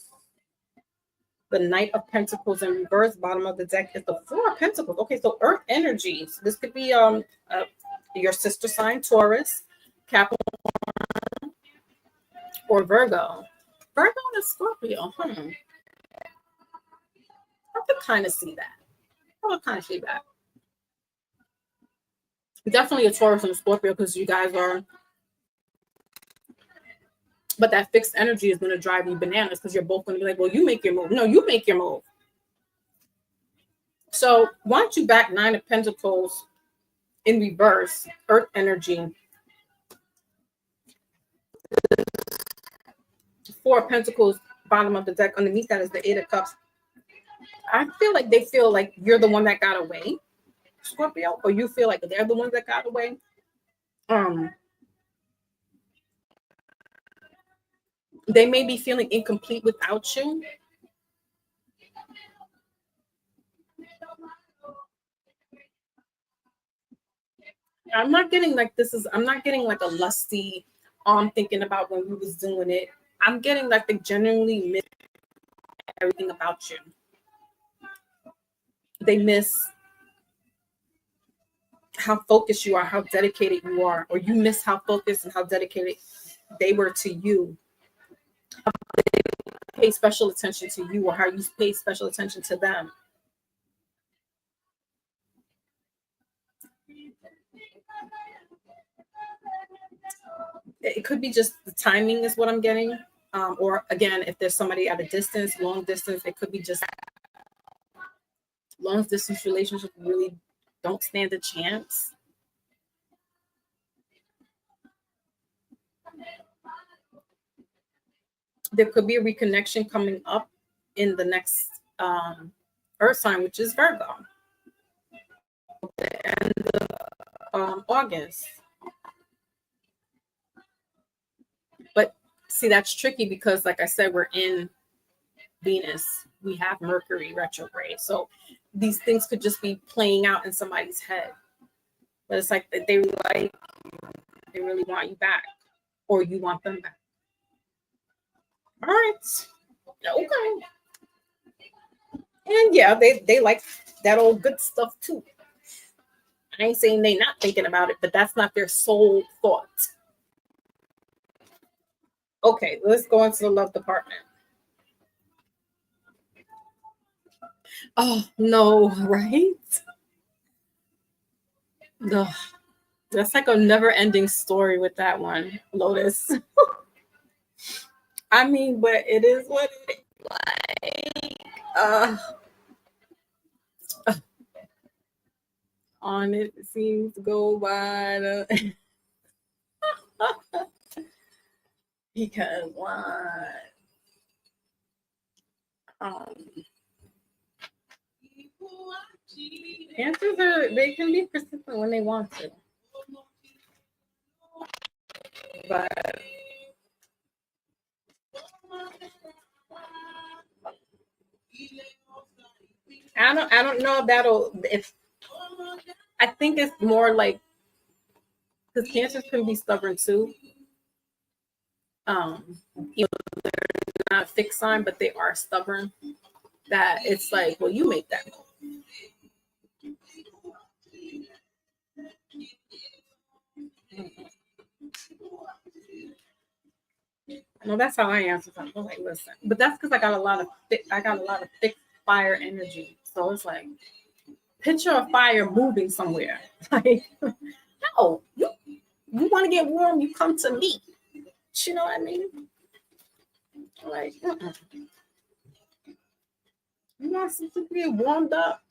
The Knight of Pentacles in reverse, bottom of the deck is the Four of Pentacles. Okay, so Earth energies. This could be your sister sign, Taurus, Capricorn, or Virgo. Virgo and Scorpio. I can kind of see that. Definitely a Taurus and a Scorpio because you guys are. But that fixed energy is going to drive you bananas because you're both going to be like, well, you make your move. No, you make your move. So why don't you back Nine of Pentacles in reverse, Earth energy. Four of Pentacles, bottom of the deck. Underneath that is the Eight of Cups. I feel like they feel like you're the one that got away, Scorpio, or you feel like they're the ones that got away. They may be feeling incomplete without you. I'm not getting like a lusty, I'm thinking about when we was doing it. I'm getting like they genuinely miss everything about you. They miss how focused you are, how dedicated you are, or you miss how focused and how dedicated they were to you. How they pay special attention to you, or how you pay special attention to them. It could be just the timing is what I'm getting. Or again, if there's somebody at a distance, long distance, it could be just long distance relationships really don't stand a chance. There could be a reconnection coming up in the next Earth sign, which is Virgo. And August. But see, that's tricky because, like I said, we're in Venus. We have Mercury retrograde. So these things could just be playing out in somebody's head. But it's like they really want you back, or you want them back. All right. Okay. And yeah, they like that old good stuff too. I ain't saying they not thinking about it, but that's not their sole thought. Okay, let's go into the love department. Oh no, right? No, that's like a never-ending story with that one, Lotus. I mean, but it is what it is. Like, on it seems to go by because why? People Cancers they can be persistent when they want to. But I don't know if if I think it's more like because cancers can be stubborn too. Even not a fixed sign, but they are stubborn. That it's like, well, you make that move. No, that's how I answer something. I'm like, listen, but that's because I got a lot of thick fire energy. So it's like, picture a fire moving somewhere. Like, no, you want to get warm, you come to me. You know what I mean? Like, you want to get warmed up?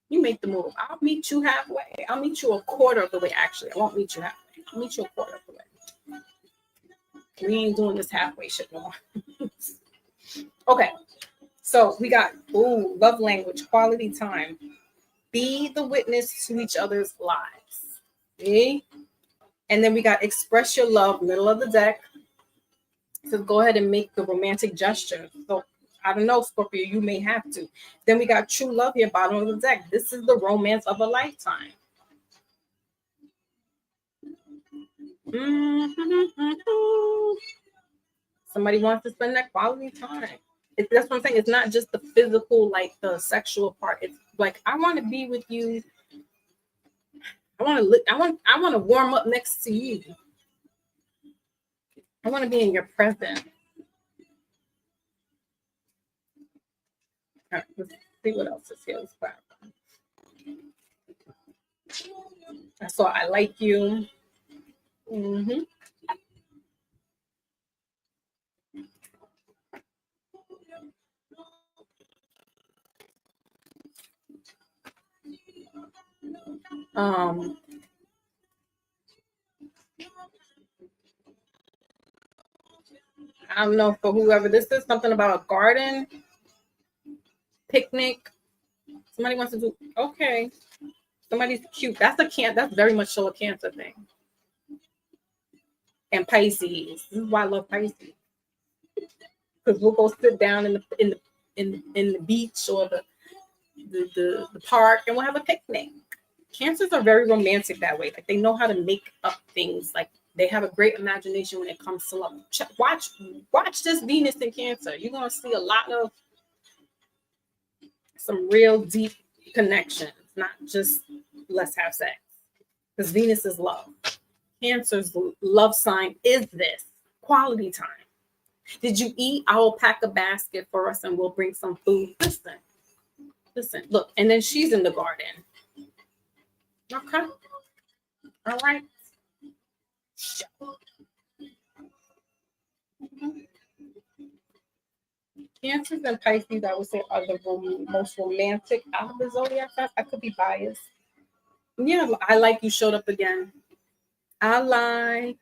You make the move. I'll meet you halfway. I'll meet you a quarter of the way. Actually, I won't meet you halfway. I'll meet you a quarter of the way. We ain't doing this halfway shit no more. Okay, so we got love language, quality time. Be the witness to each other's lives. See? And then we got express your love, middle of the deck. So go ahead and make the romantic gesture. So I don't know, Scorpio, you may have to. Then we got true love here, bottom of the deck. This is the romance of a lifetime. Somebody wants to spend that quality time. That's what I'm saying. It's not just the physical, like the sexual part. It's like I want to be with you. I want to warm up next to you. I want to be in your presence. All right, let's see what else is here. So I like you. Mm-hmm. Um, I don't know for whoever this is, something about a garden, picnic. Somebody wants to do okay. Somebody's cute. That's very much so a Cancer thing. And Pisces. This is why I love Pisces. Because we'll go sit down in the beach or the park and we'll have a picnic. Cancers are very romantic that way. Like they know how to make up things. Like they have a great imagination when it comes to love. Watch this Venus in Cancer. You're gonna see a lot of some real deep connections, not just let's have sex. Because Venus is love. Cancer's love sign is this quality time. Did you eat? I will pack a basket for us and we'll bring some food. Listen, look. And then she's in the garden. Okay. All right. Cancers and Pisces, I would say, are the most romantic out of the zodiac. I could be biased. Yeah, I like you showed up again. I like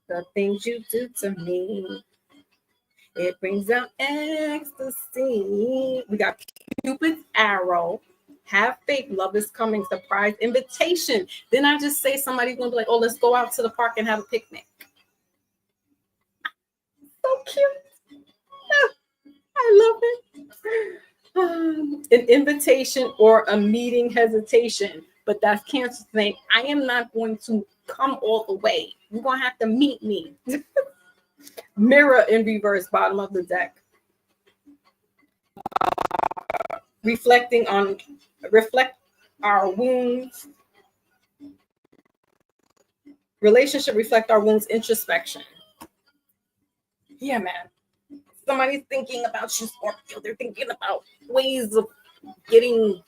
the things you do to me. It brings out ecstasy. We got Cupid's arrow. Have faith. Love is coming. Surprise invitation. Then I just say somebody's gonna be like, "Oh, let's go out to the park and have a picnic." So cute. I love it. An invitation or a meeting hesitation, but that's Cancer saying, "I am not going to come all the way. You're gonna have to meet me." Mirror in reverse, bottom of the deck. Reflect our wounds. Relationship reflect our wounds. Introspection. Yeah, man. Somebody's thinking about you, Scorpio. They're thinking about ways of getting.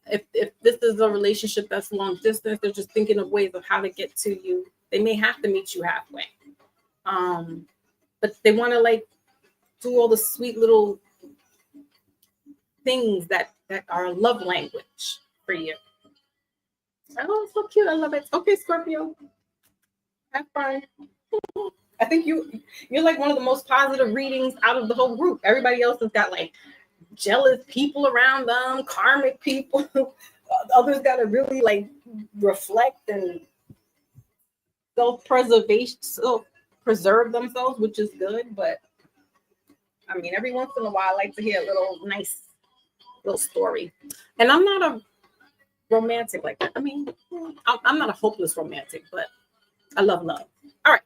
If this is a relationship that's long distance, they're just thinking of ways of how to get to you. They may have to meet you halfway. But they want to like do all the sweet little things that are love language for you. Oh, so cute. I love it. Okay, Scorpio. Have fun. I think you're like one of the most positive readings out of the whole group. Everybody else has got like jealous people around them, karmic people. Others got to really like reflect and self-preservation, self-preserve themselves, which is good. But I mean, every once in a while, I like to hear a little nice little story. And I'm not a romantic like that. I mean, I'm not a hopeless romantic, but I love love. All right.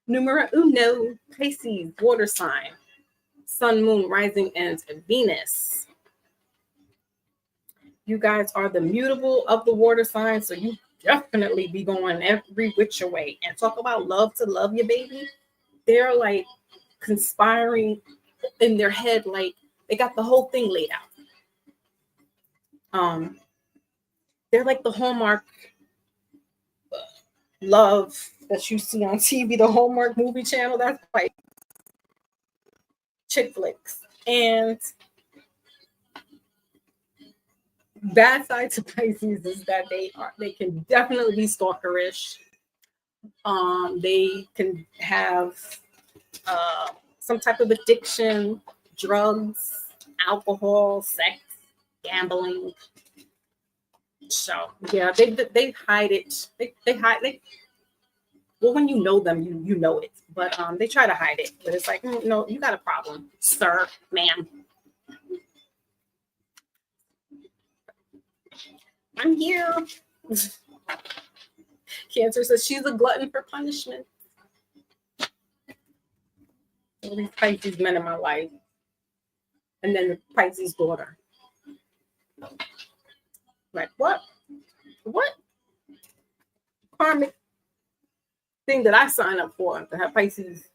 Numero uno, Pisces, water sign, sun, moon, rising, and Venus. You guys are the mutable of the water sign, so you definitely be going every which way. And talk about love to love your baby. They're like conspiring in their head, like they got the whole thing laid out. They're like the Hallmark love that you see on TV, the Hallmark movie channel. That's like chick flicks. And bad side to Pisces is that they can definitely be stalkerish. They can have some type of addiction, drugs, alcohol, sex, gambling. So yeah, they hide it. They hide. Well, when you know them, you know it. But they try to hide it. But it's like, no, you got a problem, sir, ma'am. I'm here. Cancer says she's a glutton for punishment. All these Pisces men in my life. And then the Pisces daughter. Like, what? What karmic thing did I sign up for to have Pisces?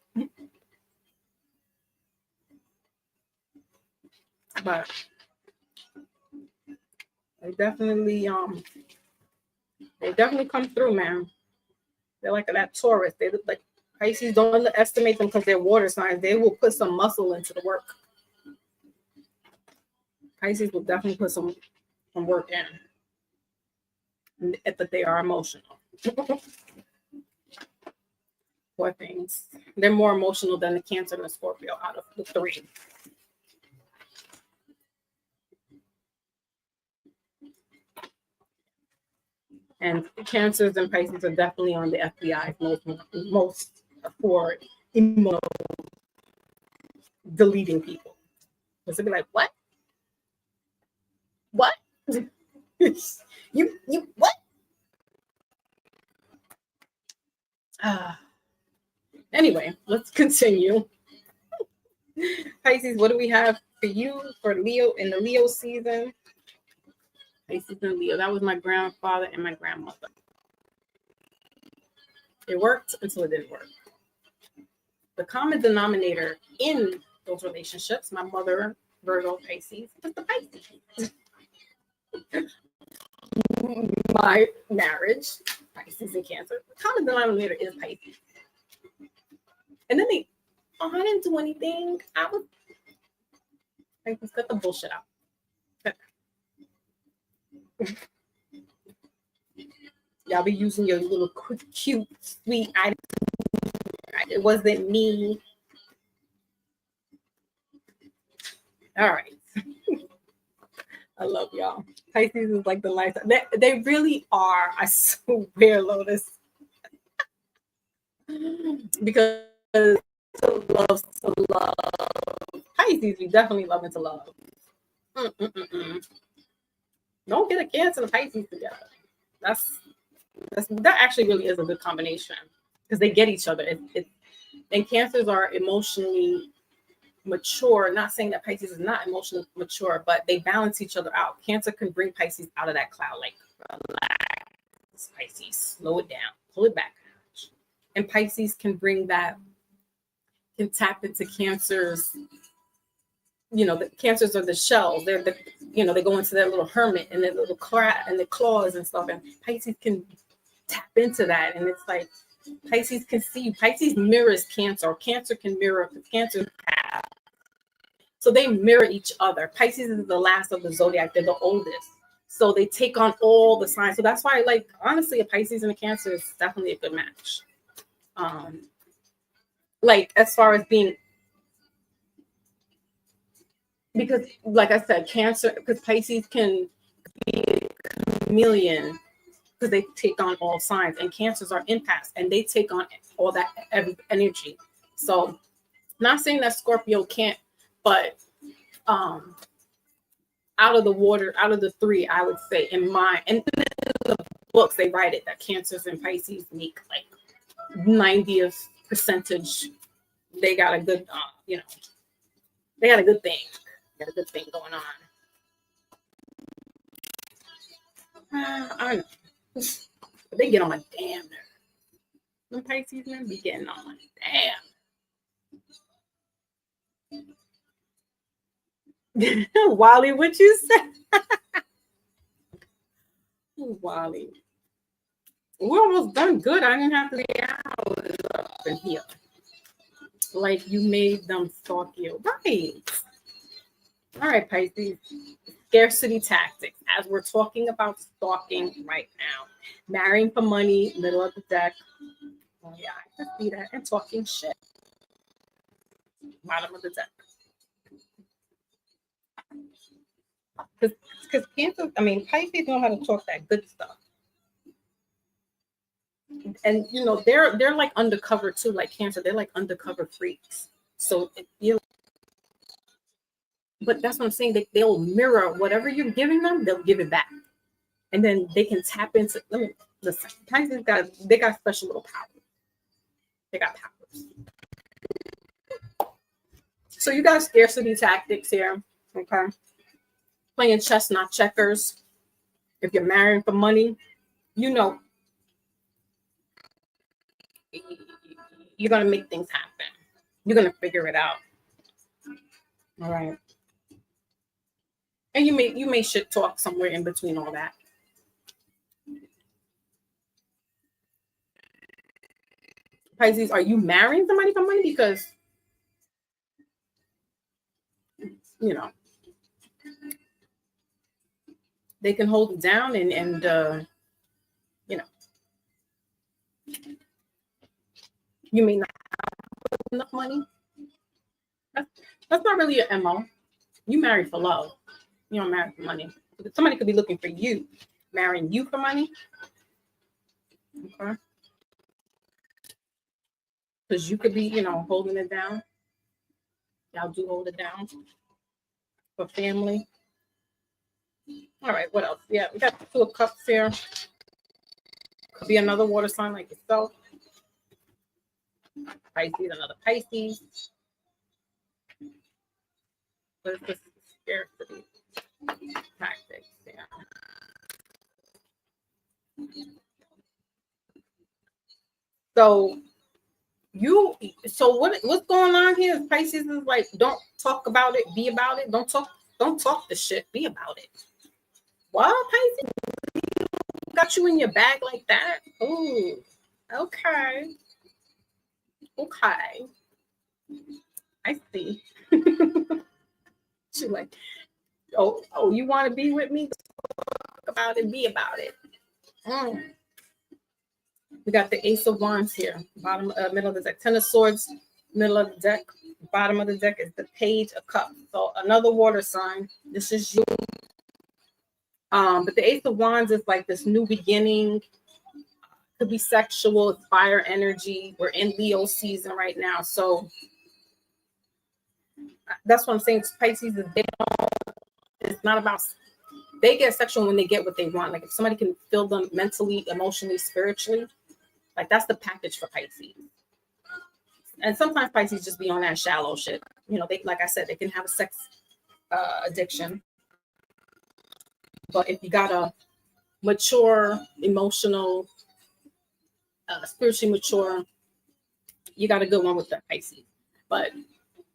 But they definitely come through, man. They're like that Taurus. They look like Pisces. Don't underestimate them because they're water signs. They will put some muscle into the work. Pisces will definitely put some work in. But they are emotional. Poor things. They're more emotional than the Cancer and the Scorpio out of the three. And Cancers and Pisces are definitely on the FBI most for emotional deleting people. Because they'll be like, what? What? you what? Anyway, let's continue. Pisces, what do we have for you for Leo in the Leo season? Pisces and Leo. That was my grandfather and my grandmother. It worked until it didn't work. The common denominator in those relationships, my mother, Virgo, Pisces, was the Pisces. My marriage, Pisces and Cancer. The common denominator is Pisces. And then I didn't do anything. Pisces, cut the bullshit out. Y'all be using your little cute, sweet items. It wasn't me. All right. I love y'all. Pisces is like the life. They really are. I swear, Lotus. Because to love. Pisces, we definitely love and to love. Don't get a Cancer and a Pisces together. That actually really is a good combination because they get each other. And Cancers are emotionally mature. Not saying that Pisces is not emotionally mature, but they balance each other out. Cancer can bring Pisces out of that cloud, like relax, Pisces, slow it down, pull it back. And Pisces can tap into Cancer's. The Cancers are the shells. They're they go into their little hermit and their little claws and stuff. And Pisces can tap into that. And it's like Pisces can see. Pisces mirrors Cancer. Or Cancer can mirror Cancer. So they mirror each other. Pisces is the last of the zodiac. They're the oldest. So they take on all the signs. So that's why, honestly, a Pisces and a Cancer is definitely a good match. like as far as being, because like I said, Cancer, because Pisces can be a chameleon because they take on all signs, and Cancers are empaths and they take on all that energy. So, not saying that Scorpio can't, but um out of the water, out of the three, I would say in my, and in the books they write it that Cancers and Pisces make like 90th percentage. They got a good, they got a good thing. They got a good thing going on. I don't know. But they get on my damn nerves. Them Pisces men be getting on my damn. Wally, what you say? Wally. We're almost done good. I didn't have to be hours up in here. Like you made them stalk you. Right. All right, Pisces. Scarcity tactics. As we're talking about stalking right now. Marrying for money, middle of the deck. Oh, yeah, I can see that. And talking shit. Bottom of the deck. Because Cancer, Pisces know how to talk that good stuff. And they're like undercover too, like Cancer. They're like undercover freaks. So but that's what I'm saying. They'll mirror whatever you're giving them, they'll give it back. And then they can tap into, listen, Pisces they got special little powers. They got powers. So you got scarcity tactics here. Okay. Playing chess, not checkers. If you're marrying for money, you're gonna make things happen. You're gonna figure it out. All right. And you may shit talk somewhere in between all that. Pisces, are you marrying somebody for money? Because they can hold it down and you may not have enough money. That's not really your MO. You marry for love. You don't marry for money. Somebody could be looking for you, marrying you for money. Okay. Because you could be, holding it down. Y'all do hold it down for family. All right, what else? Yeah, we got the Two of Cups here. Could be another water sign like yourself. Pisces, another Pisces. What is this? Scarcity tactics. Yeah. So what's going on here is Pisces is like, don't talk about it, be about it. Don't talk the shit, be about it. What, Pisces? Got you in your bag like that? Ooh, okay. I see. She like, oh, you want to be with me? Talk about it, be about it. We got the Ace of Wands here, middle of the deck. Ten of Swords, middle of the deck. Bottom of the deck is the Page of Cups. So another water sign. This is you. But the Ace of Wands is like this new beginning. Could be sexual, it's fire energy. We're in Leo season right now, so that's what I'm saying. Pisces is it's not about, they get sexual when they get what they want. Like if somebody can fill them mentally, emotionally, spiritually, like that's the package for Pisces. And sometimes Pisces just be on that shallow shit. They, like I said, they can have a sex addiction. But if you got a mature, emotional, spiritually mature, you got a good one with that Pisces. But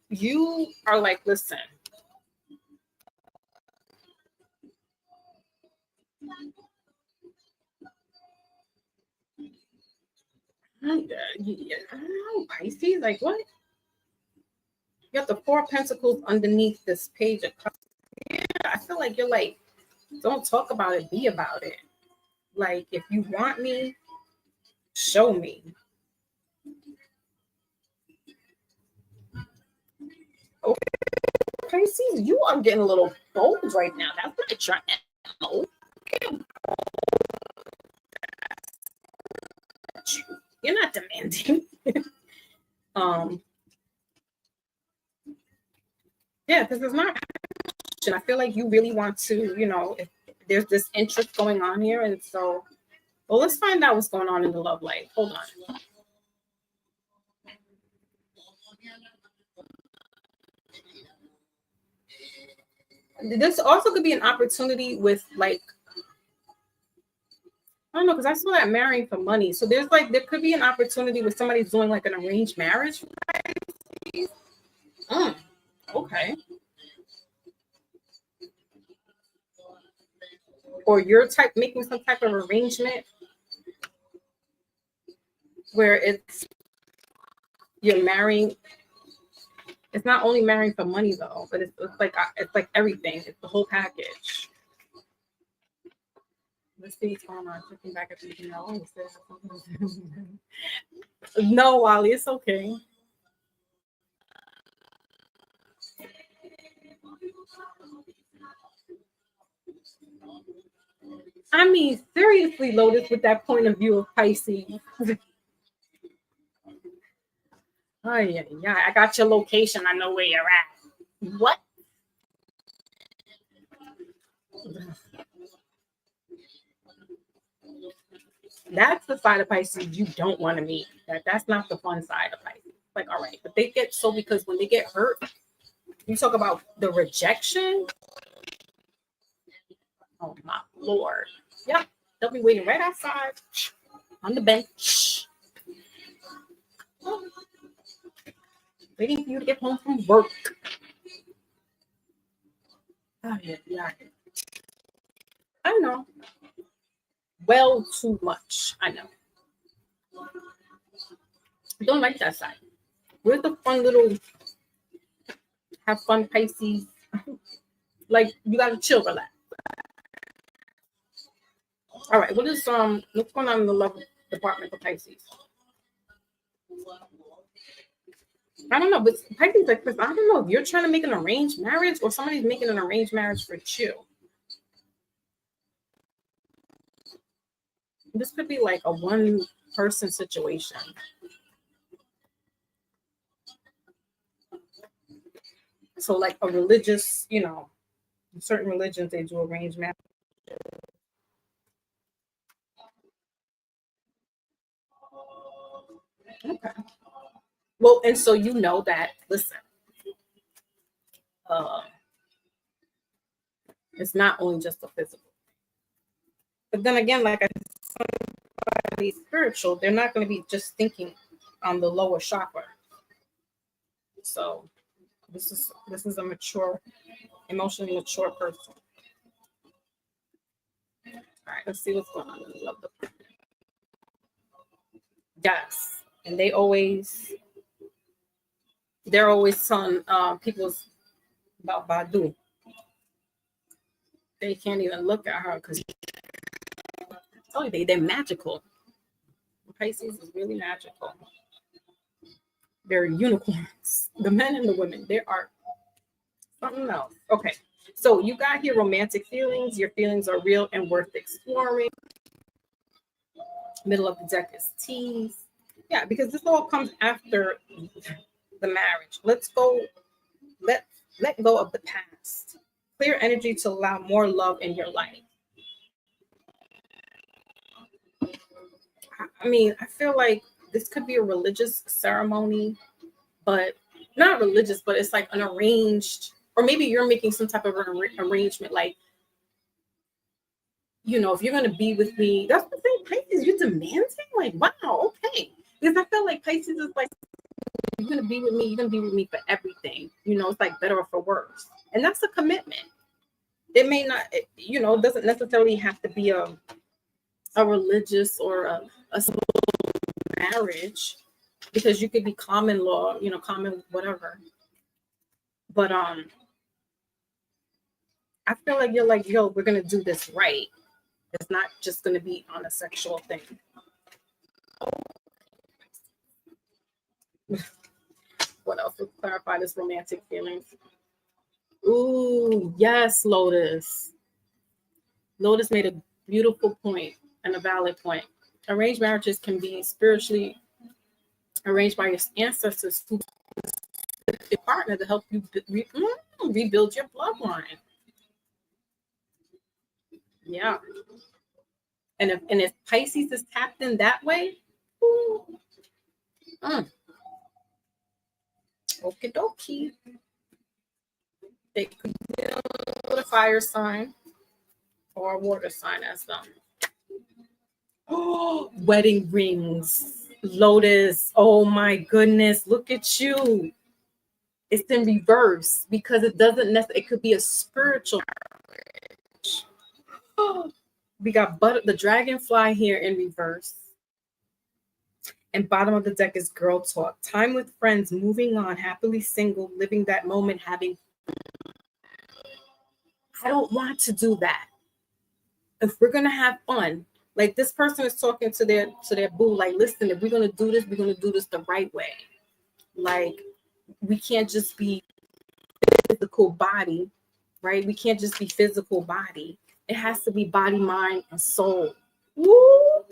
you are like, listen, I don't know, Pisces, like what? You got the Four of Pentacles underneath this Page of Cups. Yeah, I feel like you're like, don't talk about it, be about it. Like, if you want me, show me. Pisces, you are getting a little bold right now. That's not your MO. You're not demanding. um, yeah, because it's not. I feel like you really want to, if there's this interest going on here, and so, well, let's find out what's going on in the love life. Hold on. This also could be an opportunity with like, I don't know, because I saw that marrying for money. So there could be an opportunity with somebody's doing like an arranged marriage. Okay. Or you're making some type of arrangement where you're marrying. It's not only marrying for money though, but it's like everything. It's the whole package. Let's see what's going on. Looking back at the email. No, Wally, it's okay. I mean, seriously, Lotus, with that point of view of Pisces. Oh yeah, I got your location. I know where you're at. What? That's the side of Pisces you don't want to meet. That's not the fun side of Pisces. Like, all right, but they get so because when they get hurt, you talk about the rejection. Oh my Lord. Yep. They'll be waiting right outside on the bench. Waiting for you to get home from work. Oh, yeah. I know. Well, too much. I know. I don't like that side. Where's the fun little have fun Pisces? Like you gotta chill, relax. All right, what's going on in the love department for Pisces? I don't know, but Pisces like this. I don't know if you're trying to make an arranged marriage or somebody's making an arranged marriage for you. This could be like a one-person situation. So like a religious, certain religions they do arranged marriage. Okay. Well, and so that. Listen, uh, it's not only just the physical. But then again, like I said, somebody spiritual, they're not going to be just thinking on the lower chakra. So this is a mature, emotionally mature person. All right, let's see what's going on in the love department. Yes, and they're always telling people's about Badu. They can't even look at her because they're magical. Pisces is really magical. They're unicorns. The men and the women, they are something else. Okay, so you got here romantic feelings. Your feelings are real and worth exploring. Middle of the deck is tease. Yeah, because this all comes after the marriage. Let go of the past. Clear energy to allow more love in your life. I mean, I feel like this could be a religious ceremony, but not religious, but it's like an arranged, or maybe you're making some type of arrangement, like, if you're going to be with me, that's the thing, Pisces, you're demanding, like, wow, okay. Because I feel like Pisces is like, you're going to be with me, you're going to be with me for everything. It's like better or for worse. And that's a commitment. It may not, it doesn't necessarily have to be a religious or a civil marriage, because you could be common law, common whatever. But I feel like you're like, yo, we're gonna do this right. It's not just gonna be on a sexual thing. What else would clarify this romantic feelings? Ooh, yes, Lotus. Lotus made a beautiful point and a valid point. Arranged marriages can be spiritually arranged by your ancestors who your partner to help you rebuild your bloodline. Yeah. And if Pisces is tapped in that way, ooh, mm, okie dokie. They could be a fire sign or a water sign as them. Oh, wedding rings. Lotus. Oh my goodness. Look at you. It's in reverse because it doesn't necessarily, it could be a spiritual marriage. We got the dragonfly here in reverse. And bottom of the deck is girl talk. Time with friends, moving on, happily single, living that moment, having. I don't want to do that. If we're gonna have fun, like this person is talking to their boo, like, listen, if we're gonna do this, we're gonna do this the right way. Like, we can't just be physical body, right? We can't just be physical body. It has to be body, mind, and soul. Woo!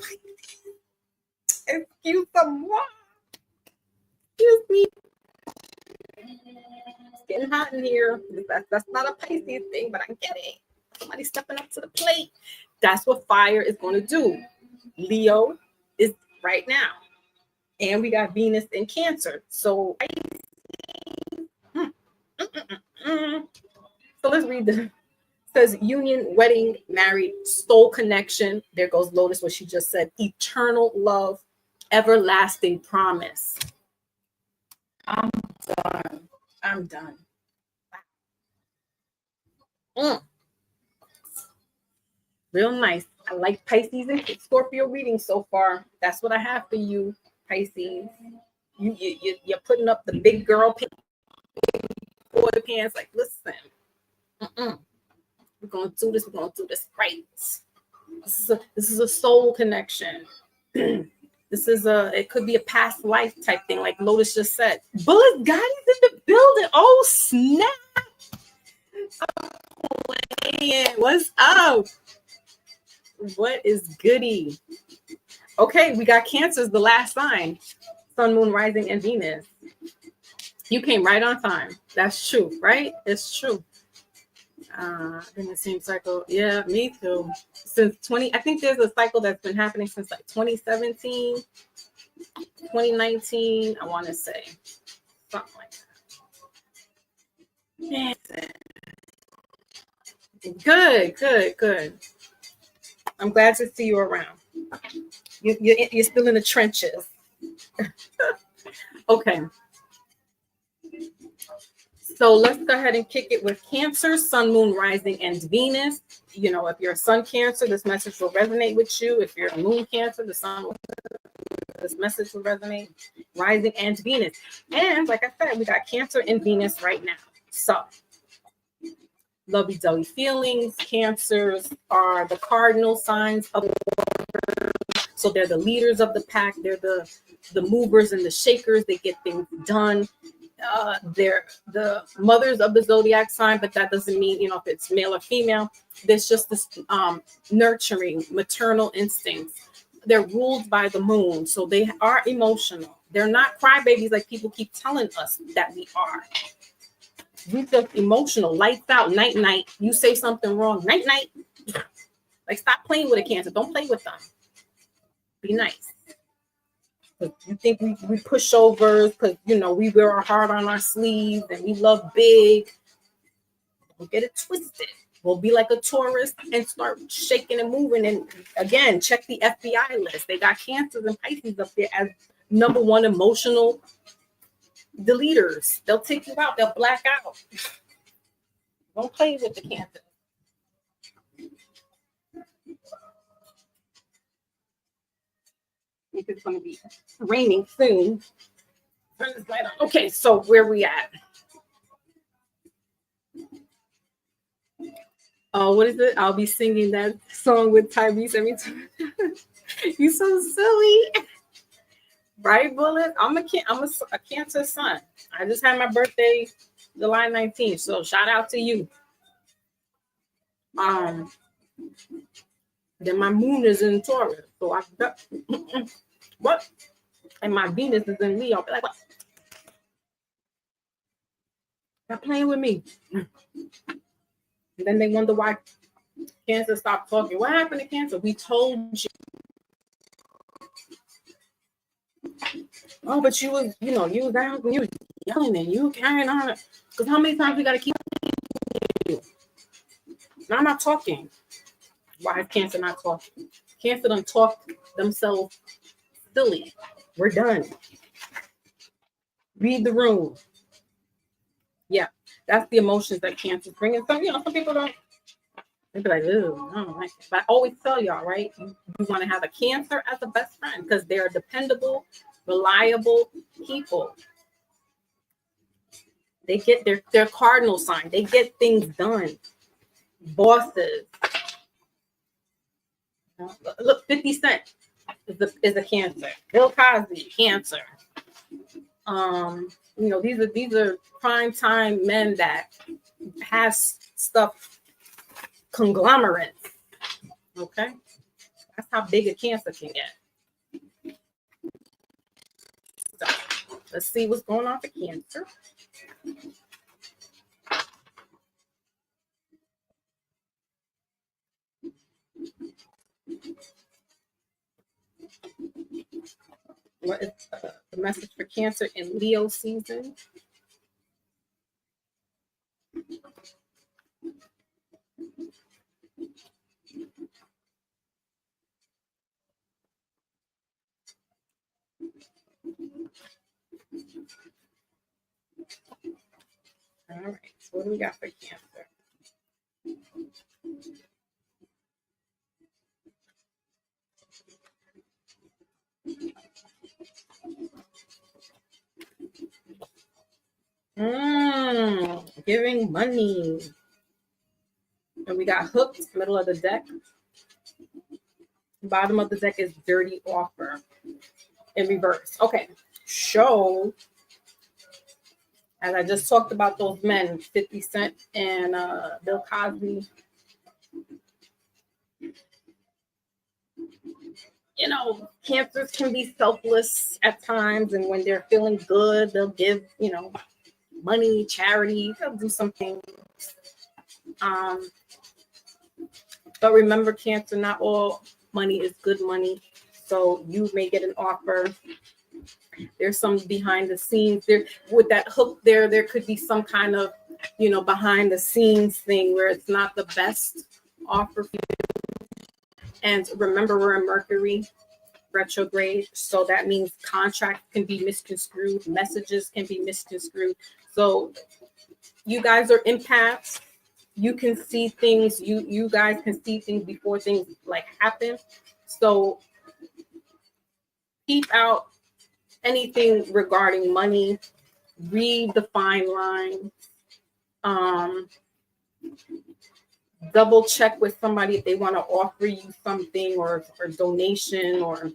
Excuse me. Excuse me. It's getting hot in here. That's not a Pisces thing, but I get it. Somebody stepping up to the plate. That's what fire is going to do. Leo is right now. And we got Venus in Cancer. So, so let's read this. It says union, wedding, married, soul connection. There goes Lotus, what she just said. Eternal love, everlasting promise. I'm done. I'm done. Real nice. I like Pisces and Scorpio reading so far. That's what I have for you, Pisces. You're putting up the big girl for the pants. Like, listen, we're gonna do this. We're gonna do this right. This is a soul connection. It could be a past life type thing, like Lotus just said. Bullet Gotti's in the building. Oh snap! Oh, what's up? What is goody? Okay, we got Cancer's the last sign. Sun, Moon, Rising, and Venus. You came right on time. That's true, right? It's true. In the same cycle. Yeah, me too. Since 20, I think there's a cycle that's been happening since like 2017, 2019, I want to say. Something like that. Good. I'm glad to see you around. You're still in the trenches. Okay. So let's go ahead and kick it with Cancer, Sun, Moon, Rising, and Venus. You know, if you're a Sun Cancer, this message will resonate with you. If you're a Moon Cancer, this message will resonate. Rising and Venus. And like I said, we got Cancer and Venus right now. So lovey-dovey feelings. Cancers are the cardinal signs of the so they're the leaders of the pack. They're the movers and the shakers. They get things done. They're the mothers of the zodiac sign, but that doesn't mean, if it's male or female. There's just this nurturing maternal instincts. They're ruled by the moon, so they are emotional. They're not crybabies like people keep telling us that we are. We just emotional, lights out, night. You say something wrong, night. Like, stop playing with a Cancer. Don't play with them. Be nice. You think we pushovers because we wear our heart on our sleeve and we love big. Don't get it twisted. We'll be like a tourist and start shaking and moving. And again, check the FBI list. They got Cancers and Pisces up there as number one emotional deleters. They'll take you out. They'll black out. Don't play with the Cancer. It's going to be raining soon. Turn this light on. Okay, so where we at? Oh, what is it? I'll be singing that song with Tyrese every time. You so silly. Right, Bullet? I'm a Cancer sun. I just had my birthday July 19th, so shout out to you. Um, then my moon is in Taurus, so I what? And my Venus is in Leo. Like, what? Stop playing with me. And then they wonder why Cancer stopped talking. What happened to Cancer? We told you. Oh, but you was, you was out and you was yelling and you were carrying on. Because how many times we got to keep you? Now I'm not talking. Why is Cancer not talking? Cancer done talk themselves silly. We're done. Read the room. Yeah, that's the emotions that Cancer's bringing. Some people don't. They be like, "Ooh, I don't like it." But I always tell y'all, right? You want to have a Cancer as a best friend because they're dependable, reliable people. They get their cardinal sign. They get things done. Bosses. Look, 50 Cent is a Cancer. Bill Cosby, Cancer. These are prime time men that has stuff conglomerates. Okay, that's how big a Cancer can get. So let's see what's going on for Cancer. What is the message for Cancer in Leo season? All right, so what do we got for Cancer? Giving money. And we got hooked, middle of the deck. Bottom of the deck is dirty offer in reverse. Okay, show. As I just talked about those men, 50 Cent and Bill Cosby. Cancers can be selfless at times, and when they're feeling good, they'll give, money, charity, they'll do something. But remember, Cancer, not all money is good money. So you may get an offer. There's some behind the scenes there with that hook there. There could be some kind of, behind the scenes thing where it's not the best offer for you. And remember, we're in Mercury retrograde. So that means contracts can be misconstrued. Messages can be misconstrued. So you guys are empaths. You can see things. You guys can see things before things like happen. So keep out anything regarding money. Read the fine line. Double check with somebody if they want to offer you something or donation or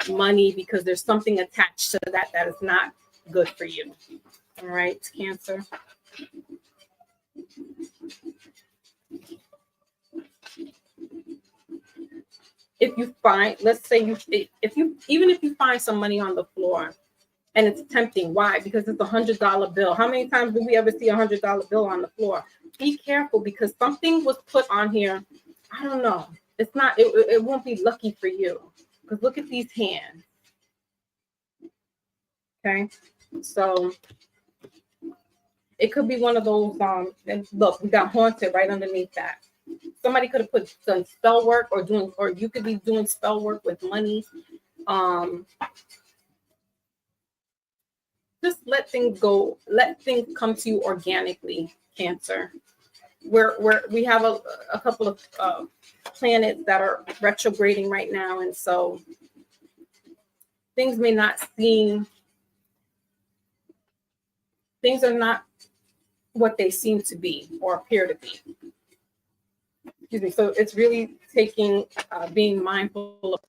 money, because there's something attached to that is not good for you. All right, Cancer. If you find, let's say if you find some money on the floor and it's tempting, why? Because it's $100 bill. How many times do we ever see $100 bill on the floor? Be careful, because something was put on here. I don't know. It's not. It won't be lucky for you, because look at these hands. Okay, so it could be one of those. And look, we got haunted right underneath that. Somebody could have done spell work or you could be doing spell work with money. Just let things go. Let things come to you organically, Cancer. We have a couple of planets that are retrograding right now, and so things may not seem. Things are not what they seem to be or appear to be. Excuse me. So it's really taking being mindful of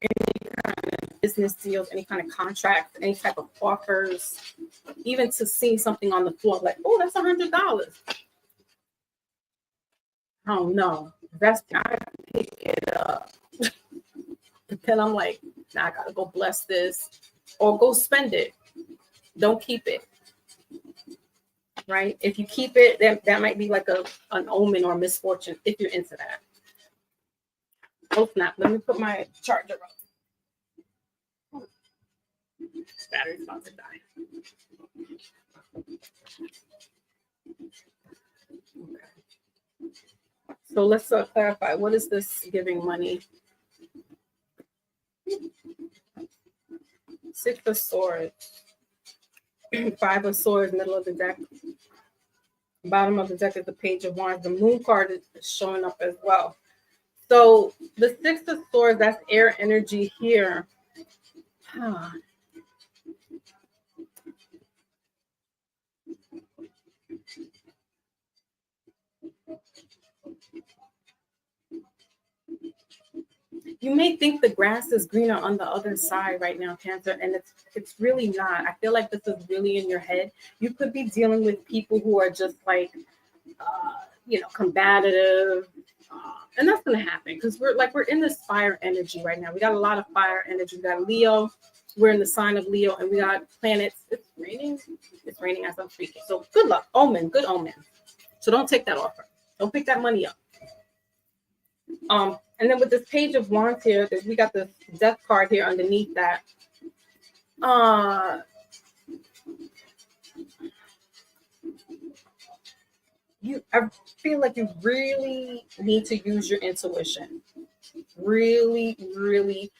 any kind of business deals, any kind of contracts, any type of offers, even to seeing something on the floor like, oh, that's $100. I don't know. That's I pick it up. But then I'm like, nah, I gotta go bless this or go spend it. Don't keep it. Right? If you keep it, that might be like an omen or misfortune if you're into that. Oh snap. Let me put my charger up. Battery's about to die. Okay. So let's clarify. What is this giving money? Six of Swords. Five of Swords, middle of the deck. Bottom of the deck is the Page of Wands. The Moon card is showing up as well. So the Six of Swords, that's air energy here. Huh. You may think the grass is greener on the other side right now, Cancer, and it's really not. I feel like this is really in your head. You could be dealing with people who are just like, combative, and that's going to happen because we're in this fire energy right now. We got a lot of fire energy. We got Leo. We're in the sign of Leo, and we got planets. It's raining. It's raining as I'm speaking. So good luck, good omen. So don't take that offer. Don't pick that money up. And then with this Page of Wands here, we got this Death card here underneath that. I feel like you really need to use your intuition. Really, really.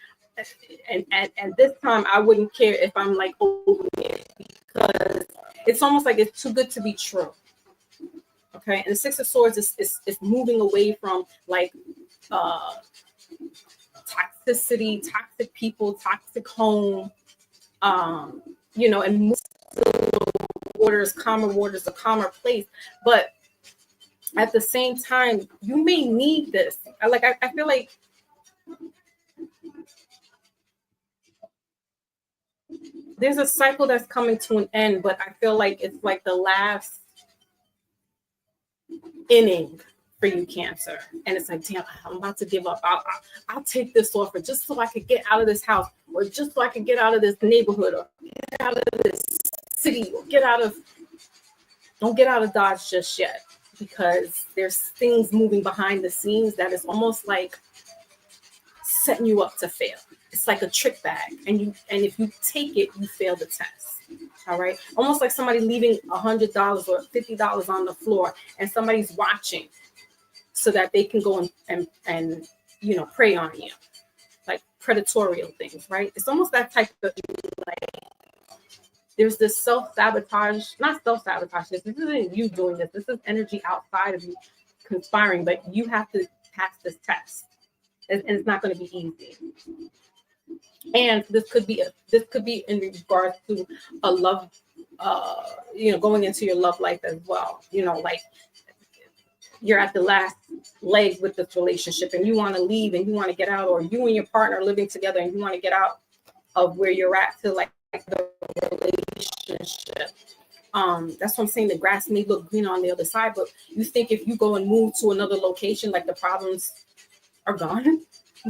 And at this time, I wouldn't care if I'm like over it because it's almost like it's too good to be true. Okay, and the Six of Swords is moving away from like toxicity, toxic people, toxic home, and move waters, calmer waters, a calmer place. But at the same time, you may need this. I feel like there's a cycle that's coming to an end, but I feel like it's like the last inning for you, Cancer. And it's like, damn, I'm about to give up. I'll take this offer just so I could get out of this house, or just so I can get out of this neighborhood, or get out of this city, or don't get out of Dodge just yet, because there's things moving behind the scenes that is almost like setting you up to fail. It's like a trick bag, and if you take it, you fail the test. All right, almost like somebody leaving $100 or $50 on the floor, and somebody's watching, so that they can go and prey on you, like predatorial things, right? It's almost that type of like. There's this self-sabotage, not self-sabotage. This isn't you doing this. This is energy outside of you conspiring, but you have to pass this test, and it's not going to be easy. And this could be in regards to a love, going into your love life as well. Like you're at the last leg with this relationship, and you want to leave, and you want to get out, or you and your partner are living together, and you want to get out of where you're at to like the relationship. That's what I'm saying. The grass may look green on the other side, but you think if you go and move to another location, like the problems are gone.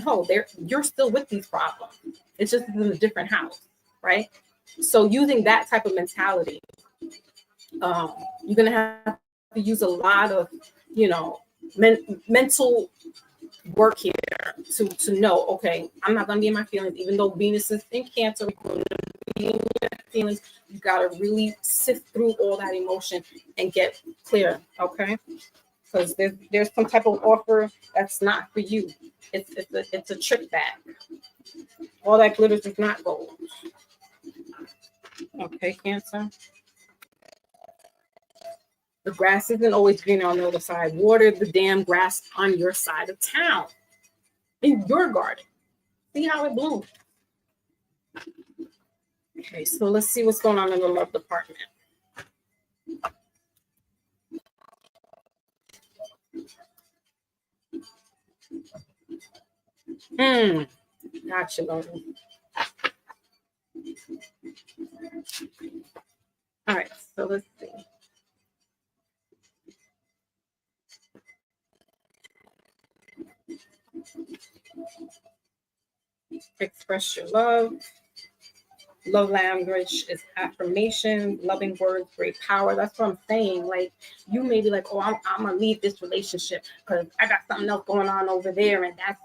No, you're still with these problems. It's just in a different house, right? So using that type of mentality, you're gonna have to use a lot of, mental work here to know, okay, I'm not gonna be in my feelings, even though Venus is in Cancer. We're gonna be in your feelings. You gotta really sift through all that emotion and get clear, okay? Because there's some type of offer that's not for you. It's a trick bag. All that glitters is not gold. Okay, Cancer. The grass isn't always greener on the other side. Water the damn grass on your side of town, in your garden. See how it blooms. Okay, so let's see what's going on in the love department. Gotcha, Logan. All right, so let's see. Express your love. Love language is affirmation, loving words, great power. That's what I'm saying. Like, you may be like, oh, I'm gonna leave this relationship because I got something else going on over there, and that's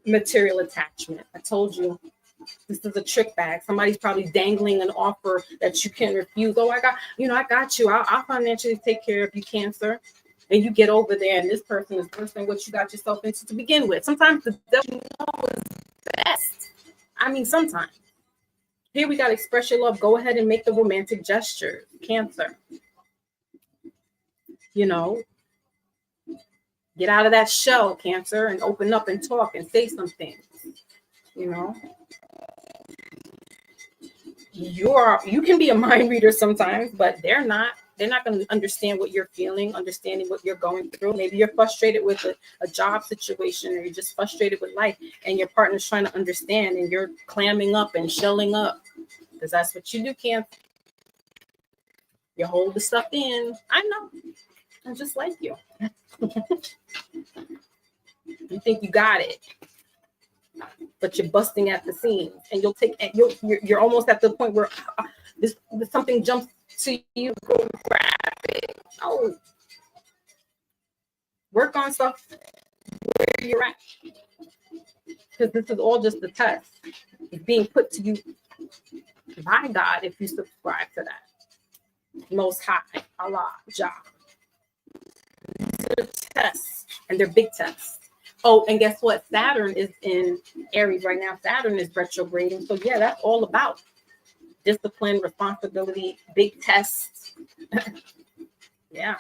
material attachment. I told you this is a trick bag. Somebody's probably dangling an offer that you can't refuse. Oh, I got you. I'll financially take care of you, Cancer. And you get over there, and this person is worse than what you got yourself into to begin with. Sometimes the devil knows best. I mean, sometimes. Here we got to express your love. Go ahead and make the romantic gesture, Cancer. You know, get out of that shell, Cancer, and open up and talk and say something. You know, you can be a mind reader sometimes, but they're not. They're not going to understand what you're feeling, understanding what you're going through. Maybe you're frustrated with a job situation, or you're just frustrated with life, and your partner's trying to understand, and you're clamming up and shelling up, because that's what you do, Cancer. You hold the stuff in. I know. I'm just like you. You think you got it, but you're busting at the seams, and you're almost at the point where this something jumps to you, go grab it. Oh, work on stuff where you're at, because this is all just a test. It's being put to you by God if you subscribe to that. Most High, Allah, Jah. These are tests, and they're big tests. Oh, and guess what? Saturn is in Aries right now. Saturn is retrograding. So yeah, that's all about discipline, responsibility, big tests. Yeah.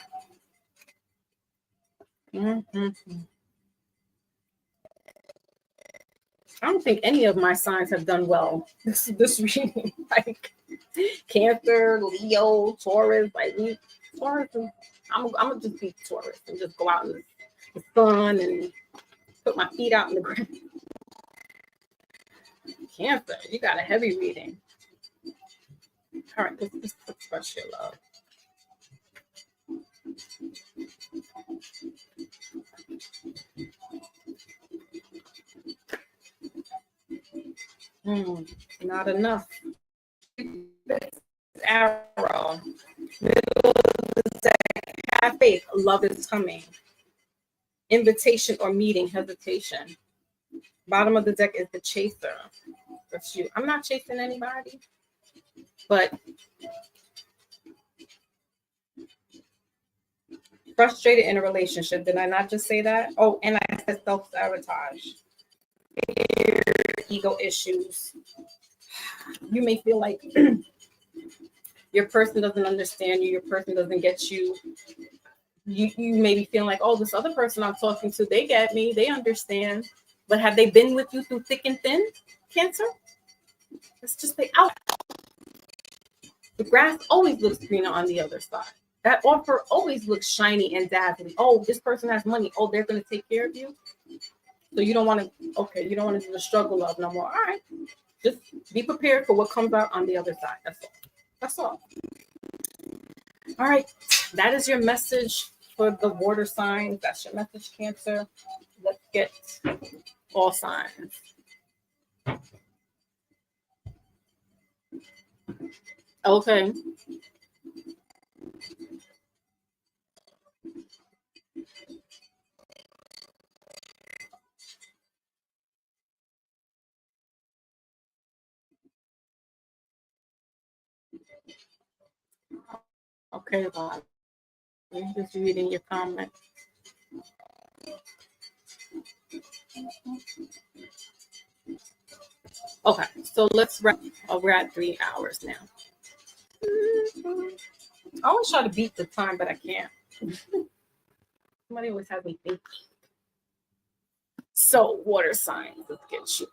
Mm-hmm. I don't think any of my signs have done well this reading. Like Cancer, Leo, Taurus. Like Taurus, I'm gonna just be Taurus and just go out in the sun and put my feet out in the ground. Cancer, you got a heavy reading. All right, let's express your love. Not enough. Arrow. Middle of the deck. Have faith. Love is coming. Invitation or meeting. Hesitation. Bottom of the deck is the chaser. That's you. I'm not chasing anybody, but frustrated in a relationship. Did I not just say that? Oh, and I said self-sabotage. Ego issues. You may feel like your person doesn't understand you, your person doesn't get you. You may be feeling like, oh, this other person I'm talking to, they get me, they understand. But have they been with you through thick and thin, Cancer? Let's just say out. The grass always looks greener on the other side. That offer always looks shiny and dazzling. Oh, this person has money. Oh, they're going to take care of you. So you don't want to, you don't want to do the struggle of no more. All right. Just be prepared for what comes out on the other side. That's all. That's all. All right. That is your message for the water signs. That's your message, Cancer. Let's get all signs. Okay. Okay, Bob. I'm just reading your comments. Okay, so let's wrap. Oh, we're at 3 hours now. I always try to beat the time, but I can't. Somebody always has me thinking. So, water signs. Let's get you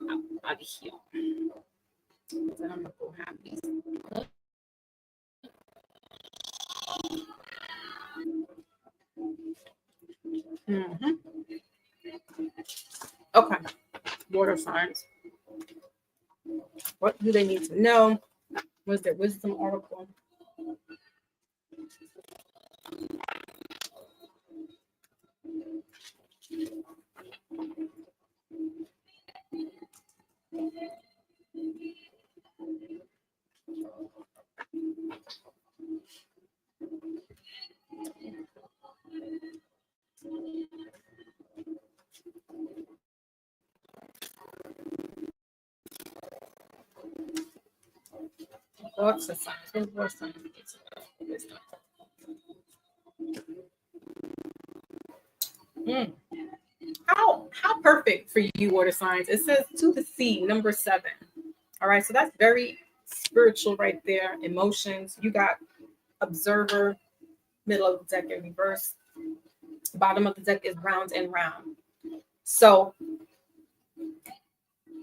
out of here. I'm gonna go have these. Mm-hmm. Okay. water signs. What do they need to know? Was their wisdom oracle? Thoughts and signs. What water signs? How perfect for you, water signs. It says to the sea, number 7. All right, so that's very spiritual right there. Emotions. You got observer, middle of the deck in reverse. Bottom of the deck is round and round. So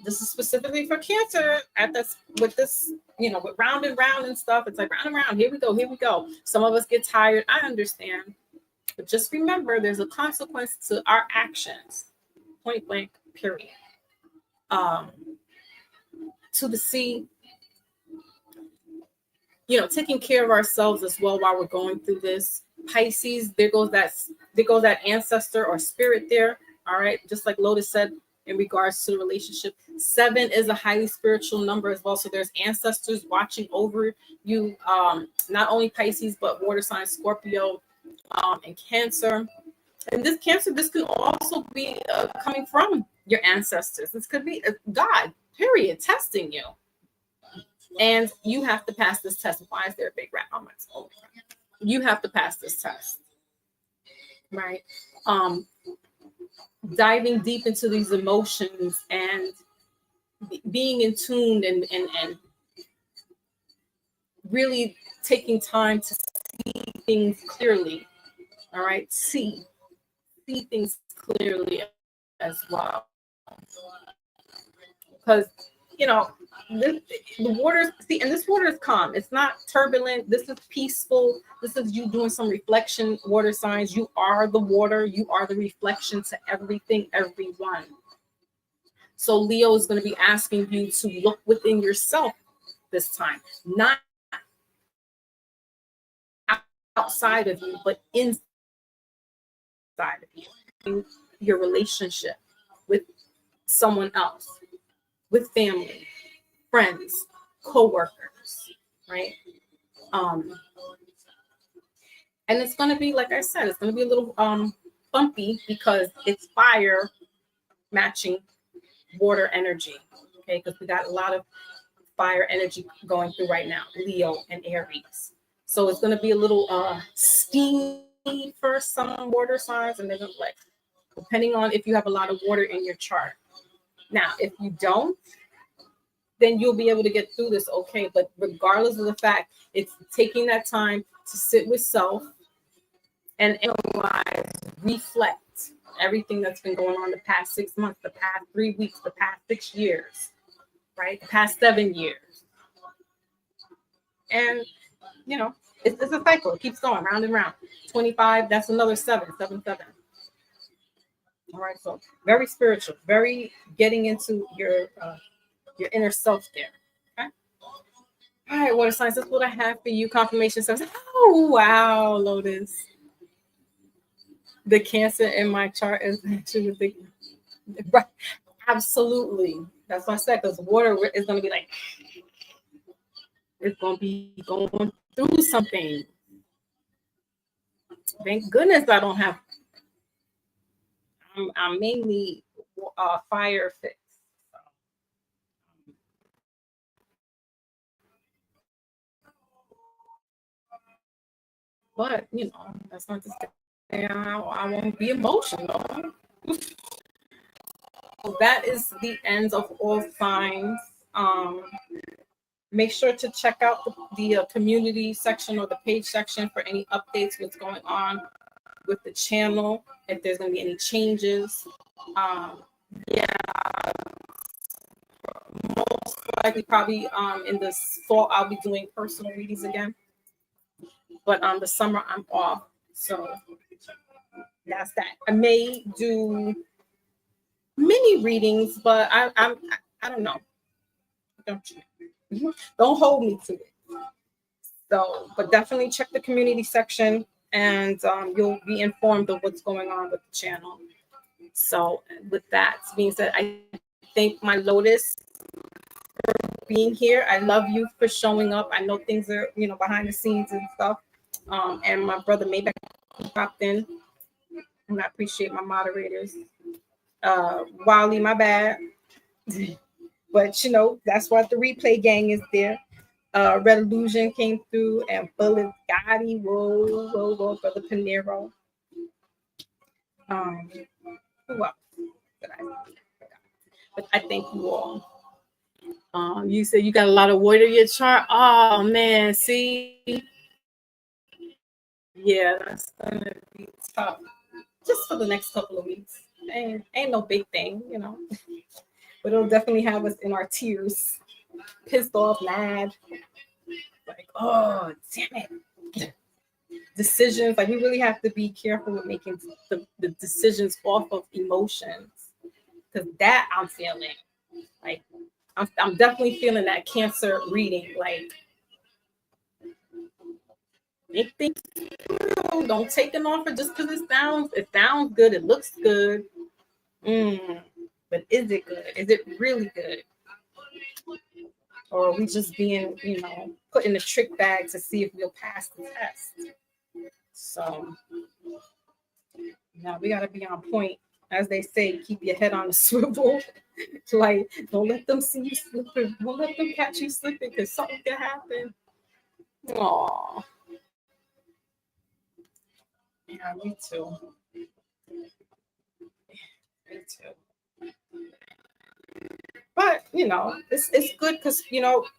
this is specifically for Cancer at this with this, with round and round and stuff. It's like round and round. Here we go. Here we go. Some of us get tired. I understand. But just remember, there's a consequence to our actions. Point blank, period. To the sea, taking care of ourselves as well while we're going through this. Pisces, there goes that ancestor or spirit there. All right, just like Lotus said in regards to the relationship. 7 is a highly spiritual number as well. So there's ancestors watching over you. Not only Pisces, but water signs, Scorpio, and Cancer. And this Cancer, this could also be coming from your ancestors. This could be God, period, testing you. And you have to pass this test. Why is there a big rat on my phone? You have to pass this test, right? Diving deep into these emotions and being in tune and really taking time to see things clearly. All right, see things clearly as well, because the waters, and this water is calm. It's not turbulent. This is peaceful. This is you doing some reflection. Water signs, you are the water. You are the reflection to everything, everyone. So Leo is going to be asking you to look within yourself this time, not outside of you, but inside of you. Your relationship with someone else, with family, friends, co-workers, right? And it's going to be, like I said, it's going to be a little bumpy because it's fire matching water energy, okay? Because we got a lot of fire energy going through right now, Leo and Aries. So it's going to be a little steamy for some water signs, and then like, depending on if you have a lot of water in your chart. Now, if you don't, then you'll be able to get through this okay. But regardless of the fact, it's taking that time to sit with self and analyze, reflect everything that's been going on the past 6 months, the past 3 weeks, the past 6 years, right? The past 7 years. And, it's a cycle. It keeps going round and round. 25, that's another 7. All right, so very spiritual, very getting into your inner self there. Okay. All right, water signs. That's what I have for you. Confirmation says, oh wow, Lotus. The Cancer in my chart is actually the right. Absolutely. That's what I said, because water is going to be like, it's going to be going through something. Thank goodness I don't have. I'm mainly fire fixed. But that's not to say I won't be emotional. So that is the end of all signs. Make sure to check out the community section or the page section for any updates, what's going on with the channel, if there's going to be any changes. Most likely probably in this fall I'll be doing personal readings again. But the summer I'm off. So that's that. I may do mini readings, but I don't know. Don't hold me to it. So, but definitely check the community section, and you'll be informed of what's going on with the channel. So, with that being said, I thank my Lotus for being here. I love you for showing up. I know things are, behind the scenes and stuff. And my brother Maybach popped in, and I appreciate my moderators. Wally, my bad. But that's why the replay gang is there. Red Illusion came through, and Bullet Gotti, whoa, Brother Panero. Who else did I forgot? But I thank you all. You said you got a lot of wood in your chart. Oh man, see, yeah, that's gonna be tough. Just for the next couple of weeks. Ain't no big thing, but it'll definitely have us in our tears, pissed off, mad, like, oh damn it. Decisions, like we really have to be careful with making the decisions off of emotions, because that I'm feeling like I'm definitely feeling that Cancer reading, like make things real. Don't take an offer just because it sounds good, it looks good. But is it good? Is it really good? Or are we just being, put in a trick bag to see if we'll pass the test? So now we got to be on point. As they say, keep your head on a swivel. Like, don't let them see you slipping. Don't let them catch you slipping, because something can happen. Aww. Yeah, me too. Me too. But it's good, because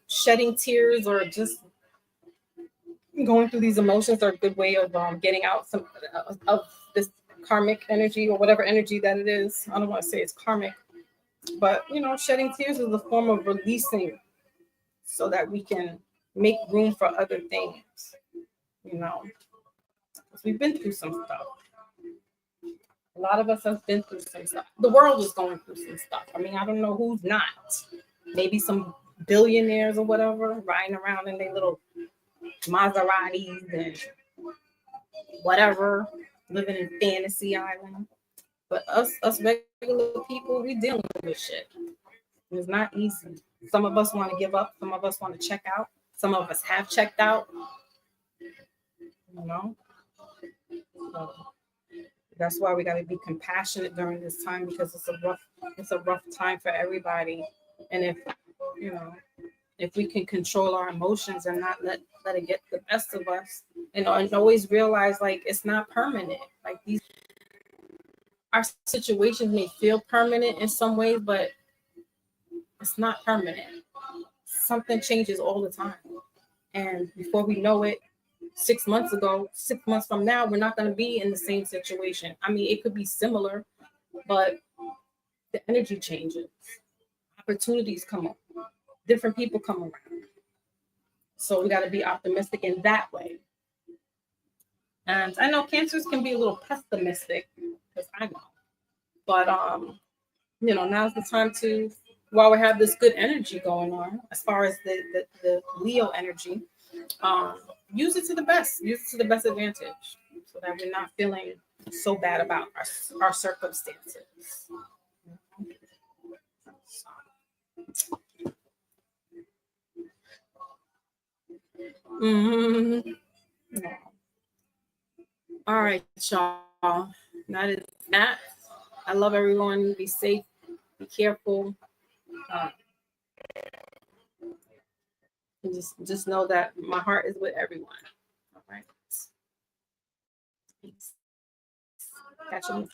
shedding tears or just going through these emotions are a good way of getting out some of this karmic energy, or whatever energy that it is. I don't want to say it's karmic, but shedding tears is a form of releasing, so that we can make room for other things. Because we've been through some stuff. A lot of us have been through some stuff. The world is going through some stuff. I mean, I don't know who's not. Maybe some billionaires or whatever riding around in their little Maseratis and whatever, living in fantasy island. But us regular people, we dealing with shit. It's not easy. Some of us want to give up. Some of us want to check out. Some of us have checked out. So that's why we got to be compassionate during this time, because it's a rough time for everybody. And if we can control our emotions and not let it get the best of us, and always realize, like, it's not permanent. Like, our situations may feel permanent in some ways, but it's not permanent. Something changes all the time, and before we know it, 6 months from now, we're not going to be in the same situation. I mean, it could be similar, but the energy changes, opportunities come up, different people come around. So we got to be optimistic in that way. And I know Cancers can be a little pessimistic, because I know, but now's the time to, while we have this good energy going on, as far as the Leo energy, use it to the best advantage, so that we're not feeling so bad about our circumstances. Mm-hmm. All right, y'all. That is that. I love everyone. Be safe. Be careful. And just know that my heart is with everyone. All right. Peace. Catch you.